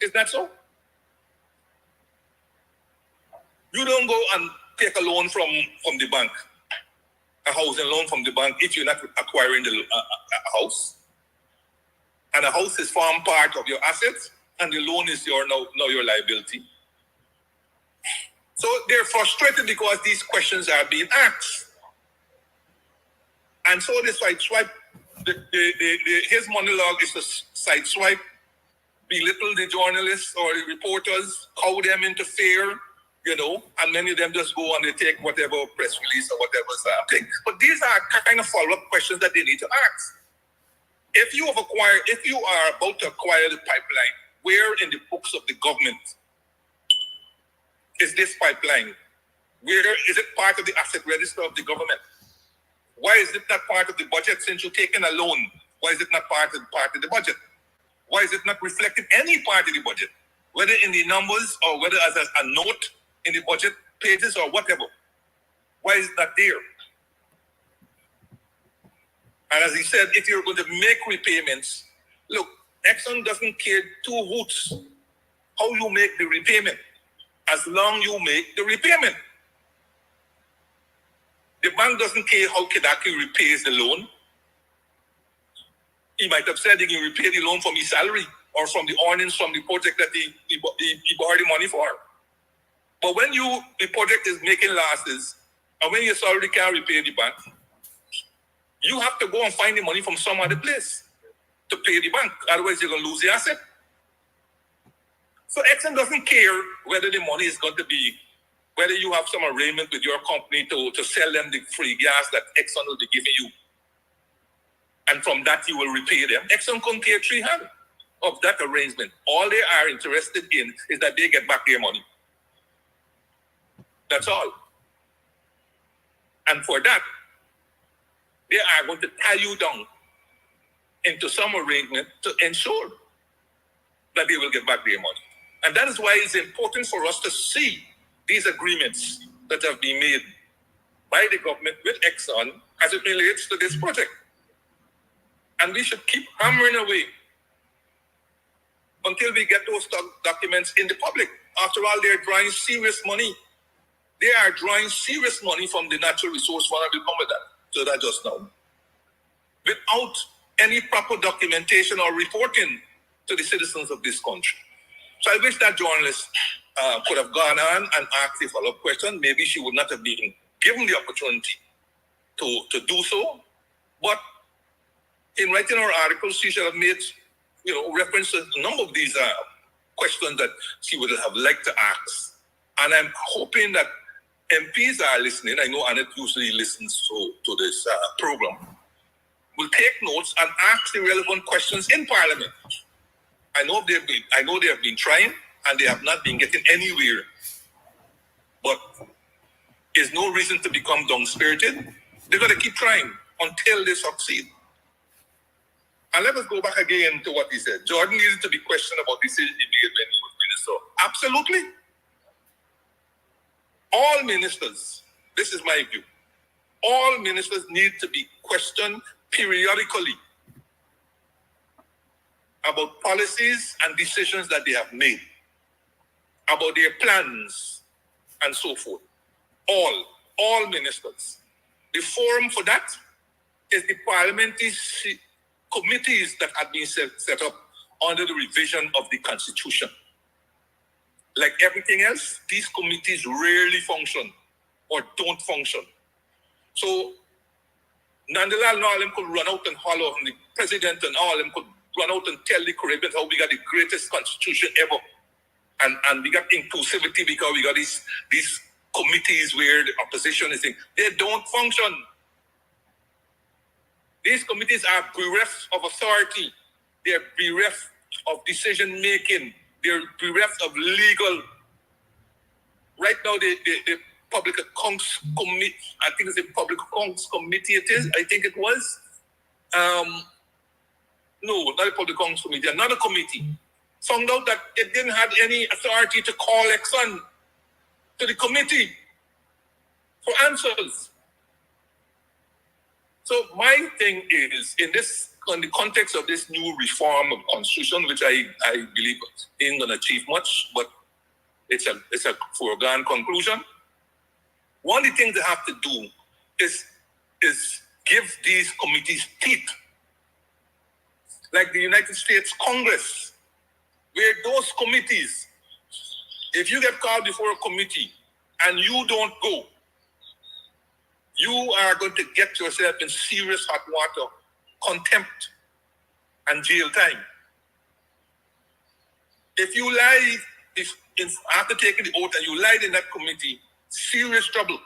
Speaker 14: Is that so? You don't go and take a loan from the bank, a housing loan from the bank, if you're not acquiring a house. And a house is form part of your assets, and the loan is now your liability. So they're frustrated because these questions are being asked. And so they sideswipe, his monologue is to sideswipe, belittle the journalists or the reporters, cow them into fear, and many of them just go and they take whatever press release or whatever's happening. But these are kind of follow-up questions that they need to ask. If you are about to acquire the pipeline, where in the books of the government is this pipeline? Where is it part of the asset register of the government? Why is it not part of the budget since you're taking a loan? Why is it not part of the budget? Why is it not reflected any part of the budget? Whether in the numbers or whether as a note in the budget pages or whatever. Why is it not there? And as he said, if you're going to make repayments, look, Exxon doesn't care two hoots how you make the repayment, as long you make the repayment. The bank doesn't care how Kidaki repays the loan. He might have said he can repay the loan from his salary or from the earnings from the project that he borrowed the money for. But when the project is making losses, and when your salary can't repay the bank, you have to go and find the money from some other place to pay the bank. Otherwise, you're going to lose the asset. So Exxon doesn't care whether the money is going to be, whether you have some arrangement with your company to sell them the free gas that Exxon will be giving you. And from that, you will repay them. Exxon couldn't care 300 of that arrangement. All they are interested in is that they get back their money. That's all. And for that, they are going to tie you down into some arrangement to ensure that they will get back their money. And that is why it's important for us to see these agreements that have been made by the government with Exxon as it relates to this project. And we should keep hammering away until we get those documents in the public. After all, they're drawing serious money. They are drawing serious money from the Natural Resource Fund. I will come with that. So that just now. Without any proper documentation or reporting to the citizens of this country. So I wish that journalist could have gone on and asked a follow-up question. Maybe she would not have been given the opportunity to do so. But in writing her article, she should have made reference to a number of these questions that she would have liked to ask. And I'm hoping that MPs are listening. I know Annette usually listens to this program. Will take notes and ask the relevant questions in Parliament. I know they have been trying and they have not been getting anywhere. But there's no reason to become down-spirited. They're going to keep trying until they succeed. And let us go back again to what he said. Jordan needed to be questioned about decision he made when he was minister. Absolutely. All ministers, this is my view, all ministers need to be questioned periodically about policies and decisions that they have made, about their plans, and so forth. All ministers. The forum for that is the parliamentary committees that have been set up under the revision of the Constitution. Like everything else, these committees rarely function or don't function. So, Nandalal and all them could run out and holler, and the president and all them could run out and tell the Caribbeans how we got the greatest constitution ever. And we got inclusivity because we got these committees where the opposition is saying, they don't function. These committees are bereft of authority. They're bereft of decision-making. They're bereft of legal. Right now, the Public Accounts Committee, I think it's the Public Accounts Committee it is, I think it was. No, not the Public Accounts Committee, another committee. Found out that it didn't have any authority to call Exxon to the committee for answers. So my thing is, in the context of this new reform of Constitution, which I believe ain't gonna achieve much, but it's a foregone conclusion. One of the things they have to do is give these committees teeth. like the United States Congress, where those committees, if you get called before a committee and you don't go, you are going to get yourself in serious hot water, contempt, and jail time. If you lie, if after taking the oath and you lied in that committee, serious trouble,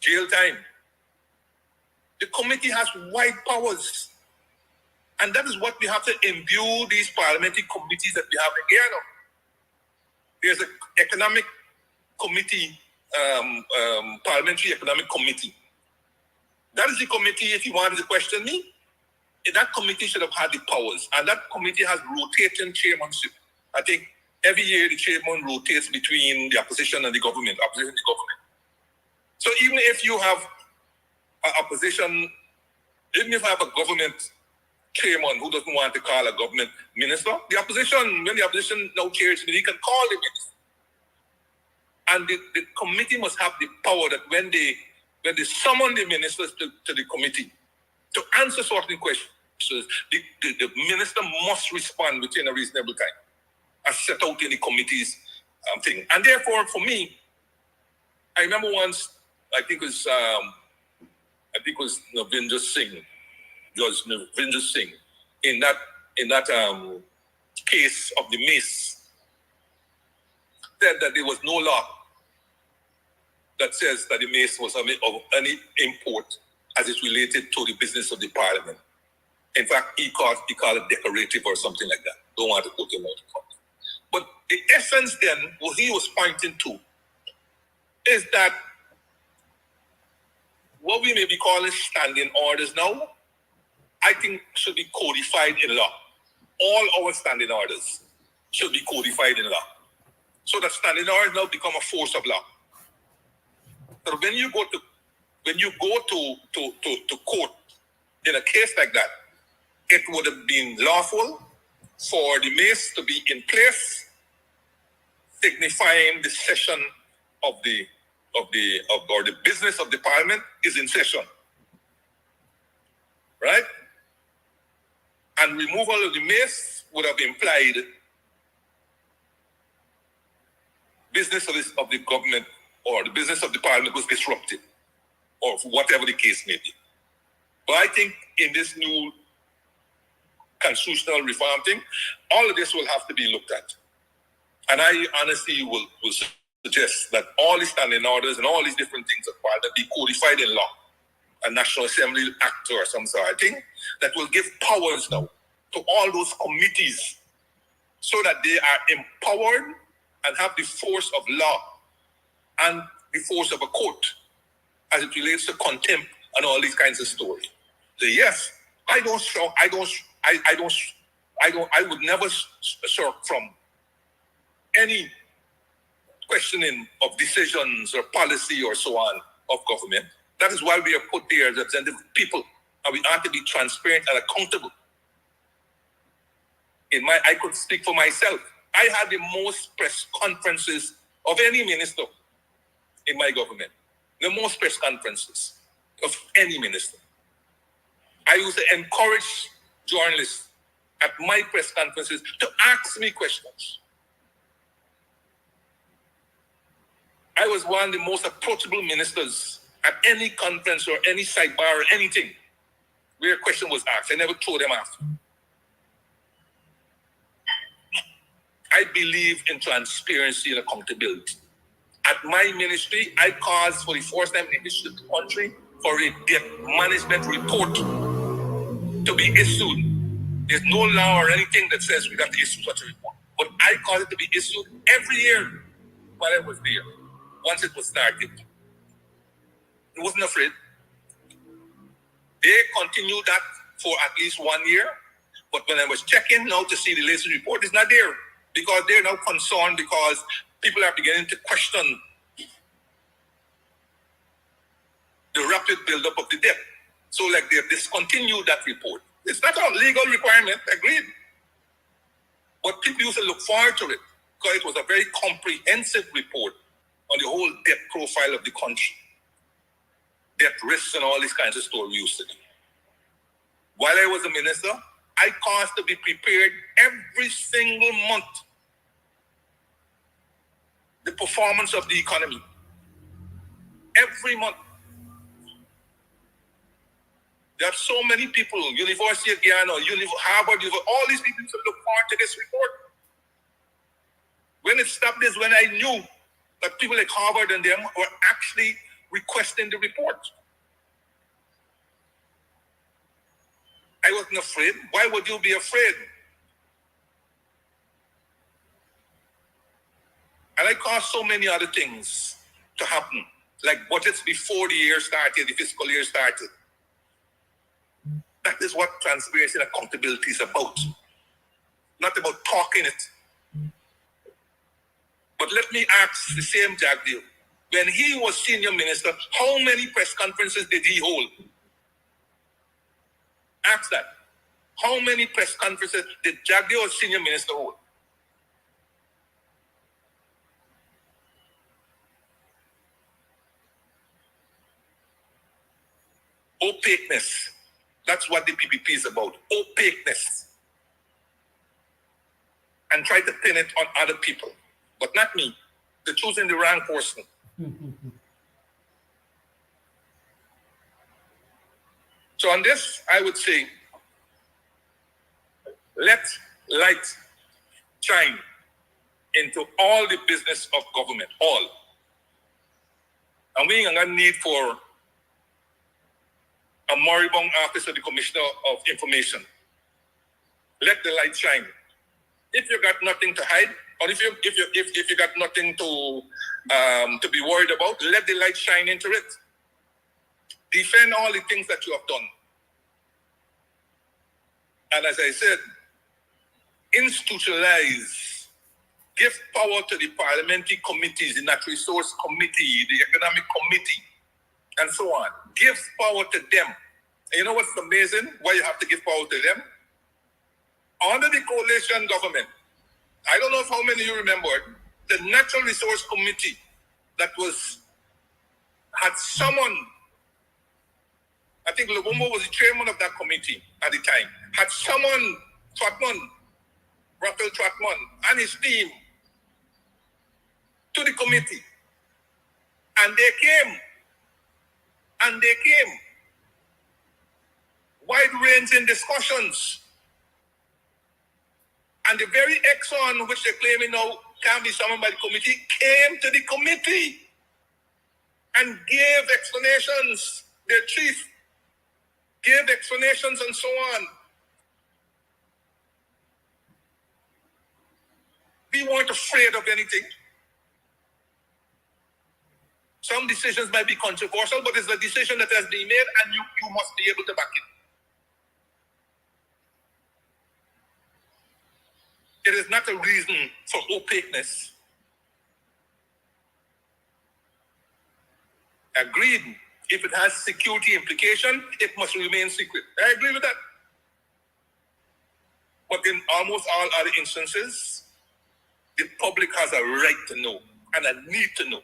Speaker 14: jail time. The committee has wide powers. And that is what we have to imbue these parliamentary committees that we have in Guyana. There's an economic committee, parliamentary economic committee. That is the committee, if you wanted to question me, that committee should have had the powers. And that committee has rotating chairmanship. I think every year the chairman rotates between the opposition and the government, opposition and the government. So even if you have an opposition, even if you have a government chairman who doesn't want to call a government minister, the opposition, when the opposition now chairs, he can call the minister. And the committee must have the power that when they summon the ministers to the committee to answer certain questions, the minister must respond within a reasonable time, as set out in the committee's thing. And therefore, for me, I remember once, I think it was Navinder Singh, Judge Navinder Singh, in that case of the mace, said that there was no law that says that the mace was of any import as it related to the business of the parliament. In fact, he called it decorative or something like that. Don't want to put him out. But the essence then, what he was pointing to, is that what we may be calling standing orders now, I think should be codified in law. All our standing orders should be codified in law. So that standing orders now become a force of law. So when you go to court in a case like that, it would have been lawful for the mace to be in place, signifying the session of the business of the parliament is in session, right? And removal of the mace would have implied business of the government or the business of the parliament was disrupted, or whatever the case may be. But I think in this new constitutional reform thing, all of this will have to be looked at. And I honestly will suggest that all these standing orders and all these different things of parliament be codified in law, a National Assembly Act or some sort of thing that will give powers now to all those committees so that they are empowered and have the force of law and the force of a court as it relates to contempt and all these kinds of stories. So yes, I would never shirk from any questioning of decisions or policy or so on of government. That is why we are put there as representative people, and we ought to be transparent and accountable. I could speak for myself. I had the most press conferences of any minister in my government. The most press conferences of any minister. I used to encourage journalists at my press conferences to ask me questions. I was one of the most approachable ministers at any conference or any sidebar or anything where a question was asked. I never threw them after. I believe in transparency and accountability. At my ministry, I called for the first time in the history of the country for a debt management report to be issued. There's no law or anything that says we have to issue such a report. But I called it to be issued every year while I was there, once it was started. I wasn't afraid. They continued that for at least 1 year. But when I was checking now to see the latest report, it's not there. Because they're now concerned because people are beginning to question the rapid buildup of the debt. So like they've discontinued that report. It's not a legal requirement, agreed. But people used to look forward to it because it was a very comprehensive report on the whole debt profile of the country. Debt risks and all these kinds of stories we used to do. While I was a minister, I cause to be prepared every single month. The performance of the economy. Every month. There are so many people, University of Guyana, Harvard, all these people should look forward to this report. When it stopped is when I knew that people like Harvard and them were actually requesting the report. I wasn't afraid. Why would you be afraid? And I caused so many other things to happen, like budgets before the year started, the fiscal year started. That is what transparency and accountability is about. Not about talking it. But let me ask the same Jagdeo. When he was senior minister, how many press conferences did he hold? Ask that. How many press conferences did Jagdeo as senior minister hold? Opaqueness. That's what the PPP is about. Opaqueness. And try to pin it on other people. But not me. They're choosing the wrong person. So on this, I would say, let light shine into all the business of government, all. And we ain't gonna need for a moribund office of the Commissioner of Information. Let the light shine. If you got nothing to hide, or if you got nothing to be worried about, let the light shine into it. Defend all the things that you have done. And as I said, institutionalize, give power to the parliamentary committees, the natural resource committee, the economic committee, and so on. Give power to them. And you know what's amazing? Why you have to give power to them? Under the coalition government, I don't know if how many of you remember, the natural resource committee that had someone, I think Lubumbo was the chairman of that committee at the time, had someone, Raphael Trotman, and his team to the committee. And they came. Wide-ranging discussions. And the very Exxon, which they're claiming now can be summoned by the committee, came to the committee and gave explanations. Their chief gave explanations and so on. We weren't afraid of anything. Some decisions might be controversial, but it's a decision that has been made and you must be able to back it. It is not a reason for opaqueness. Agreed. If it has security implication, it must remain secret. I agree with that. But in almost all other instances, the public has a right to know and a need to know.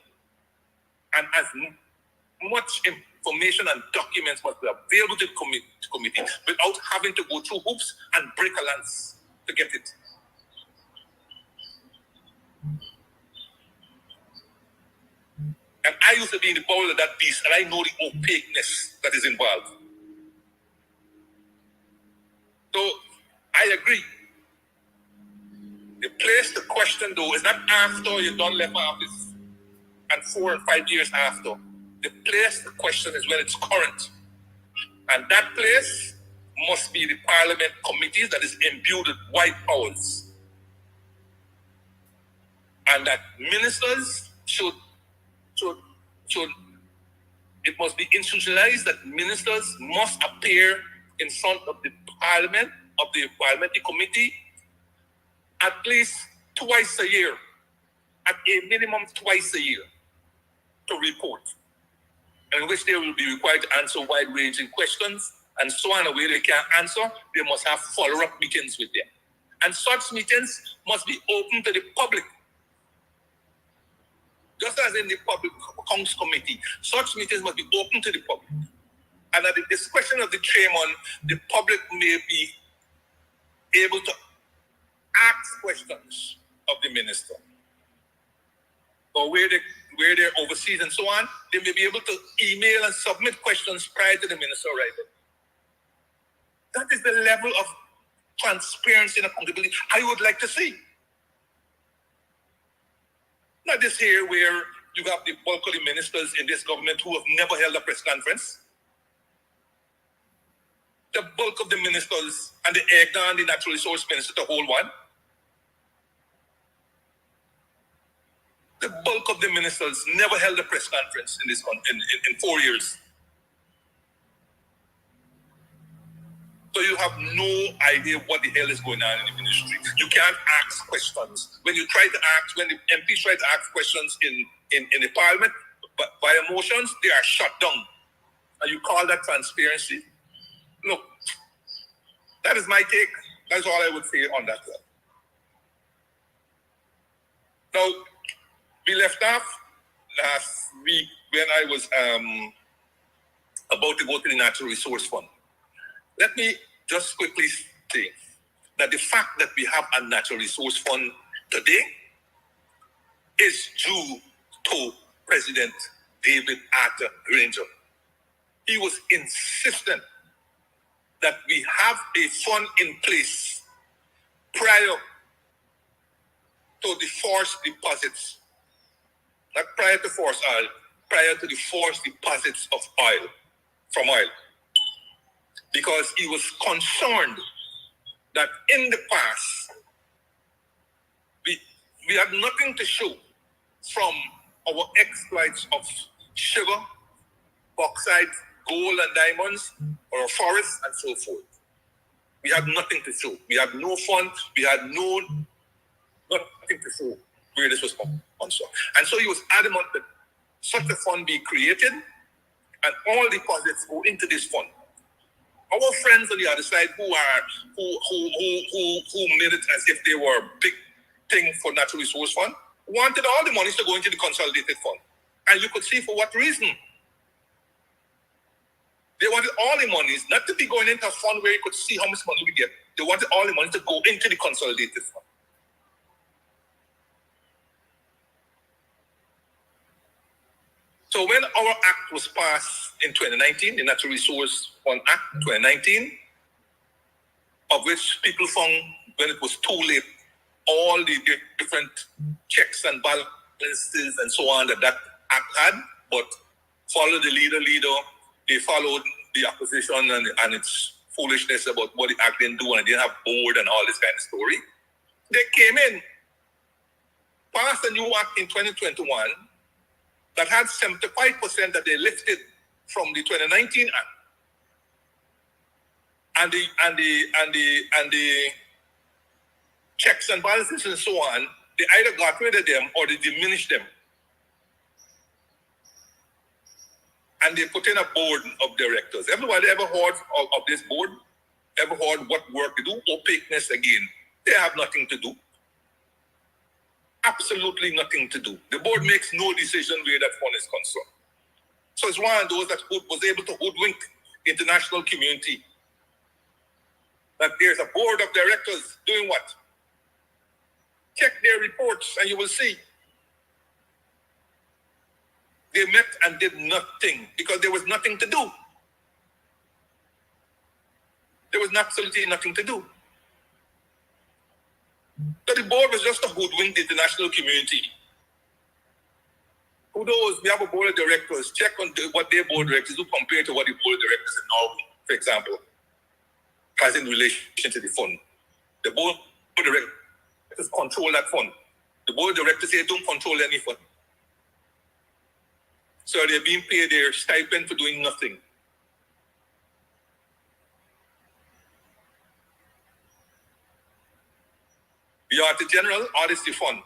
Speaker 14: And as much information and documents must be available to the committee without having to go through hoops and break a lance to get it. And I used to be in the bowl of that beast, and I know the opaqueness that is involved. So I agree. The place to question, though, is not after you've done left office and 4 and 5 years after. The place to question is when it's current. And that place must be the Parliament committees that is imbued with wide powers. And that ministers should it must be institutionalized that ministers must appear in front of the Parliament, of the Parliamentary Committee, at least twice a year, at a minimum twice a year, to report, in which they will be required to answer wide-ranging questions, and so on. Where they can't answer, they must have follow-up meetings with them. And such meetings must be open to the public. Just as in the Public Accounts Committee, such meetings must be open to the public. And at the discretion of the chairman, the public may be able to ask questions of the minister, or where they're overseas and so on, they may be able to email and submit questions prior to the minister arriving. That is the level of transparency and accountability I would like to see. Not this here where you have the bulk of the ministers in this government who have never held a press conference. The bulk of the ministers and the EGNA and the natural resource minister, the whole one. The bulk of the ministers never held a press conference in this in 4 years. So you have no idea what the hell is going on in the ministry. You can't ask questions. When the MPs try to ask questions in the parliament, but by motions, they are shut down. And you call that transparency? Look, that is my take. That's all I would say on that. Now, we left off last week when I was about to go to the Natural Resource Fund. Let me just quickly say that the fact that we have a Natural Resource Fund today is due to President David Arthur Granger. He was insistent that we have a fund in place prior to the forced deposits, not prior to forced oil, prior to the forced deposits of oil, from oil. Because he was concerned that in the past, we had nothing to show from our exploits of sugar, bauxite, gold and diamonds, or forests and so forth. We had nothing to show. We had no fund. We had nothing to show where this was concerned. And so he was adamant that such a fund be created and all deposits go into this fund. Our friends on the other side who made it as if they were a big thing for Natural Resource Fund wanted all the monies to go into the consolidated fund. And you could see for what reason. They wanted all the monies not to be going into a fund where you could see how much money we get. They wanted all the money to go into the consolidated fund. So when our act was passed in 2019, the Natural Resource Fund Act 2019, of which people found when it was too late, all the different checks and balances and so on that act had, but followed the leader, they followed the opposition and its foolishness about what the act didn't do and it didn't have board and all this kind of story. They came in, passed a new act in 2021 that had 75% that they lifted from the 2019 act. And the checks and balances and so on, they either got rid of them or they diminished them. And they put in a board of directors. Everybody ever heard of this board? Ever heard what work they do? Opaqueness again. They have nothing to do. Absolutely nothing to do. The board makes no decision where that fund is concerned. So it's one of those that was able to hoodwink the international community. That there's a board of directors doing what? Check their reports and you will see. They met and did nothing because there was nothing to do. There was absolutely nothing to do. So the board was just to hoodwink the international community. Who knows? We have a board of directors. Check on what their board of directors do compared to what the board of directors in Norway, for example, has in relation to the fund. The board of directors control that fund. The board of directors here don't control any fund. So they're being paid their stipend for doing nothing. The Auditor General audits the fund.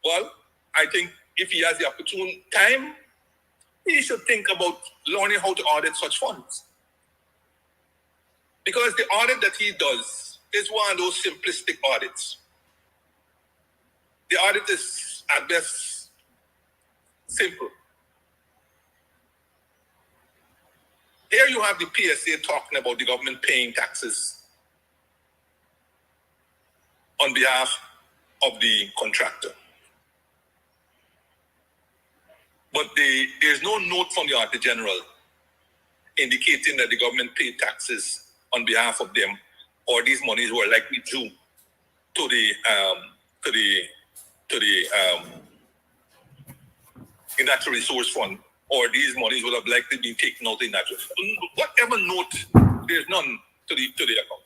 Speaker 14: Well, I think if he has the opportune time, he should think about learning how to audit such funds. Because the audit that he does is one of those simplistic audits. The audit is at best simple. Here you have the PSA talking about the government paying taxes. on behalf of the contractor. But there's no note from the Auditor General indicating that the government paid taxes on behalf of them, or these monies were likely due to the natural resource fund, or these monies would have likely been taken out in natural. Whatever note, there's none to the account.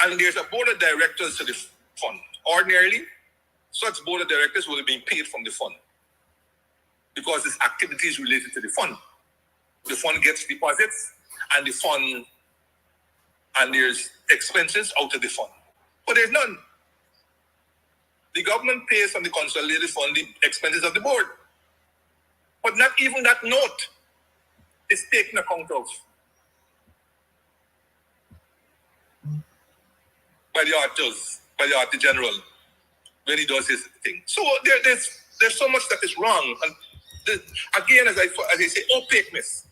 Speaker 14: And there's a board of directors to the fund. Ordinarily, such board of directors would have been paid from the fund because its activities related to the fund. The fund gets deposits, and there's expenses out of the fund. But there's none. The government pays from the consolidated fund the expenses of the board. But not even that note is taken account of by the auditors, by the Auditor General, when he does his thing. So there's so much that is wrong. And again, as I say, opaqueness.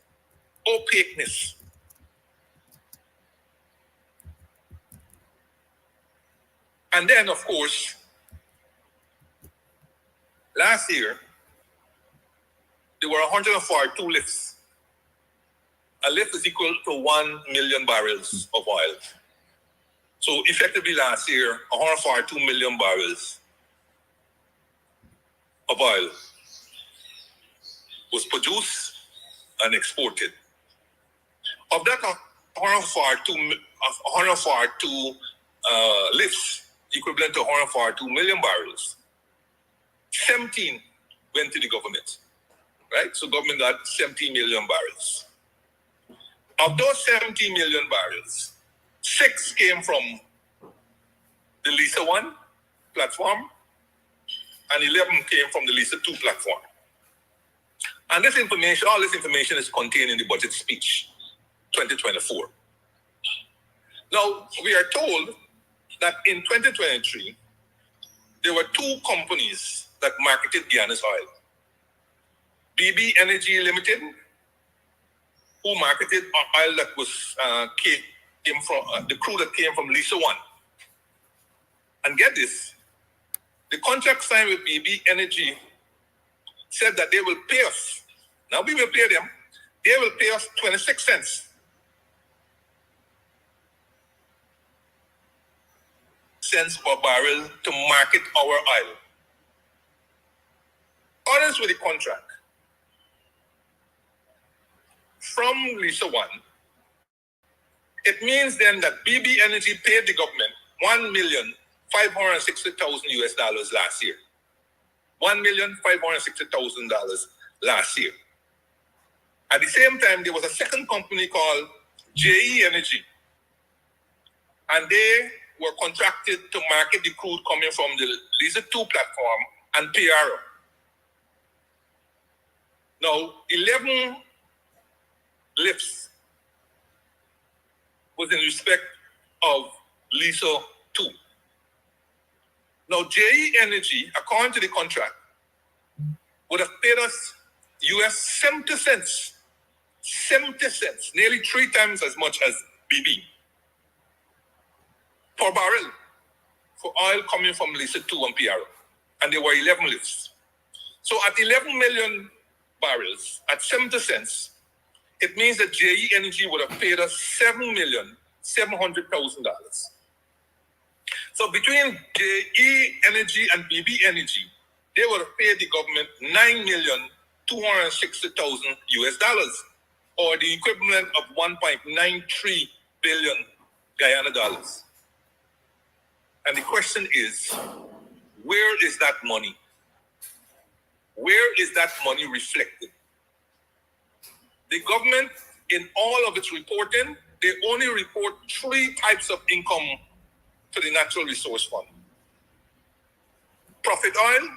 Speaker 14: And then, of course, last year, there were 142 lifts. A lift is equal to 1 million barrels of oil. So effectively last year, 142 million barrels of oil was produced and exported. Of that 142 lifts, equivalent to 142 million barrels, 17 went to the government, right? So government got 17 million barrels. Of those 17 million barrels, 6 came from the Lisa 1 platform, and 11 came from the Lisa 2 platform. And this information, all this information is contained in the budget speech 2024. Now, we are told that in 2023, there were 2 companies that marketed Guyana's oil. BB Energy Limited, who marketed oil that was came from the crude that came from Lisa 1. And get this, the contract signed with BB Energy said that they will pay us. Now we will pay them. They will pay us 26 cents. Cents per barrel to market our oil. According to the contract, from Lisa 1, it means then that BB Energy paid the government $1,560,000 last year. $1,560,000 last year. At the same time, there was a second company called JE Energy, and they were contracted to market the crude coming from the Lisa 2 platform and PRO. Now, 11 lifts was in respect of Lisa 2. Now, JE Energy, according to the contract, would have paid us US 70 cents, nearly 3 times as much as BB per barrel for oil coming from Lisa 2 and PRO. And there were 11 lifts. So at 11 million barrels, at 70 cents, it means that JE Energy would have paid us $7,700,000. So between JE Energy and BB Energy, they would have paid the government $9,260,000 US, or the equivalent of 1.93 billion Guyana dollars. And the question is, where is that money? Where is that money reflected? The government, in all of its reporting, they only report 3 types of income to the Natural Resource Fund. Profit oil,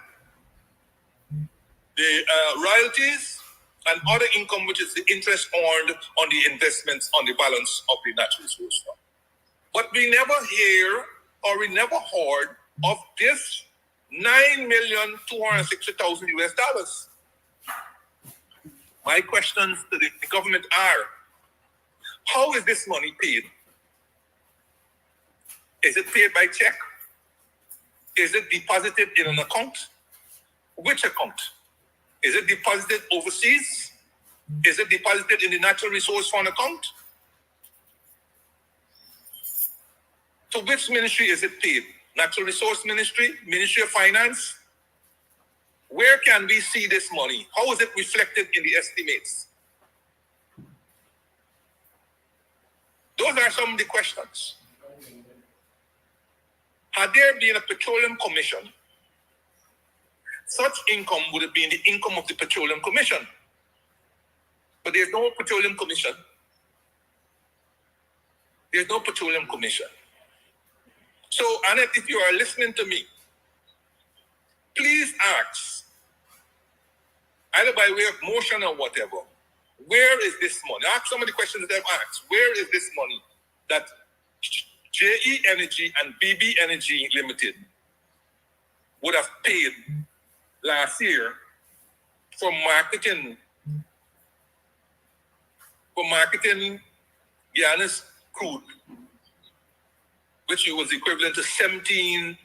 Speaker 14: the royalties, and other income, which is the interest earned on the investments on the balance of the Natural Resource Fund. But we never hear or we never heard of this $9,260,000 US. My questions to the government are, how is this money paid? Is it paid by check? Is it deposited in an account? Which account? Is it deposited overseas? Is it deposited in the Natural Resource Fund account? To which ministry is it paid? Natural Resource Ministry? Ministry of Finance? Where can we see this money? How is it reflected in the estimates? Those are some of the questions. Had there been a petroleum commission, such income would have been the income of the petroleum commission. But there's no petroleum commission. There's no petroleum commission. So, Annette, if you are listening to me, please ask, either by way of motion or whatever, where is this money? Ask some of the questions that I've asked. Where is this money that JE Energy and BB Energy Limited would have paid last year for marketing Guyana's crude, which was equivalent to 17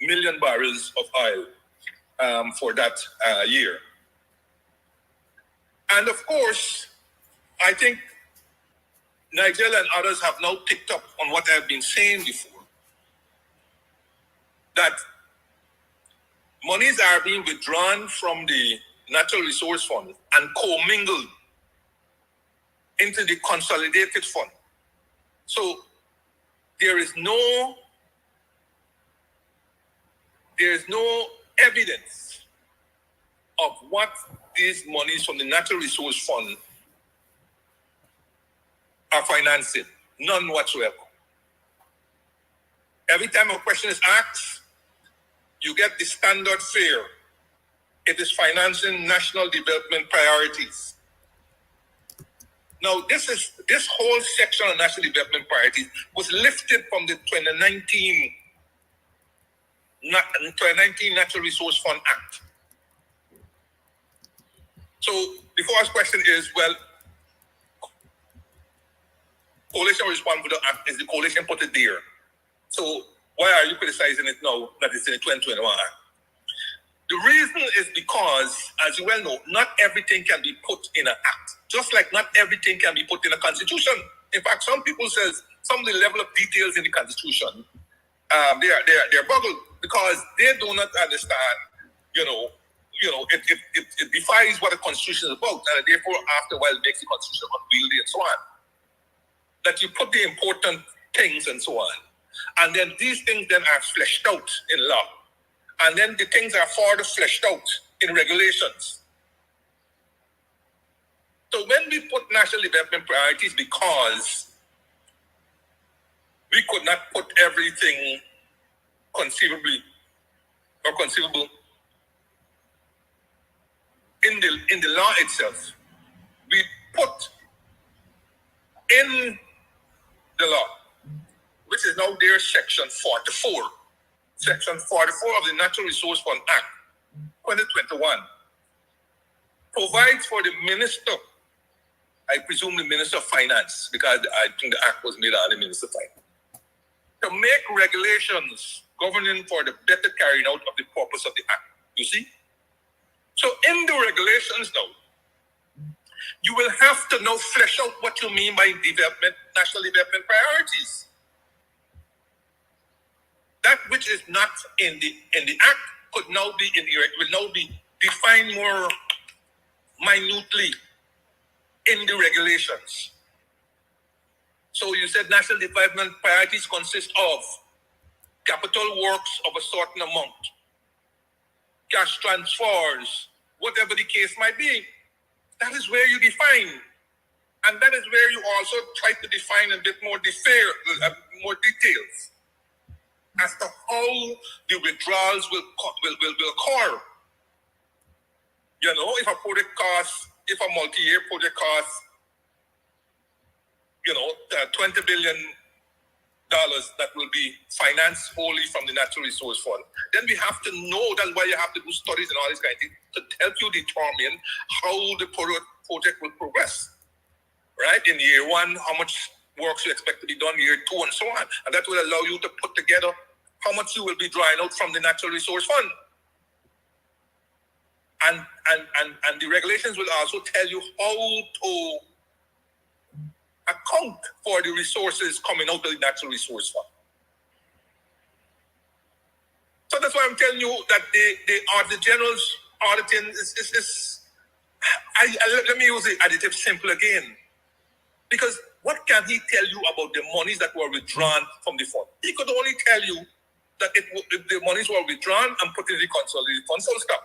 Speaker 14: million barrels of oil for that year. And of course, I think Nigel and others have now picked up on what I've been saying before, that monies are being withdrawn from the Natural Resource Fund and commingled into the consolidated fund. So there is no evidence of what these monies from the Natural Resource Fund are financing. None whatsoever. Every time a question is asked, you get the standard fare. It is financing national development priorities. Now, this whole section of national development priorities was lifted from the 2019 Natural Resource Fund Act. So the first question is, well, coalition respond to the act. Is the coalition put it there? So why are you criticizing it now that it's in the 2021 Act? The reason is because, as you well know, not everything can be put in an act. Just like not everything can be put in a constitution. In fact, some people says some of the level of details in the constitution, they're boggled because they do not understand, it defies what a constitution is about, and therefore after a while it makes the constitution unwieldy and so on. That you put the important things and so on, and then these things then are fleshed out in law, and then the things are further fleshed out in regulations. So when we put national development priorities, because we could not put everything conceivable in the law itself, we put in the law, which is now there, section 44. Section 44 of the Natural Resource Fund Act, 2021, provides for the minister, I presume the Minister of Finance, because I think the act was made under the Minister of Finance, to make regulations governing for the better carrying out of the purpose of the act. You see? So in the regulations now, you will have to now flesh out what you mean by national development priorities. That which is not in the act could now be will now be defined more minutely in the regulations. So you said national development priorities consist of capital works of a certain amount, cash transfers, whatever the case might be. That is where you define. And that is where you also try to define a bit more details as to how the withdrawals will occur. If a project costs, if a multi-year project costs, $20 billion that will be financed wholly from the Natural Resource Fund, then we have to know. That's why you have to do studies and all these kind of things to help you determine how the project will progress. Right? In year one, how much works you expect to be done year 2 and so on. And that will allow you to put together how much you will be drawing out from the Natural Resource Fund. And the regulations will also tell you how to account for the resources coming out of the Natural Resource Fund. So that's why I'm telling you that the general's auditing is let me use the adjective simple again. Because what can he tell you about the monies that were withdrawn from the fund? He could only tell you that if the monies were withdrawn and put in the consolidated fund, full stop.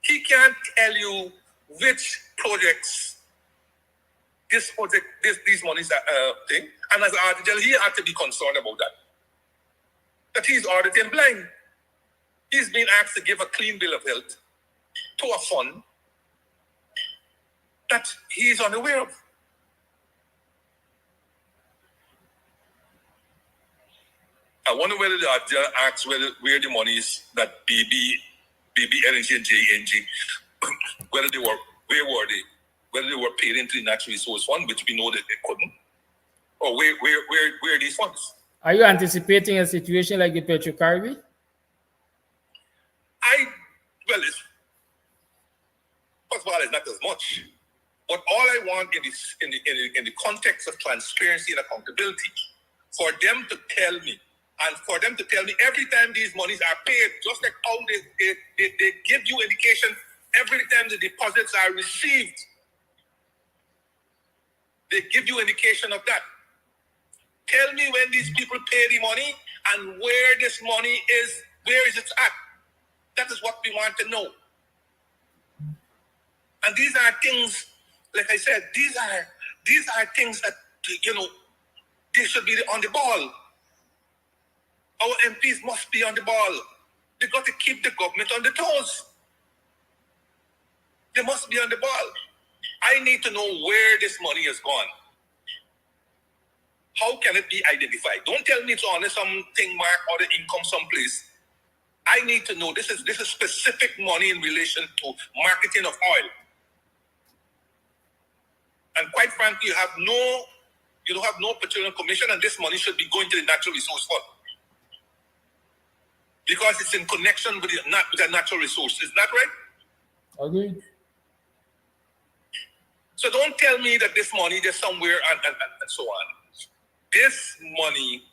Speaker 14: He can't tell you which projects these monies are thing. And as an auditor, he had to be concerned about that. That he's auditing blind. He's been asked to give a clean bill of health to a fund that he's unaware of. I wonder whether the auditor asks where the monies that BB Energy and JNG, where were they? Whether they were paid into the Natural Resource Fund, which we know that they couldn't, or where are these funds?
Speaker 15: Are you anticipating a situation like the Petrocaribbean?
Speaker 14: First of all, it's not as much. But all I want in the context of transparency and accountability, for them to tell me, and for them to tell me every time these monies are paid, just like how they give you indication every time the deposits are received. They give you indication of that. Tell me when these people pay the money and where this money is, where is it at? That is what we want to know. And these are things, like I said, these are things that, they should be on the ball. Our MPs must be on the ball. They got to keep the government on the toes. They must be on the ball. I need to know where this money has gone. How can it be identified? Don't tell me it's on something mark or the income someplace. I need to know this is specific money in relation to marketing of oil. And quite frankly, you don't have no Petroleum Commission, and this money should be going to the Natural Resource Fund. Because it's in connection with the natural resources. Is that right?
Speaker 15: Agreed.
Speaker 14: So don't tell me that this money is somewhere and so on. This money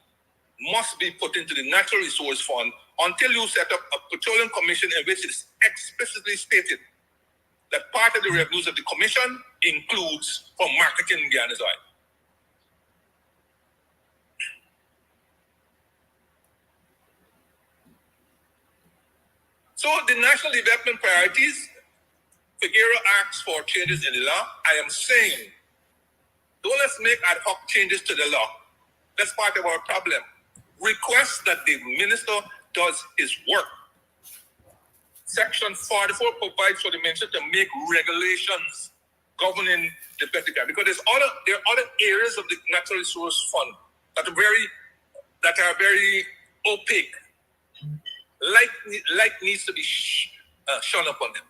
Speaker 14: must be put into the Natural Resource Fund until you set up a Petroleum Commission in which it is explicitly stated that part of the revenues of the commission includes from marketing Guyana's oil. So the national development priorities, Figueroa asks for changes in the law. I am saying, don't let's make ad hoc changes to the law. That's part of our problem. Request that the minister does his work. Section 44 provides for the minister to make regulations governing the Petrocaribbean, because there are other areas of the Natural Resource Fund that are very opaque. Light needs to be shone upon them.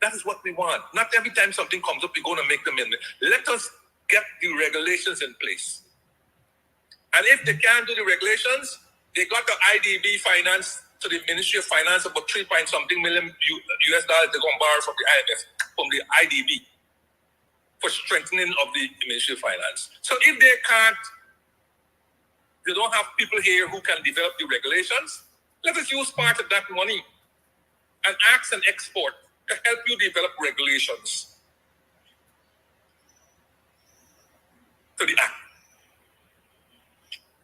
Speaker 14: That is what we want. Not every time something comes up, we're going to make the amendment. Let us get the regulations in place. And if they can't do the regulations, they got the IDB finance to the Ministry of Finance about $3.something million US dollars they're going to borrow from the IMF, from the IDB, for strengthening of the Ministry of Finance. So if they don't have people here who can develop the regulations, let us use part of that money and ask and export to help you develop regulations to the act.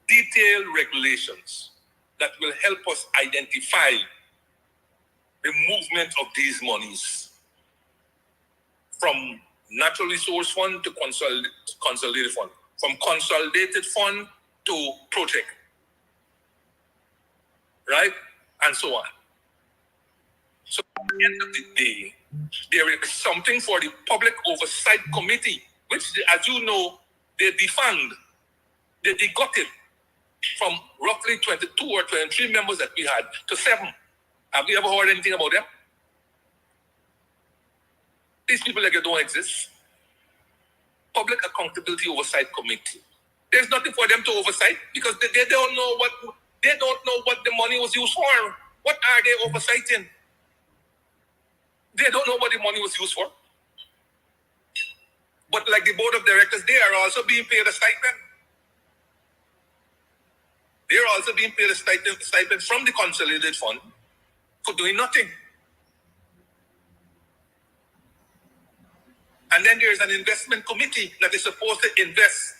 Speaker 14: Detailed regulations that will help us identify the movement of these monies from Natural Resource Fund to Consolidated Fund, from Consolidated Fund to project, right? And so on. So at the end of the day, there is something for the Public Oversight Committee, which, as you know, they defund, they degutted from roughly 22 or 23 members that we had to 7. Have you ever heard anything about them? These people like don't exist. Public Accountability Oversight Committee. There's nothing for them to oversight because they don't know what the money was used for. What are they oversighting? They don't know what the money was used for. But like the board of directors, they are also being paid a stipend. They are also being paid a stipend from the consolidated fund for doing nothing. And then there's an investment committee that is supposed to invest,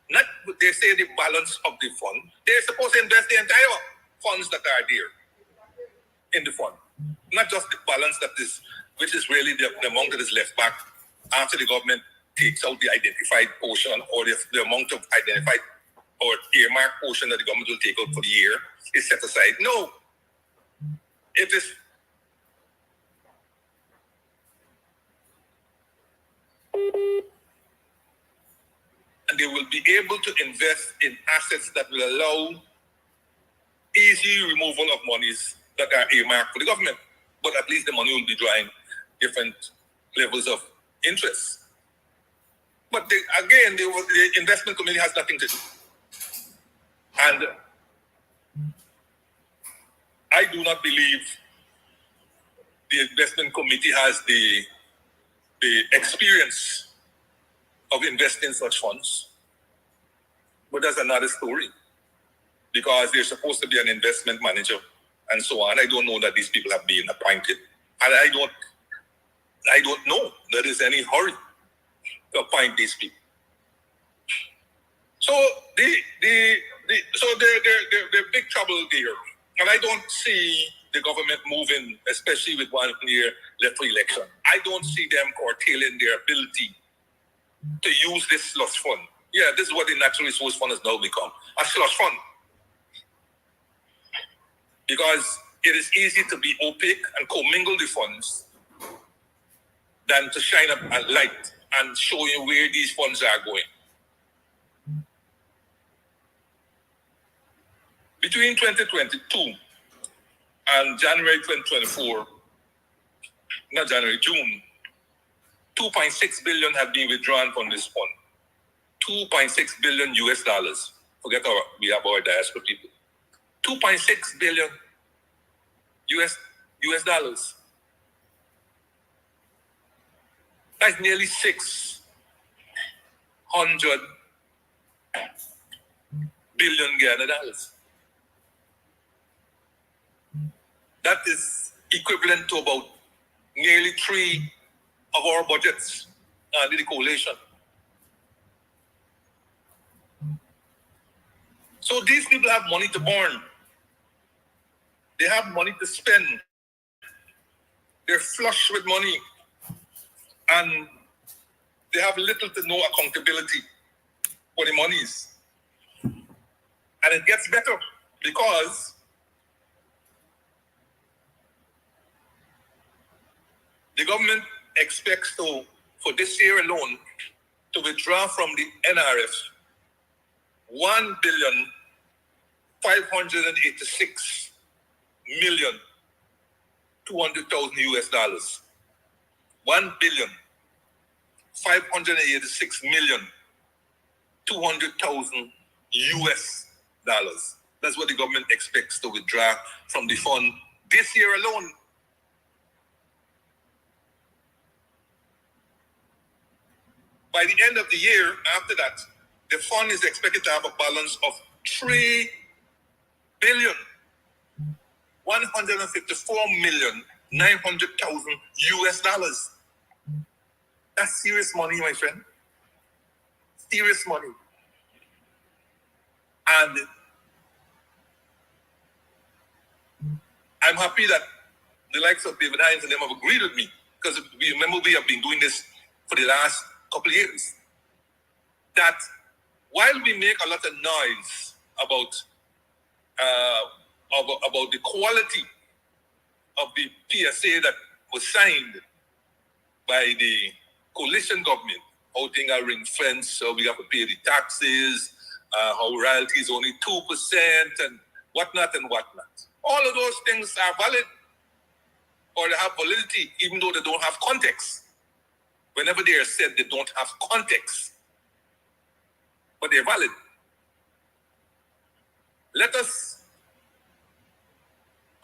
Speaker 14: not they say the balance of the fund, they're supposed to invest the entire funds that are there in the fund. Not just the balance that is, which is really the amount that is left back after the government takes out the identified portion or the amount of identified or earmarked portion that the government will take out for the year is set aside. No. It is and they will be able to invest in assets that will allow easy removal of monies that are earmarked for the government. But at least the money will be drawing different levels of interest. But the investment committee has nothing to do. And I do not believe the investment committee has the experience of investing such funds. But that's another story. Because there's supposed to be an investment manager and so on. I don't know that these people have been appointed. And I don't know that there's any hurry to appoint these people. So they're big trouble there. And I don't see the government moving, especially with 1 year left for election. I don't see them curtailing their ability to use this slush fund. Yeah, this is what the natural resource fund has now become, a slush fund. Because it is easy to be opaque and commingle the funds than to shine up a light and show you where these funds are going. Between 2022 and January 2024, not January, June, 2.6 billion have been withdrawn from this fund. 2.6 billion US dollars. Forget we have our diaspora people. 2.6 billion US dollars. That's nearly 600 billion Guyana dollars. That is equivalent to about nearly 3 of our budgets under the coalition. So these people have money to burn. They have money to spend. They're flush with money. And they have little to no accountability for the monies. And it gets better because the government expects to, for this year alone, to withdraw from the NRF 1,586,200,000 US dollars. 1,586,200,000 US dollars. That's what the government expects to withdraw from the fund this year alone. By the end of the year, after that, the fund is expected to have a balance of 3 billion, 154,900,000 US dollars. That's serious money, my friend. Serious money. And I'm happy that the likes of David Hines and them have agreed with me, because remember we have been doing this for the last couple of years. That while we make a lot of noise about the quality of the PSA that was signed by the coalition government, how things are ring fence, so we have to pay the taxes, how royalty is only 2% and whatnot and whatnot. All of those things are valid, or they have validity, even though they don't have context. Whenever they are said, they don't have context. but they're valid. Let us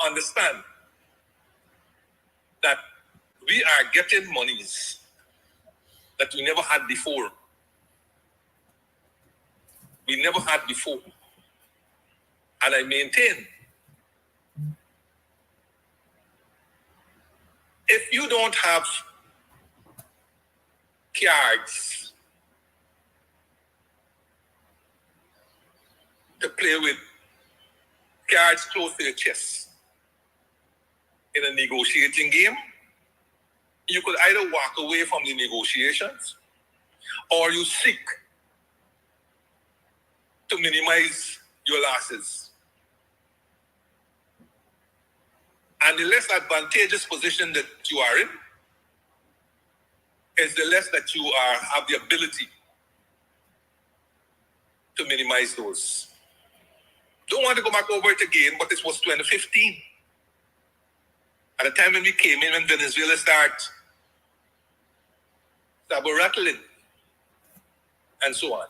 Speaker 14: understand that we are getting monies that we never had before. We never had before. And I maintain, if you don't have cards to play with, cards close to your chest in a negotiating game, you could either walk away from the negotiations or you seek to minimize your losses. And the less advantageous position that you are in is the less that you have the ability to minimize those. Don't want to go back over it again, but this was 2015. At the time when we came in, when Venezuela started rattling and so on.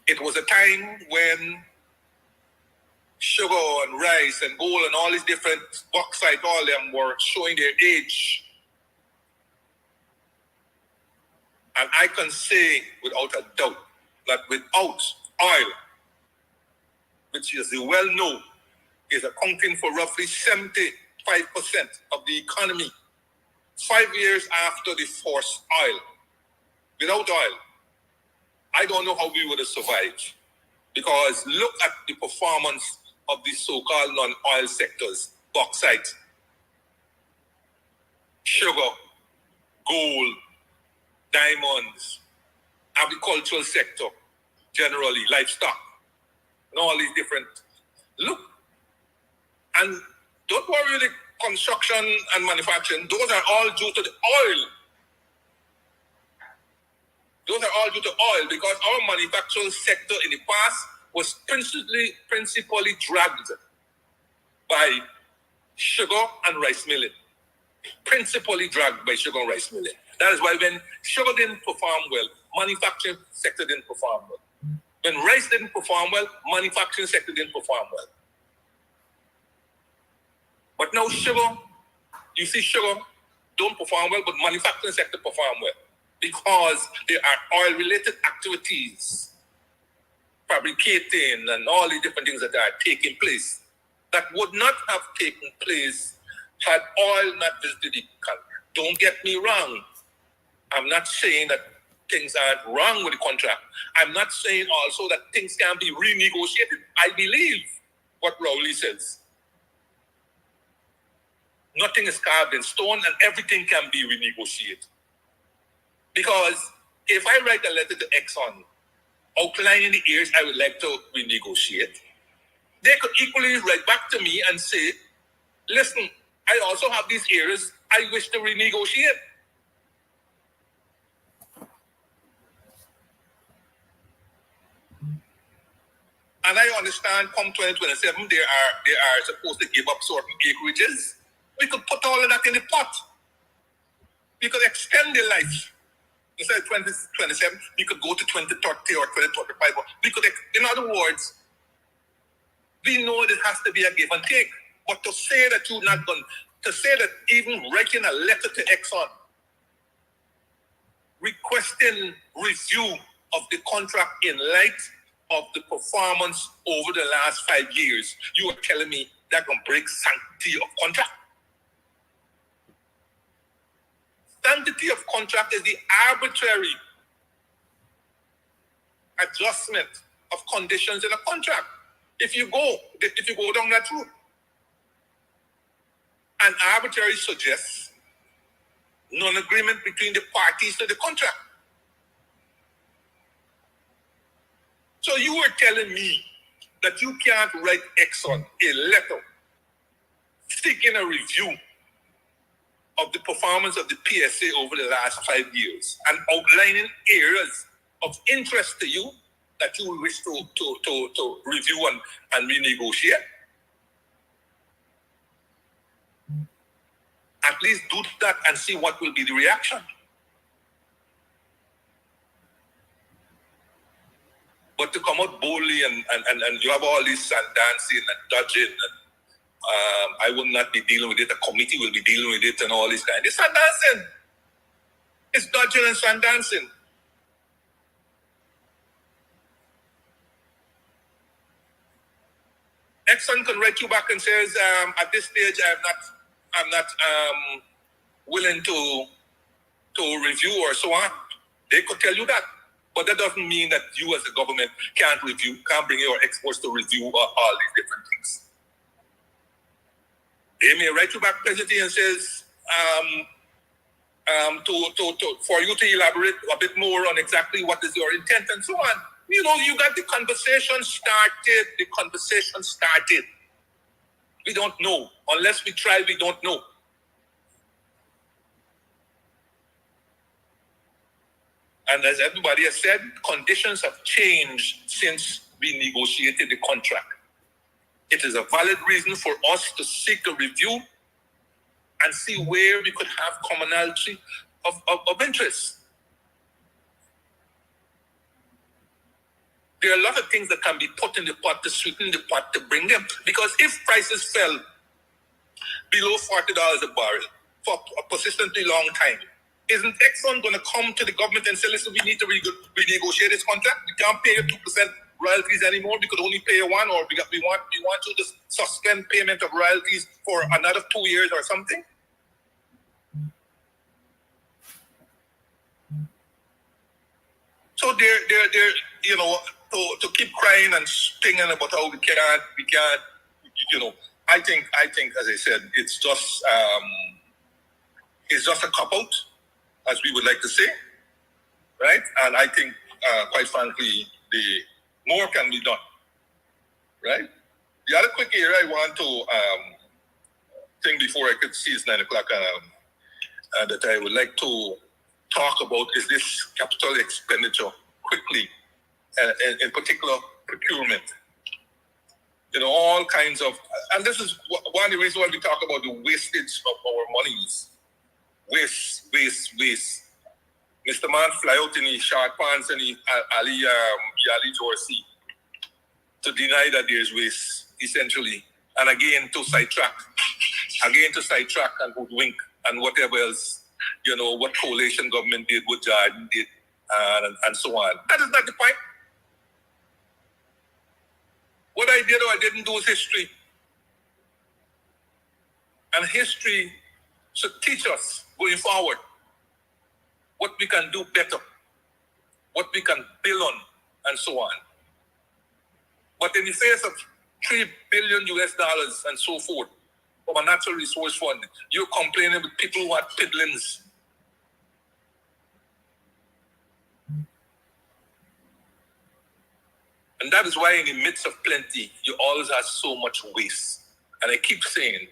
Speaker 14: It was a time when sugar and rice and gold and all these different bauxite, all of them were showing their age. And I can say without a doubt that without oil, which as you well know, is accounting for roughly 75% of the economy, 5 years after the forced oil, without oil, I don't know how we would have survived. Because look at the performance of the so-called non-oil sectors, bauxite, sugar, gold, diamonds, agricultural sector, generally, livestock, and all these different. Look, and don't worry with the construction and manufacturing, those are all due to the oil. Those are all due to oil because our manufacturing sector in the past was principally dragged by sugar and rice milling. Principally dragged by sugar and rice milling. That is why when sugar didn't perform well, manufacturing sector didn't perform well. When rice didn't perform well, manufacturing sector didn't perform well. But now sugar, you see sugar don't perform well, but manufacturing sector perform well. Because there are oil-related activities, fabricating and all the different things that are taking place that would not have taken place had oil not visited the country. Don't get me wrong. I'm not saying that things are wrong with the contract. I'm not saying also that things can be renegotiated. I believe what Rowley says. Nothing is carved in stone and everything can be renegotiated. Because if I write a letter to Exxon outlining the areas I would like to renegotiate, they could equally write back to me and say, listen, I also have these areas I wish to renegotiate. And I understand come 2027, they are supposed to give up certain acreages. We could put all of that in the pot. We could extend the life. Instead of 2027, we could go to 2030 or 2035. We could, in other words, we know it has to be a give and take. But to say that you're not going, to say that even writing a letter to Exxon, requesting review of the contract in light of the performance over the last 5 years, you are telling me that can break sanctity of contract? Sanctity of contract is the arbitrary adjustment of conditions in a contract. If you go down that route, an arbitrary suggests non-agreement between the parties to the contract. So you are telling me that you can't write Exxon a letter seeking a review of the performance of the PSA over the last 5 years and outlining areas of interest to you that you wish to review and renegotiate. At least do that and see what will be the reaction. But to come out boldly and you have all this and dancing and dodging and I will not be dealing with it, a committee will be dealing with it and all this kind. It's sun dancing. It's dodging and sun dancing. Exxon can write you back and says, at this stage, I'm not willing to review or so on. They could tell you that. But that doesn't mean that you as a government can't bring your experts to review all these different things. They may write you back presently and says, for you to elaborate a bit more on exactly what is your intent and so on. You know, you got the conversation started. The conversation started. We don't know. Unless we try, we don't know. And as everybody has said, conditions have changed since we negotiated the contract. It is a valid reason for us to seek a review and see where we could have commonality of interest. There are a lot of things that can be put in the pot to sweeten the pot to bring them. Because if prices fell below $40 a barrel for a persistently long time, isn't Exxon going to come to the government and say, listen, we need to renegotiate this contract? We can't pay you 2% royalties anymore. We could only pay you 1%, or we want you to suspend payment of royalties for another 2 years or something? So they're you know, to keep crying and stinging about how we can't, you know, I think, as I said, it's just a cop-out, as we would like to say, right? And I think, quite frankly, more can be done, right? The other quick area I want to think before I could see it's 9 o'clock, that I would like to talk about is this capital expenditure quickly, in particular procurement. You know, all kinds of, and this is one of the reasons why we talk about the wastage of our monies. Waste. Mr. Man fly out in his short pants and he Ali Jorsi to deny that there's waste, essentially. And again to sidetrack and hoodwink and whatever else, you know, what coalition government did, what Jordan did, and so on. That is not the point. What I did or I didn't do is history. And history should teach us going forward what we can do better, what we can build on, and so on. But in the face of $3 billion and so forth from a natural resource fund, you're complaining with people who had piddlings. And that is why in the midst of plenty, you always have so much waste. And I keep saying,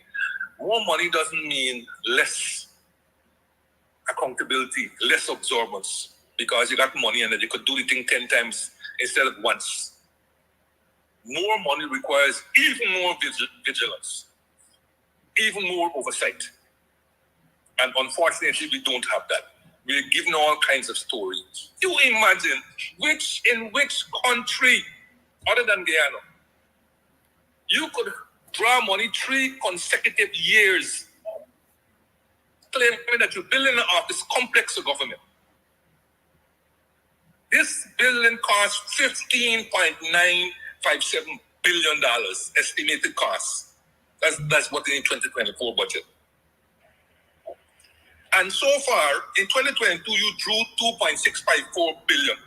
Speaker 14: more money doesn't mean less accountability, less absorbance, because you got money and then you could do the thing 10 times instead of once. More money requires even more vigilance, even more oversight. And unfortunately, we don't have that. We're given all kinds of stories. You imagine in which country, other than Guyana, you could draw money 3 consecutive years, claiming that you're building an office complex of government. This building costs $15.957 billion estimated cost. That's what in the 2024 budget. And so far, in 2022, you drew $2.654 billion.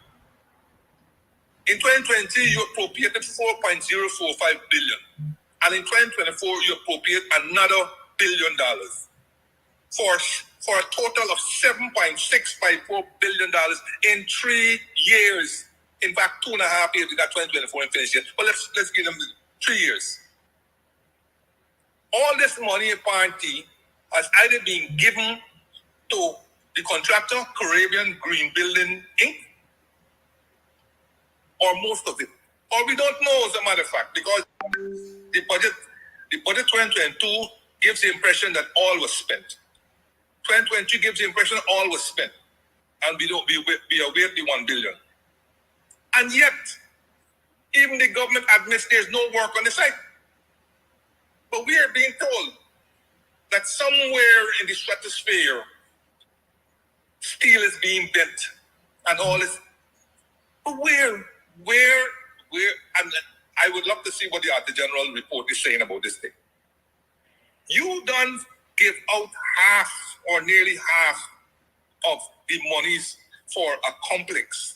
Speaker 14: In 2020, you appropriated $4.045 billion. And in 2024, you appropriate another $1 billion for a total of $7.654 billion in 3 years. In fact, 2.5 years, we got 2024 and finished it. But let's give them 3 years. All this money apparently has either been given to the contractor, Caribbean Green Building Inc., or most of it. Or we don't know, as a matter of fact, because the budget 2022 gives the impression that all was spent. 2023 gives the impression all was spent. And we await the $1 billion. And yet, Even the government admits there's no work on the site. But we are being told that somewhere in the stratosphere, steel is being bent and all this. But where, and I would love to see what the Auditor General report is saying about this thing. You don't give out half or nearly half of the monies for a complex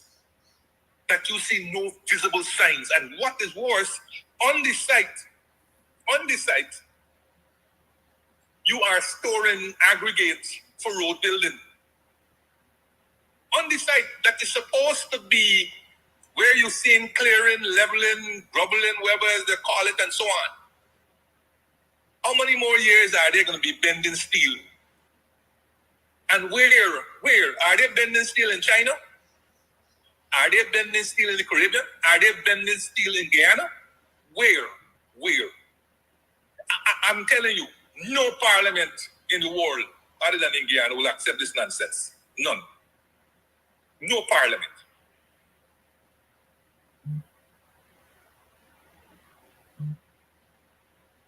Speaker 14: that you see no visible signs. And what is worse, on the site, you are storing aggregates for road building. On the site that is supposed to be where you're seeing clearing, leveling, grubbling, whatever they call it, and so on. How many more years are they going to be bending steel? And where? Are they bending steel in China? Are they bending steel in the Caribbean? Are they bending steel in Guyana? Where? I'm telling you, no parliament in the world other than in Guyana will accept this nonsense. None. No parliament.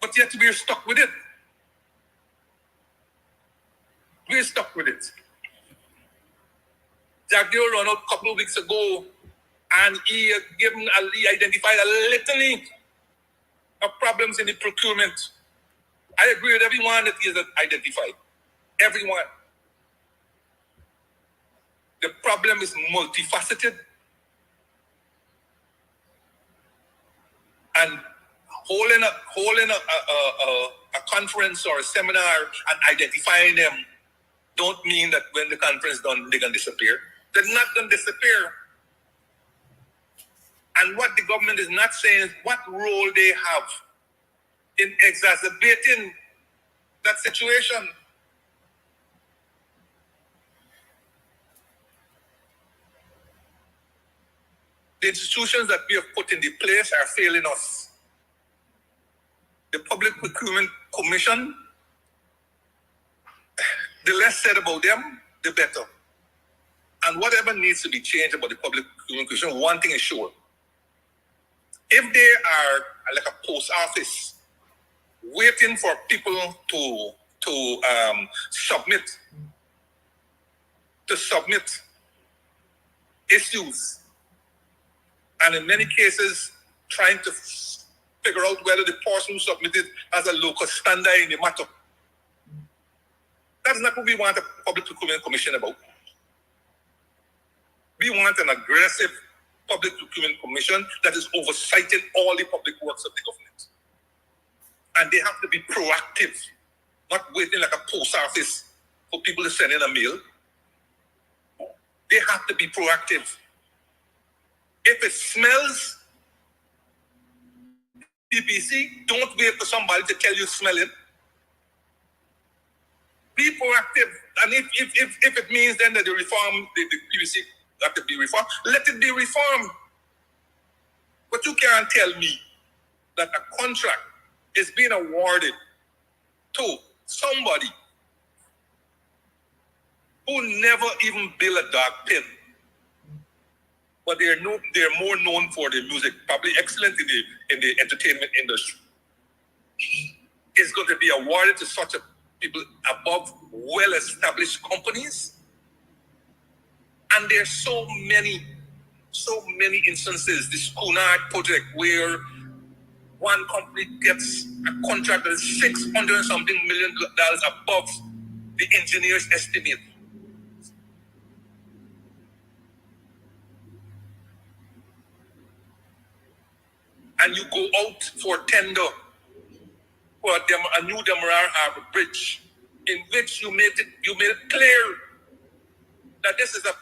Speaker 14: But yet we're stuck with it. We're stuck with it. Jack Dio ran out a couple of weeks ago and he identified a litany of problems in the procurement. I agree with everyone that he has identified. Everyone. The problem is multifaceted. And holding a conference or a seminar and identifying them don't mean that when the conference is done, they're going to disappear. They're not going to disappear. And what the government is not saying is what role they have in exacerbating that situation. The institutions that we have put in the place are failing us. The Public Procurement Commission, the less said about them, the better. And whatever needs to be changed about the Public Procurement Commission, one thing is sure. If they are like a post office waiting for people to submit issues, and in many cases trying to figure out whether the person who submitted has a local standard in the matter. That's not what we want a Public Procurement Commission about. We want an aggressive Public Procurement Commission that is oversighting all the public works of the government. And they have to be proactive, not waiting like a post office for people to send in a mail. They have to be proactive. If it smells PPC, don't wait for somebody to tell you smell it. Be proactive. And if it means then that the reform, the PPC have to be reformed, let it be reformed. But you can't tell me that a contract is being awarded to somebody who never even built a dog pit, but they're more known for their music, probably excellent in the entertainment industry. It's going to be awarded to such a people above well-established companies. And there's so many instances, this Cunard project, where one company gets a contract that is $600-something million above the engineer's estimate. And you go out for tender for a new Demerara Harbor Bridge, in which you made it clear that this is a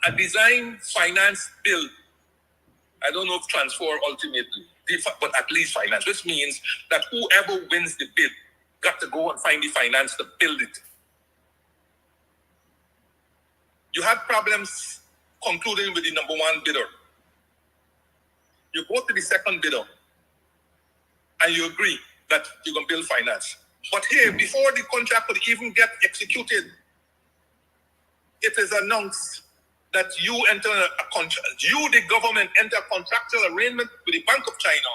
Speaker 14: design finance bill. I don't know if transfer ultimately, but at least finance, which means that whoever wins the bid got to go and find the finance to build it. You had problems concluding with the number one bidder. You go to the second bidder and you agree that you're going to build finance. But here, before the contract could even get executed, it is announced that you enter a contract, you, the government, enter a contractual arrangement with the Bank of China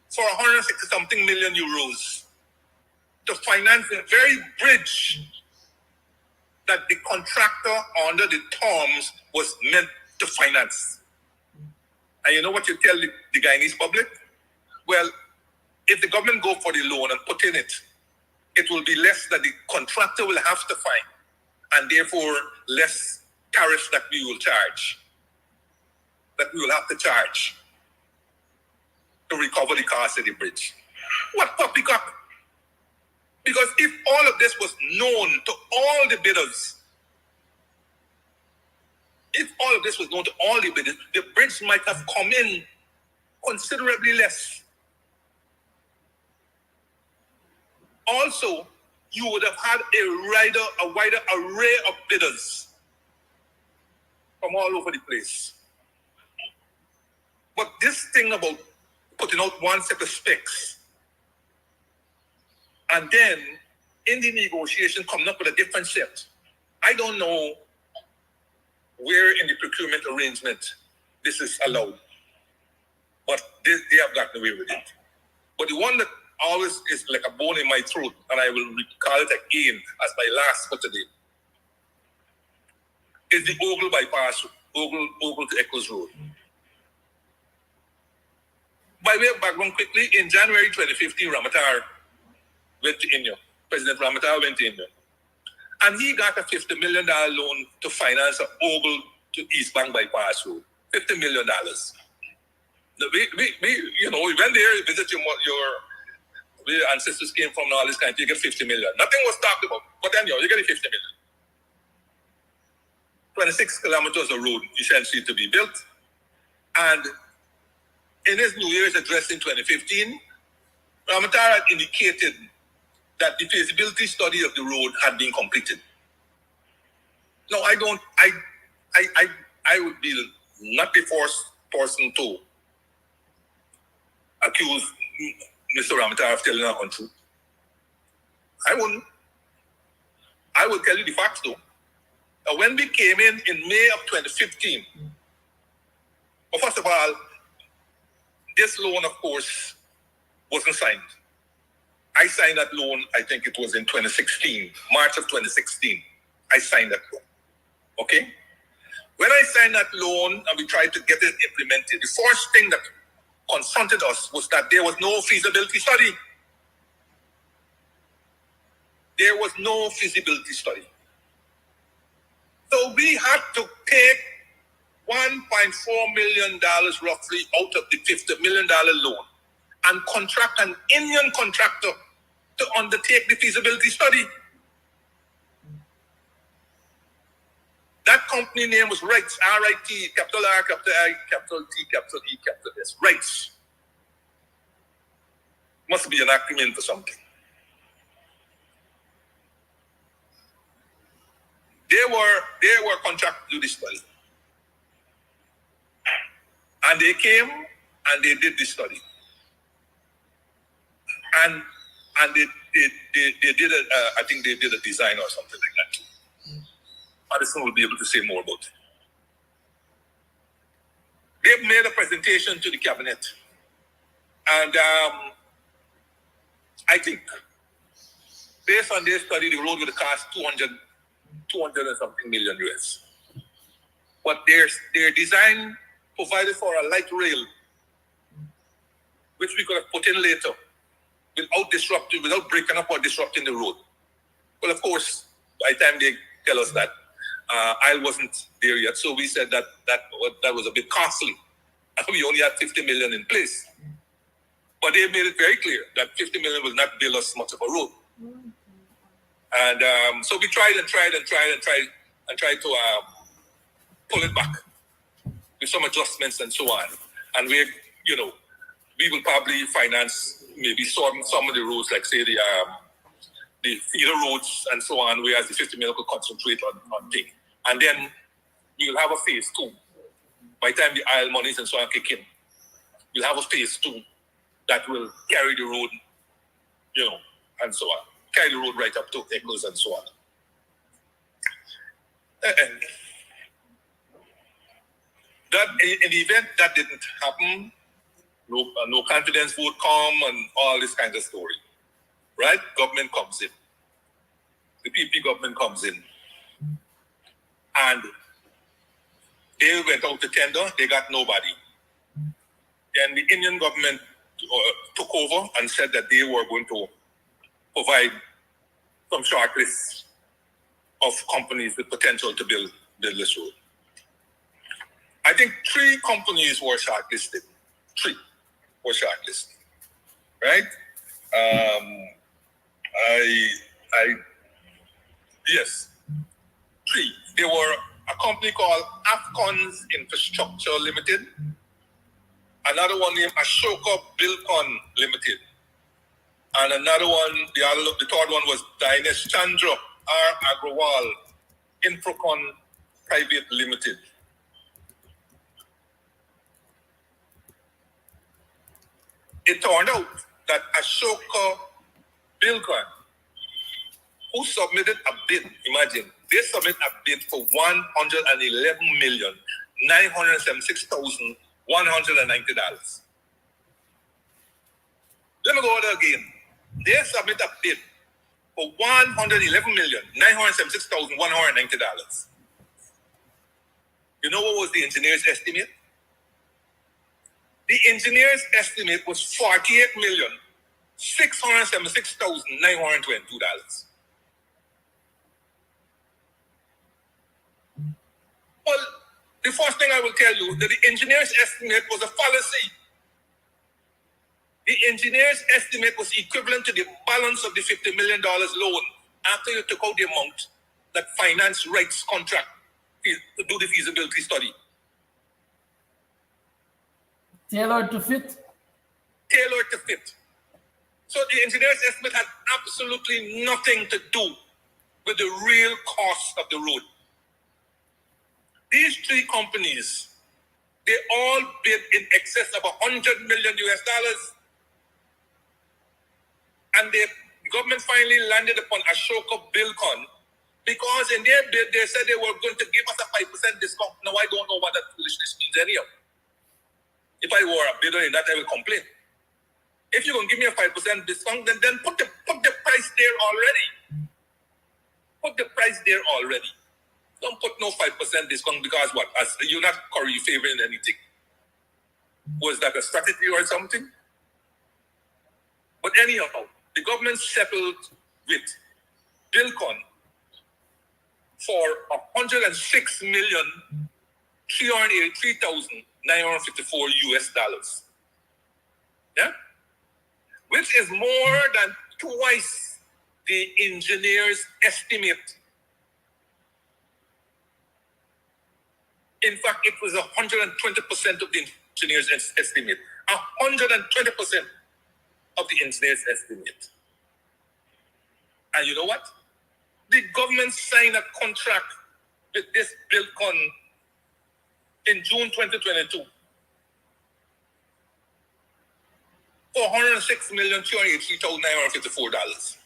Speaker 14: for 160 something million euros to finance the very bridge that the contractor under the terms was meant to finance. And you know what you tell the Guyanese public? Well, if the government go for the loan and put in it, it will be less that the contractor will have to find, and therefore less tariffs that we will charge, that we will have to charge to recover the cost of the bridge. What poppycock? Because if all of this was known to all the bidders, the bridge might have come in considerably less. Also, you would have had a wider array of bidders from all over the place. But this thing about putting out one set of specs and then in the negotiation coming up with a different set, I don't know where in the procurement arrangement this is allowed, but they have gotten away with it. But the one that always is like a bone in my throat, and I will recall it again as my last for today, is the Ogle bypass, Ogle to Eccles Road. By way of background quickly, in January 2015, Ramatar went to India. President Ramatar went to India. And he got a $50 million loan to finance an Ogle to East Bank bypass road. $50 million. We went there, visit where your ancestors came from and all this kind of thing, you get 50 million. Nothing was talked about, but anyhow, you get 50 million. 26 kilometers of road essentially to be built. And in his New Year's address in 2015, Ramatar had indicated that the feasibility study of the road had been completed. Now, I would be not the first person to accuse Mr. Ramatar of telling our untruth. I wouldn't. I will tell you the facts though. When we came in May of 2015, well, first of all, this loan, of course, wasn't signed. I signed that loan, I think it was in 2016, March of 2016. I signed that loan. Okay? When I signed that loan and we tried to get it implemented, the first thing that confronted us was that there was no feasibility study. There was no feasibility study. So we had to take $1.4 million roughly out of the $50 million loan and contract an Indian contractor to undertake the feasibility study. That company name was RITES, R-I-T, capital R, capital I, capital T, capital E, capital S, RITES. Must be an acronym for something. They were contracted to do this study. And they came and they did this study. And they did I think they did a design or something like that. Madison will be able to say more about it. They've made a presentation to the cabinet. And I think based on their study, the road would cost 200 and something million US. But their design provided for a light rail, which we could have put in later, without breaking up or disrupting the road. Well, of course, by the time they tell us that, I wasn't there yet, so we said that was a bit costly. We only had 50 million in place. But they made it very clear that 50 million will not build us much of a road. And so we tried to pull it back with some adjustments and so on. And we will probably finance maybe some of the roads, like say the feeder roads and so on, whereas the 50 million will concentrate on things. And then we will have a phase 2. By the time the IL monies and so on kick in, we'll have a phase 2 that will carry the road, and so on. Carry the road right up to Eccles and so on. And That in the event that didn't happen, no confidence vote come and all this kind of story, right? Government comes in, the PP government comes in, and they went out to tender. They got nobody. Then the Indian government took over and said that they were going to provide some short lists of companies with potential to build this road. I think 3 companies were shortlisted. 3 were shortlisted, right? Yes, 3. There were a company called Afcons Infrastructure Limited, another one named Ashoka Bilcon Limited, and another one, the third one was Dinesh Chandra R. Agrawal Infracon Private Limited. It turned out that Ashoka Bilcon, who submitted a bid, imagine, they submitted a bid for $111,976,190. Let me go over again. They submit a bid for $111,976,190. You know what was the engineer's estimate? The engineer's estimate was $48,676,922. Well, the first thing I will tell you that the engineer's estimate was a fallacy. The engineer's estimate was equivalent to the balance of the $50 million loan after you took out the amount that finance rights contract to do the feasibility study.
Speaker 15: Tailored to fit?
Speaker 14: Tailored to fit. So the engineer's estimate had absolutely nothing to do with the real cost of the road. These 3 companies, they all bid in excess of $100 million. And the government finally landed upon Ashoka Bilcon because in their bid, they said they were going to give us a 5% discount. Now, I don't know what that foolishness means anyhow. If I were a bidder in that, I will complain. If you're going to give me a 5% discount, then put the price there already. Put the price there already. Don't put no 5% discount because what? As you're not curry favoring anything. Was that a strategy or something? But anyhow, the government settled with Bilcon for $106,383,954 Yeah? Which is more than twice the engineer's estimate. In fact, it was 120% of the engineer's estimate. 120% of the engineer's estimate. And you know what? The government signed a contract with this Bilcon in June 2022 for $106,283,954.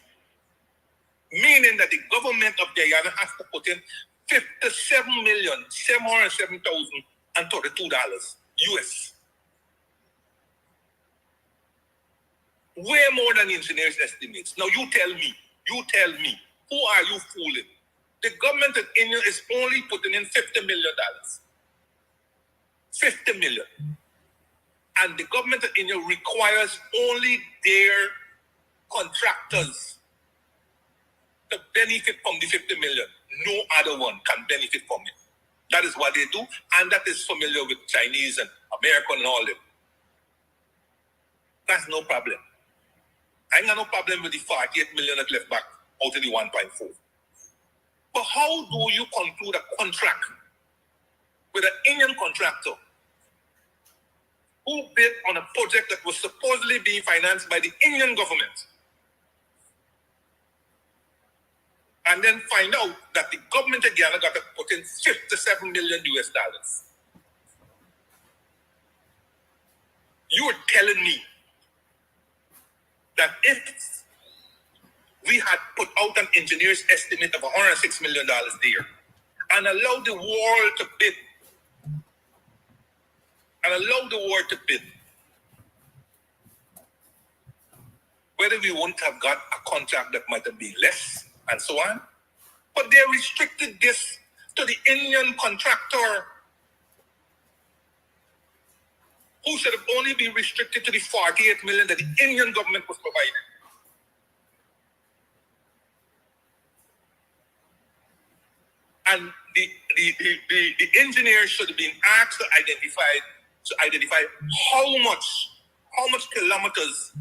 Speaker 14: Meaning that the government of Guyana has to put in $57,707,032 US. Way more than the engineer's estimates. Now you tell me, who are you fooling? The government of India is only putting in $50 million. $50 million. And the government of India requires only their contractors to benefit from the $50 million. No other one can benefit from it. That is what they do, and that is familiar with Chinese and American and all them. That's no problem. I ain't got no problem with the 48 million that left back out of the 1.4. But how do you conclude a contract with an Indian contractor who bid on a project that was supposedly being financed by the Indian government, and then find out that the government of Guyana got to put in $57 million US? You are telling me that if we had put out an engineer's estimate of $106 million there and allowed the world to bid and allow the war to bid, whether we wouldn't have got a contract that might have been less and so on. But they restricted this to the Indian contractor, who should have only been restricted to the 48 million that the Indian government was providing. And the engineers should have been asked to identify how much kilometers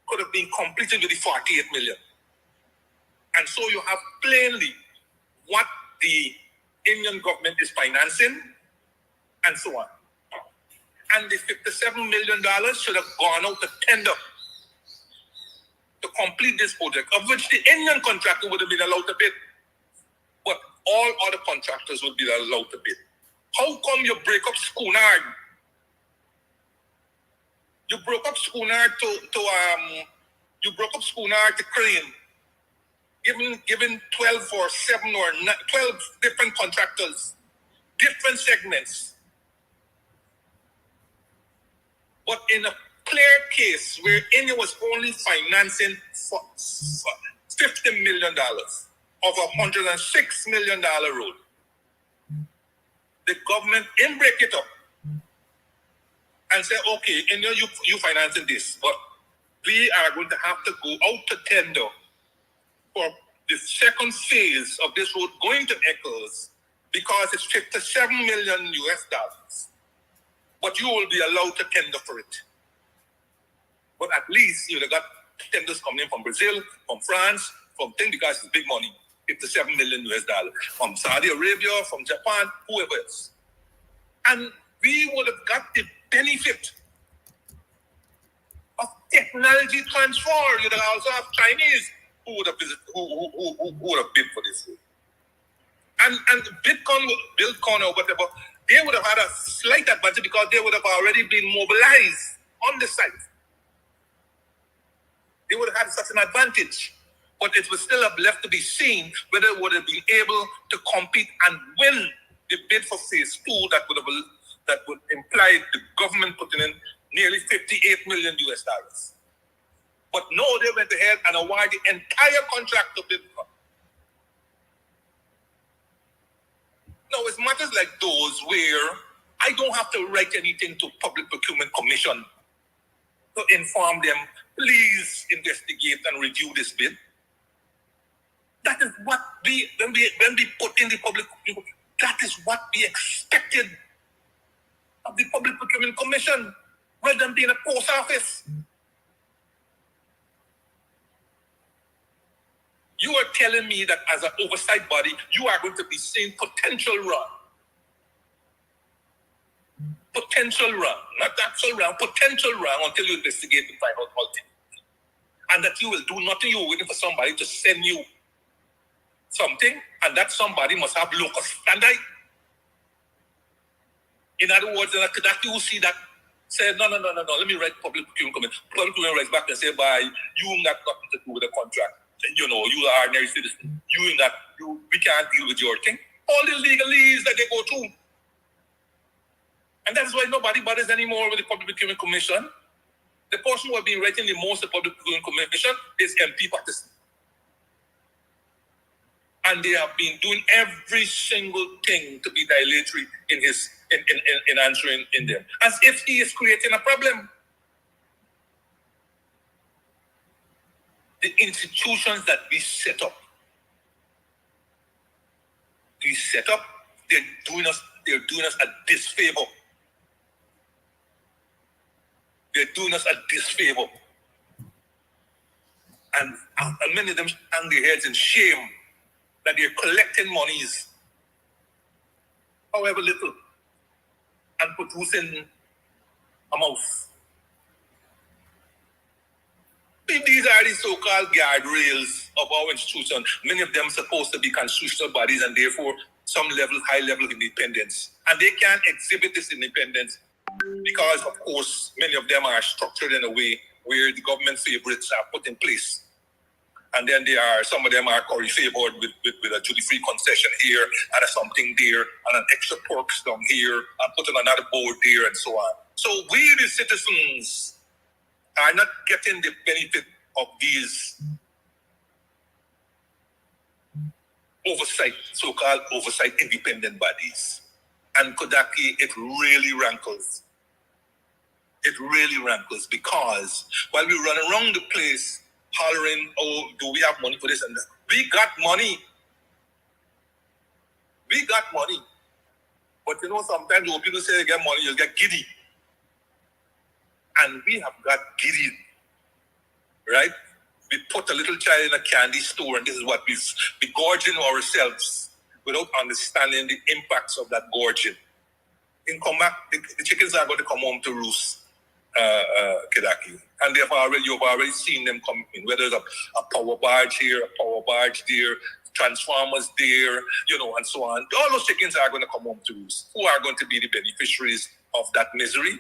Speaker 14: could have been completed with the 48 million. And so you have plainly what the Indian government is financing and so on. And the $57 million should have gone out to tender to complete this project, of which the Indian contractor would have been allowed to bid, but all other contractors would be allowed to bid. How come you break up Schoonard? You broke up Schoonard to Crane, given 12 or 7 or 12 different contractors, different segments. But in a clear case where India was only financing for $50 million of a $106 million road, the government didn't break it up and say, okay, India, you financing this, but we are going to have to go out to tender for the second phase of this road going to Eccles because it's $57 million US. But you will be allowed to tender for it. But at least you'd have got tenders coming in from Brazil, from France, from things because it's big money, $57 million US, from Saudi Arabia, from Japan, whoever else. And we would have got the benefit of technology transfer. You'd also have Chinese who would have bid for this road. And Bitcoin or whatever, they would have had a slight advantage because they would have already been mobilized on the site. They would have had such an advantage. But it would still have left to be seen whether it would have been able to compete and win the bid for phase 2 that would imply the government putting in nearly $58 million US. But no, they went ahead and awarded the entire contract to Bitcoin. Now, it's matters like those where I don't have to write anything to Public Procurement Commission to inform them, please investigate and review this bid. That is what when we put in the public, that is what we expected of the Public Procurement Commission, rather than being a post office. You are telling me that as an oversight body, you are going to be seeing potential wrong. Potential wrong, not actual wrong, potential wrong until you investigate and find out all things. And that you will do nothing, you're waiting for somebody to send you something, and that somebody must have local standard. In other words, that you will see that say, no, let me write Public Procurement Commission. Public Procurement writes back and say, you got nothing to do with the contract. You know, you are ordinary citizen. We can't deal with your thing. All the legalese that they go through. And that's why nobody bothers anymore with the Public Procurement Commission. The person who have been writing the most of the Public Procurement Commission is MP Patterson. And they have been doing every single thing to be dilatory in answering in them. As if he is creating a problem. The institutions that we set up, they're doing us a disfavor. They're doing us a disfavor. And many of them hang their heads in shame that they're collecting monies, however little, and producing a mouse. These are the so-called guardrails of our institution. Many of them supposed to be constitutional bodies and therefore some high level of independence. And they can't exhibit this independence because, of course, many of them are structured in a way where the government favorites are put in place. And then some of them are curry favored with a duty-free concession here and a something there and an extra perks down here and put on another board there and so on. So we, the citizens, are not getting the benefit of these oversight, so-called oversight independent bodies. And Kodaki, it really rankles. It really rankles because while we run around the place hollering, oh, do we have money for this and that? We got money. We got money. But you know, sometimes when people say they get money, you get giddy. And we have got giddy, right? We put a little child in a candy store and this is what we're gorging ourselves without understanding the impacts of that gorging. In come back, the chickens are going to come home to roost, Kedaki. And you've already seen them come in, whether it's a power barge here, a power barge there, transformers there, you know, and so on. All those chickens are going to come home to roost. Who are going to be the beneficiaries of that misery?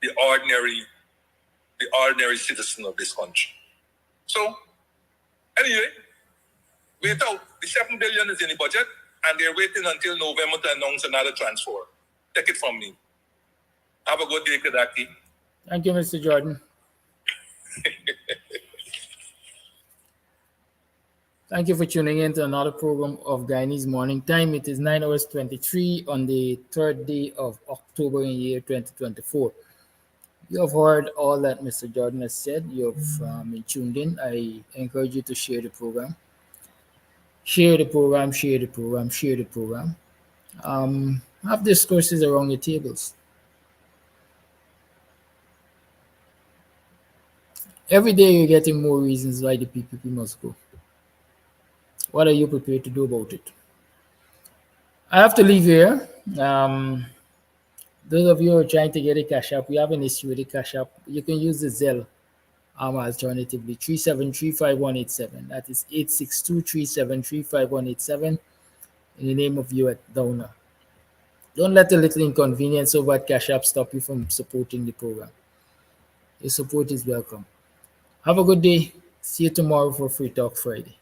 Speaker 14: The ordinary citizen of this country. So, anyway, wait out. The 7 billion is in the budget, and they're waiting until November to announce another transfer. Take it from me. Have a good day, Kadaki.
Speaker 9: Thank you, Mr. Jordan. Thank you for tuning in to another program of Guyanese Morning Time. It is 9 hours 23 on the 3rd day of October in the year 2024. You have heard all that Mr. Jordan has said. You have been tuned in. I encourage you to share the program. Share the program, share the program, share the program. Have discourses around your tables. Every day you're getting more reasons why the PPP must go. What are you prepared to do about it? I have to leave here. Those of you who are trying to get a cash app, we have an issue with the cash app. You can use the Zelle alternatively, 3735187. That is 862-373-5187 in the name of you at Downer. Don't let a little inconvenience over at cash app stop you from supporting the program. Your support is welcome. Have a good day. See you tomorrow for Free Talk Friday.